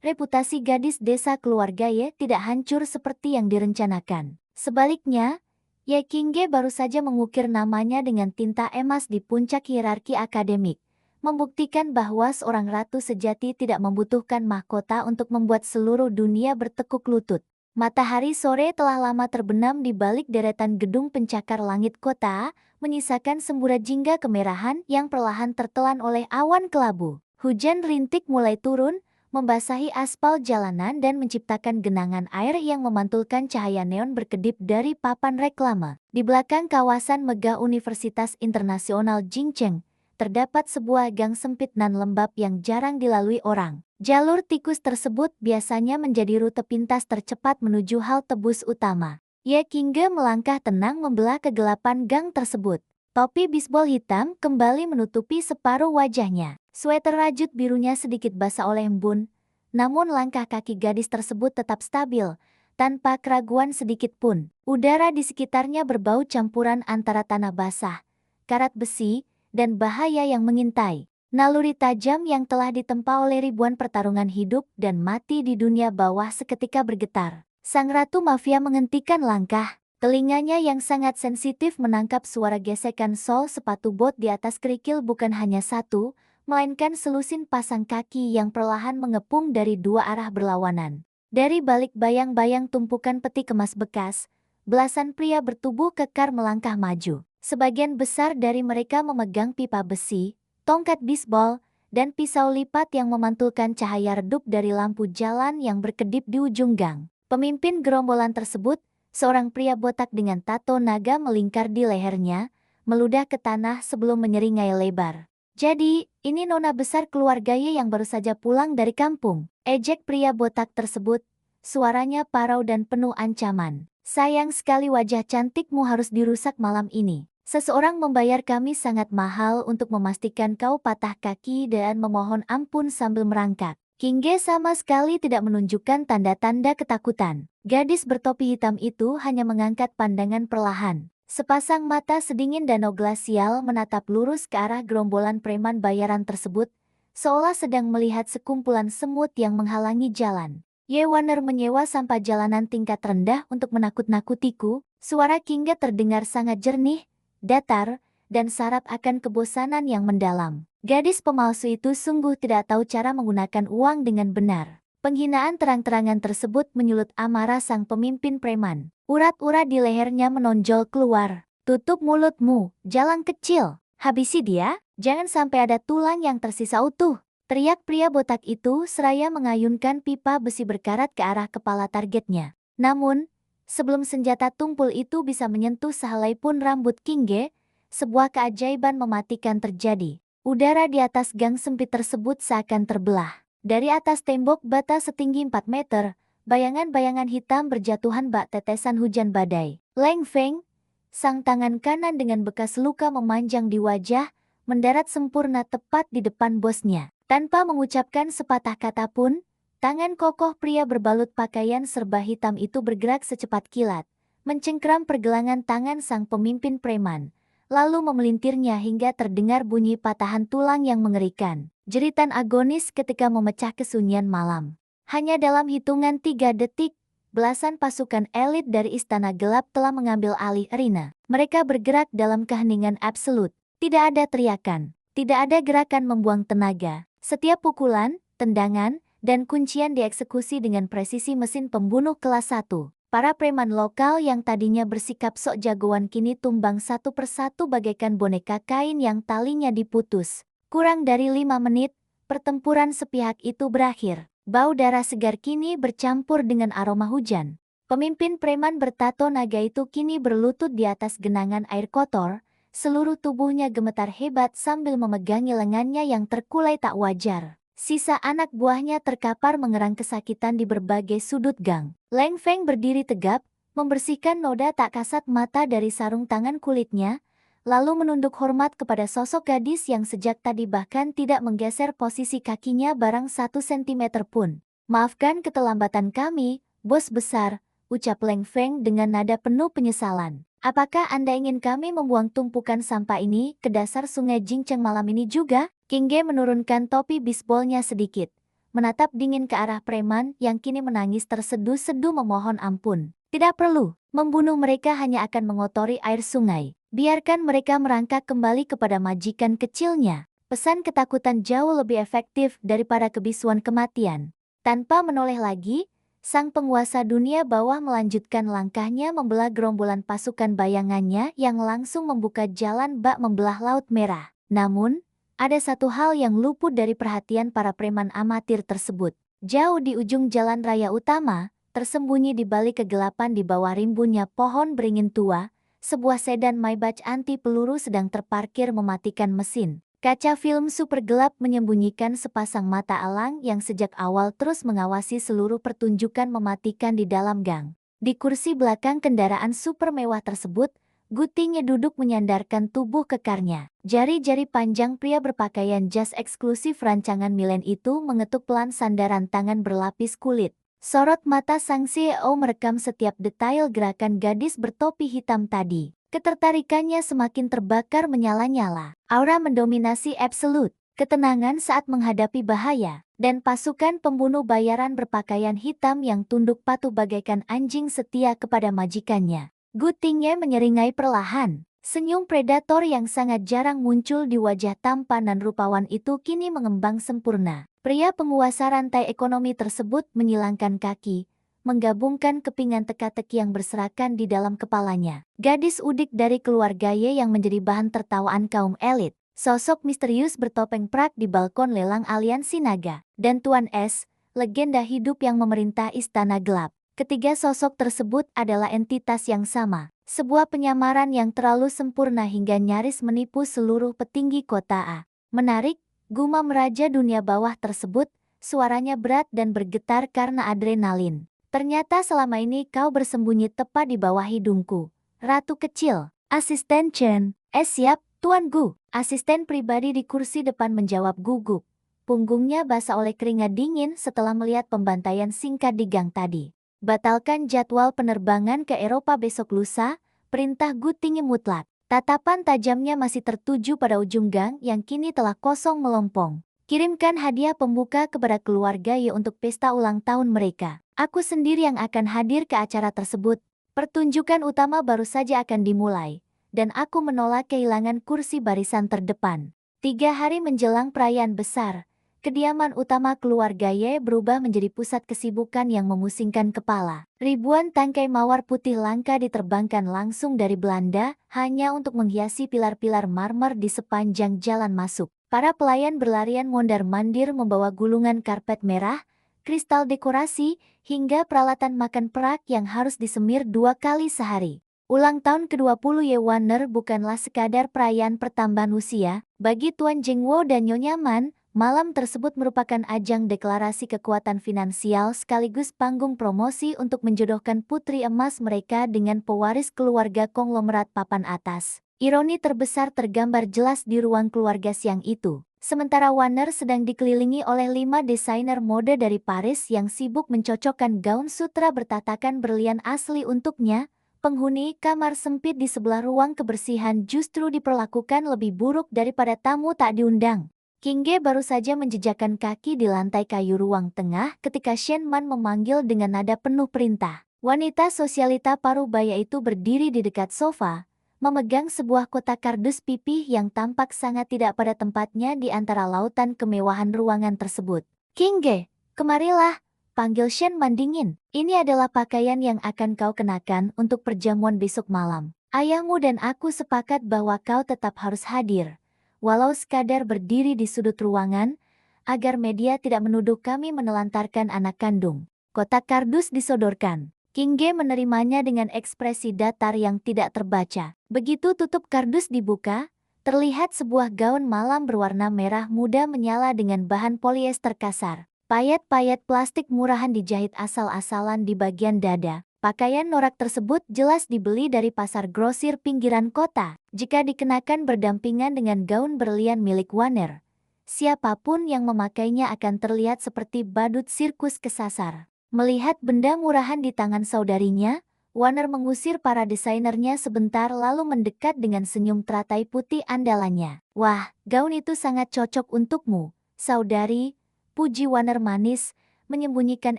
Speaker 1: reputasi gadis desa keluarga Ye tidak hancur seperti yang direncanakan. Sebaliknya, Ye Qingge baru saja mengukir namanya dengan tinta emas di puncak hierarki akademik, membuktikan bahwa seorang ratu sejati tidak membutuhkan mahkota untuk membuat seluruh dunia bertekuk lutut. Matahari sore telah lama terbenam di balik deretan gedung pencakar langit kota, menyisakan semburat jingga kemerahan yang perlahan tertelan oleh awan kelabu. Hujan rintik mulai turun, membasahi aspal jalanan dan menciptakan genangan air yang memantulkan cahaya neon berkedip dari papan reklame. Di belakang kawasan megah Universitas Internasional Jingcheng, terdapat sebuah gang sempit nan lembab yang jarang dilalui orang. Jalur tikus tersebut biasanya menjadi rute pintas tercepat menuju halte bus utama. Ye Qingge melangkah tenang membelah kegelapan gang tersebut. Topi bisbol hitam kembali menutupi separuh wajahnya. Sweater rajut birunya sedikit basah oleh embun, namun langkah kaki gadis tersebut tetap stabil, tanpa keraguan sedikit pun. Udara di sekitarnya berbau campuran antara tanah basah, karat besi, dan bahaya yang mengintai. Naluri tajam yang telah ditempa oleh ribuan pertarungan hidup dan mati di dunia bawah seketika bergetar. Sang Ratu Mafia menghentikan langkah. Telinganya yang sangat sensitif menangkap suara gesekan sol sepatu bot di atas kerikil bukan hanya satu, melainkan selusin pasang kaki yang perlahan mengepung dari dua arah berlawanan. Dari balik bayang-bayang tumpukan peti kemas bekas, belasan pria bertubuh kekar melangkah maju. Sebagian besar dari mereka memegang pipa besi, tongkat bisbol, dan pisau lipat yang memantulkan cahaya redup dari lampu jalan yang berkedip di ujung gang. Pemimpin gerombolan tersebut, seorang pria botak dengan tato naga melingkar di lehernya, meludah ke tanah sebelum menyeringai lebar. Jadi, ini nona besar keluarga Ye yang baru saja pulang dari kampung. Ejek pria botak tersebut, suaranya parau dan penuh ancaman. Sayang sekali wajah cantikmu harus dirusak malam ini. Seseorang membayar kami sangat mahal untuk memastikan kau patah kaki dan memohon ampun sambil merangkak. Qingge sama sekali tidak menunjukkan tanda-tanda ketakutan. Gadis bertopi hitam itu hanya mengangkat pandangan perlahan. Sepasang mata sedingin danau glasial menatap lurus ke arah gerombolan preman bayaran tersebut, seolah sedang melihat sekumpulan semut yang menghalangi jalan. Ye Wanner menyewa sampah jalanan tingkat rendah untuk menakut-nakutiku. Suara Qingge terdengar sangat jernih, datar, dan syarat akan kebosanan yang mendalam. Gadis pemalsu itu sungguh tidak tahu cara menggunakan uang dengan benar. Penghinaan terang-terangan tersebut menyulut amarah sang pemimpin preman. Urat-urat di lehernya menonjol keluar. Tutup mulutmu, jalang kecil. Habisi dia, jangan sampai ada tulang yang tersisa utuh. Teriak pria botak itu seraya mengayunkan pipa besi berkarat ke arah kepala targetnya. Namun, sebelum senjata tumpul itu bisa menyentuh sehelai pun rambut Qingge, sebuah keajaiban mematikan terjadi. Udara di atas gang sempit tersebut seakan terbelah. Dari atas tembok bata setinggi 4 meter, bayangan-bayangan hitam berjatuhan bak tetesan hujan badai. Leng Feng, sang tangan kanan dengan bekas luka memanjang di wajah, mendarat sempurna tepat di depan bosnya. Tanpa mengucapkan sepatah kata pun, tangan kokoh pria berbalut pakaian serba hitam itu bergerak secepat kilat, mencengkram pergelangan tangan sang pemimpin preman, lalu memelintirnya hingga terdengar bunyi patahan tulang yang mengerikan. Jeritan agonis ketika memecah kesunyian malam. Hanya dalam hitungan 3 detik, belasan pasukan elit dari Istana Gelap telah mengambil alih arena. Mereka bergerak dalam keheningan absolut. Tidak ada teriakan, tidak ada gerakan membuang tenaga. Setiap pukulan, tendangan, dan kuncian dieksekusi dengan presisi mesin pembunuh kelas 1. Para preman lokal yang tadinya bersikap sok jagoan kini tumbang satu persatu bagaikan boneka kain yang talinya diputus. Kurang dari 5 menit, pertempuran sepihak itu berakhir. Bau darah segar kini bercampur dengan aroma hujan. Pemimpin preman bertato naga itu kini berlutut di atas genangan air kotor, seluruh tubuhnya gemetar hebat sambil memegangi lengannya yang terkulai tak wajar. Sisa anak buahnya terkapar mengerang kesakitan di berbagai sudut gang. Leng Feng berdiri tegap, membersihkan noda tak kasat mata dari sarung tangan kulitnya, lalu menunduk hormat kepada sosok gadis yang sejak tadi bahkan tidak menggeser posisi kakinya barang 1 sentimeter pun. Maafkan keterlambatan kami, bos besar, ucap Leng Feng dengan nada penuh penyesalan. Apakah Anda ingin kami membuang tumpukan sampah ini ke dasar sungai Jingcheng malam ini juga? Qingge menurunkan topi bisbolnya sedikit, menatap dingin ke arah preman yang kini menangis terseduh-seduh memohon ampun. Tidak perlu, membunuh mereka hanya akan mengotori air sungai. Biarkan mereka merangkak kembali kepada majikan kecilnya. Pesan ketakutan jauh lebih efektif daripada kebisuan kematian. Tanpa menoleh lagi, sang penguasa dunia bawah melanjutkan langkahnya membelah gerombolan pasukan bayangannya yang langsung membuka jalan bak membelah Laut Merah. Namun, ada satu hal yang luput dari perhatian para preman amatir tersebut. Jauh di ujung jalan raya utama, tersembunyi di balik kegelapan di bawah rimbunnya pohon beringin tua, sebuah sedan Maybach anti peluru sedang terparkir mematikan mesin. Kaca film super gelap menyembunyikan sepasang mata elang yang sejak awal terus mengawasi seluruh pertunjukan mematikan di dalam gang. Di kursi belakang kendaraan super mewah tersebut, Gutingnya duduk menyandarkan tubuh kekarnya. Jari-jari panjang pria berpakaian jas eksklusif rancangan Milen itu mengetuk pelan sandaran tangan berlapis kulit. Sorot mata sang CEO merekam setiap detail gerakan gadis bertopi hitam tadi. Ketertarikannya semakin terbakar menyala-nyala. Aura mendominasi absolut, ketenangan saat menghadapi bahaya, dan pasukan pembunuh bayaran berpakaian hitam yang tunduk patuh bagaikan anjing setia kepada majikannya. Gutingnya menyeringai perlahan. Senyum predator yang sangat jarang muncul di wajah tampan dan rupawan itu kini mengembang sempurna. Pria penguasa rantai ekonomi tersebut menyilangkan kaki, menggabungkan kepingan teka-teki yang berserakan di dalam kepalanya. Gadis udik dari keluarga Y yang menjadi bahan tertawaan kaum elit. Sosok misterius bertopeng prak di balkon lelang aliansi naga. Dan Tuan S, legenda hidup yang memerintah istana gelap. Ketiga sosok tersebut adalah entitas yang sama. Sebuah penyamaran yang terlalu sempurna hingga nyaris menipu seluruh petinggi kota A. Menarik, gumam raja dunia bawah tersebut, suaranya berat dan bergetar karena adrenalin. Ternyata selama ini kau bersembunyi tepat di bawah hidungku. Ratu kecil, asisten Chen. Siap, Tuan Gu. Asisten pribadi di kursi depan menjawab gugup. Punggungnya basah oleh keringat dingin setelah melihat pembantaian singkat di gang tadi. Batalkan jadwal penerbangan ke Eropa besok lusa, perintah Gu tinggi mutlak. Tatapan tajamnya masih tertuju pada ujung gang yang kini telah kosong melompong. Kirimkan hadiah pembuka kepada keluarga Y untuk pesta ulang tahun mereka. Aku sendiri yang akan hadir ke acara tersebut. Pertunjukan utama baru saja akan dimulai, dan aku menolak kehilangan kursi barisan terdepan. 3 hari menjelang perayaan besar, kediaman utama keluarga Y berubah menjadi pusat kesibukan yang memusingkan kepala. Ribuan tangkai mawar putih langka diterbangkan langsung dari Belanda hanya untuk menghiasi pilar-pilar marmer di sepanjang jalan masuk. Para pelayan berlarian mondar-mandir membawa gulungan karpet merah, kristal dekorasi, hingga peralatan makan perak yang harus disemir 2 kali sehari. Ulang tahun ke-20 Ye Warner bukanlah sekadar perayaan pertambahan usia. Bagi Tuan Jingwo dan Nyonya Man, malam tersebut merupakan ajang deklarasi kekuatan finansial sekaligus panggung promosi untuk menjodohkan putri emas mereka dengan pewaris keluarga konglomerat papan atas. Ironi terbesar tergambar jelas di ruang keluarga siang itu. Sementara Warner sedang dikelilingi oleh 5 desainer mode dari Paris yang sibuk mencocokkan gaun sutra bertatakan berlian asli untuknya, penghuni kamar sempit di sebelah ruang kebersihan justru diperlakukan lebih buruk daripada tamu tak diundang. King Ge baru saja menjejakkan kaki di lantai kayu ruang tengah ketika Shen Man memanggil dengan nada penuh perintah. Wanita sosialita parubaya itu berdiri di dekat sofa, memegang sebuah kotak kardus pipih yang tampak sangat tidak pada tempatnya di antara lautan kemewahan ruangan tersebut. King Ge, kemarilah, panggil Shen Man dingin. Ini adalah pakaian yang akan kau kenakan untuk perjamuan besok malam. Ayahmu dan aku sepakat bahwa kau tetap harus hadir, walau sekadar berdiri di sudut ruangan, agar media tidak menuduh kami menelantarkan anak kandung. Kotak kardus disodorkan. King Ge menerimanya dengan ekspresi datar yang tidak terbaca. Begitu tutup kardus dibuka, terlihat sebuah gaun malam berwarna merah muda menyala dengan bahan polyester kasar. Payet-payet plastik murahan dijahit asal-asalan di bagian dada. Pakaian norak tersebut jelas dibeli dari pasar grosir pinggiran kota. Jika dikenakan berdampingan dengan gaun berlian milik Warner, siapapun yang memakainya akan terlihat seperti badut sirkus kesasar. Melihat benda murahan di tangan saudarinya, Warner mengusir para desainernya sebentar lalu mendekat dengan senyum teratai putih andalannya. Wah, gaun itu sangat cocok untukmu, saudari. puji Warner manis, menyembunyikan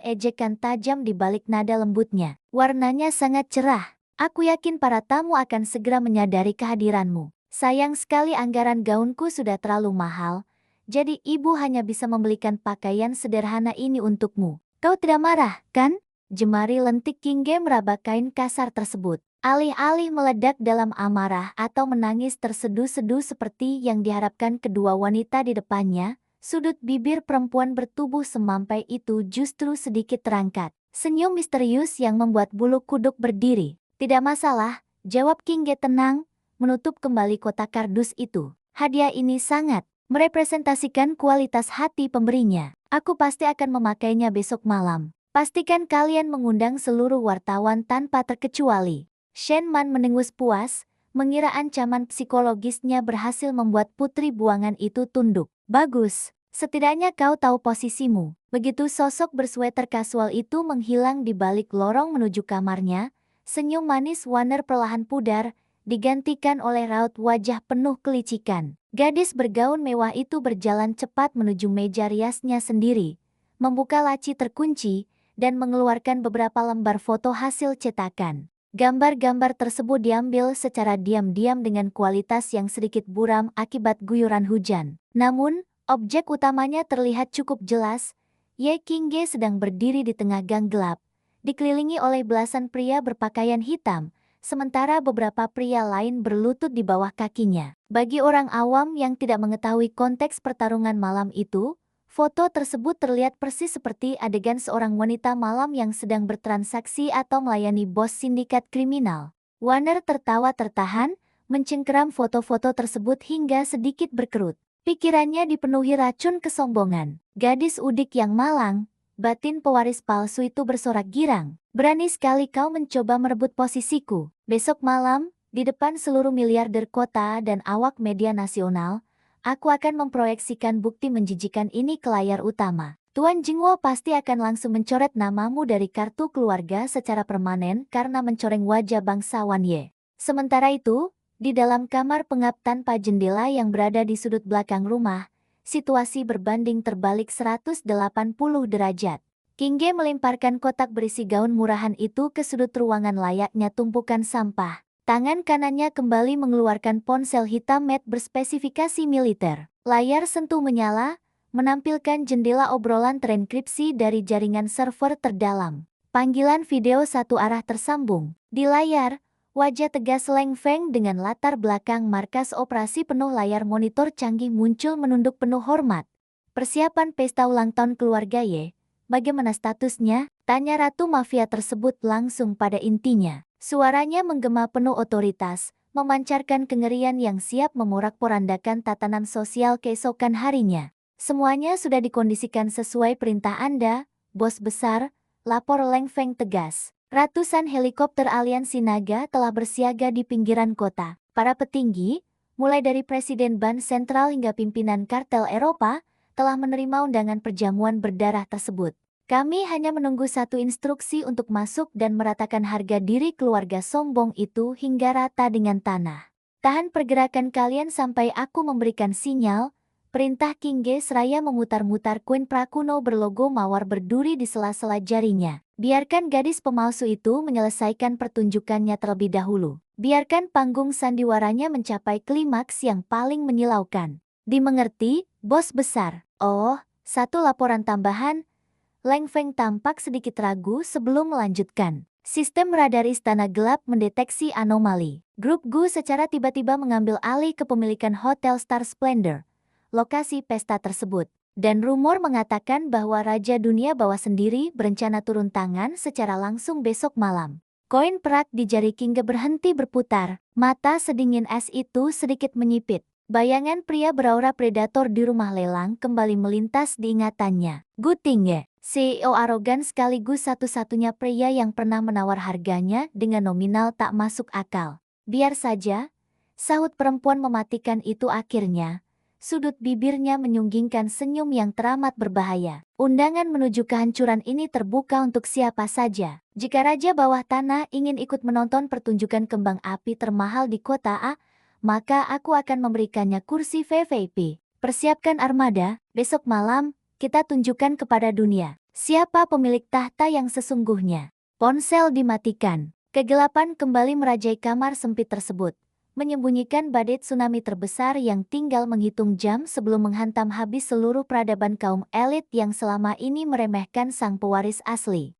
Speaker 1: ejekan tajam di balik nada lembutnya. Warnanya sangat cerah. Aku yakin para tamu akan segera menyadari kehadiranmu. Sayang sekali anggaran gaunku sudah terlalu mahal, jadi ibu hanya bisa membelikan pakaian sederhana ini untukmu. Kau tidak marah, kan? Jemari lentik Kingge meraba kain kasar tersebut. Alih-alih meledak dalam amarah atau menangis terseduh-seduh seperti yang diharapkan kedua wanita di depannya, sudut bibir perempuan bertubuh semampai itu justru sedikit terangkat. Senyum misterius yang membuat bulu kuduk berdiri. Tidak masalah, jawab Kingge tenang, menutup kembali kotak kardus itu. Hadiah ini sangat merepresentasikan kualitas hati pemberinya. Aku pasti akan memakainya besok malam. Pastikan kalian mengundang seluruh wartawan tanpa terkecuali. Shen Man mendengus puas, mengira ancaman psikologisnya berhasil membuat putri buangan itu tunduk. Bagus, setidaknya kau tahu posisimu. Begitu sosok bersweater kasual itu menghilang di balik lorong menuju kamarnya, senyum manis Warner perlahan pudar, digantikan oleh raut wajah penuh kelicikan. Gadis bergaun mewah itu berjalan cepat menuju meja riasnya sendiri, membuka laci terkunci, dan mengeluarkan beberapa lembar foto hasil cetakan. Gambar-gambar tersebut diambil secara diam-diam dengan kualitas yang sedikit buram akibat guyuran hujan. Namun, objek utamanya terlihat cukup jelas. Ye Qingge sedang berdiri di tengah gang gelap, dikelilingi oleh belasan pria berpakaian hitam, sementara beberapa pria lain berlutut di bawah kakinya. Bagi orang awam yang tidak mengetahui konteks pertarungan malam itu, foto tersebut terlihat persis seperti adegan seorang wanita malam yang sedang bertransaksi atau melayani bos sindikat kriminal. Warner tertawa tertahan, mencengkeram foto-foto tersebut hingga sedikit berkerut. Pikirannya dipenuhi racun kesombongan. Gadis udik yang malang, batin pewaris palsu itu bersorak girang. Berani sekali kau mencoba merebut posisiku. Besok malam, di depan seluruh miliarder kota dan awak media nasional, aku akan memproyeksikan bukti menjijikan ini ke layar utama. Tuan Jingwo pasti akan langsung mencoret namamu dari kartu keluarga secara permanen karena mencoreng wajah bangsawan Ye. Sementara itu, di dalam kamar pengap tanpa jendela yang berada di sudut belakang rumah, situasi berbanding terbalik 180 derajat. Kingge melemparkan kotak berisi gaun murahan itu ke sudut ruangan layaknya tumpukan sampah. Tangan kanannya kembali mengeluarkan ponsel hitam matte berspesifikasi militer. Layar sentuh menyala, menampilkan jendela obrolan terenkripsi dari jaringan server terdalam. Panggilan video satu arah tersambung. Di layar, wajah tegas Leng Feng dengan latar belakang markas operasi penuh layar monitor canggih muncul menunduk penuh hormat. Persiapan pesta ulang tahun keluarga Ye. Bagaimana statusnya? Tanya Ratu Mafia tersebut langsung pada intinya. Suaranya menggema penuh otoritas, memancarkan kengerian yang siap memorak-porandakan tatanan sosial keesokan harinya. Semuanya sudah dikondisikan sesuai perintah Anda, bos besar, lapor Leng Feng tegas. Ratusan helikopter aliansi naga telah bersiaga di pinggiran kota. Para petinggi, mulai dari Presiden Bank Sentral hingga pimpinan kartel Eropa, telah menerima undangan perjamuan berdarah tersebut. Kami hanya menunggu satu instruksi untuk masuk dan meratakan harga diri keluarga sombong itu hingga rata dengan tanah. Tahan pergerakan kalian sampai aku memberikan sinyal. Perintah Kingge seraya memutar-mutar koin prakuno berlogo mawar berduri di sela-sela jarinya. Biarkan gadis pemalsu itu menyelesaikan pertunjukannya terlebih dahulu. Biarkan panggung sandiwaranya mencapai klimaks yang paling menyilaukan. Dimengerti, bos besar? Oh, satu laporan tambahan. Leng Feng tampak sedikit ragu sebelum melanjutkan. Sistem radar Istana Gelap mendeteksi anomali. Grup Gu secara tiba-tiba mengambil alih kepemilikan Hotel Star Splendor, lokasi pesta tersebut. Dan rumor mengatakan bahwa Raja Dunia Bawah sendiri berencana turun tangan secara langsung besok malam. Koin perak di jari Kingge berhenti berputar. Mata sedingin es itu sedikit menyipit. Bayangan pria beraura predator di rumah lelang kembali melintas di ingatannya. Gu Tingge, CEO arogan sekaligus satu-satunya pria yang pernah menawar harganya dengan nominal tak masuk akal. Biar saja, sahut perempuan mematikan itu akhirnya. Sudut bibirnya menyunggingkan senyum yang teramat berbahaya. Undangan menuju kehancuran ini terbuka untuk siapa saja. Jika Raja Bawah Tanah ingin ikut menonton pertunjukan kembang api termahal di kota A, maka aku akan memberikannya kursi VVIP. Persiapkan armada, besok malam, kita tunjukkan kepada dunia siapa pemilik tahta yang sesungguhnya. Ponsel dimatikan. Kegelapan kembali merajai kamar sempit tersebut, menyembunyikan badai tsunami terbesar yang tinggal menghitung jam sebelum menghantam habis seluruh peradaban kaum elit yang selama ini meremehkan sang pewaris asli.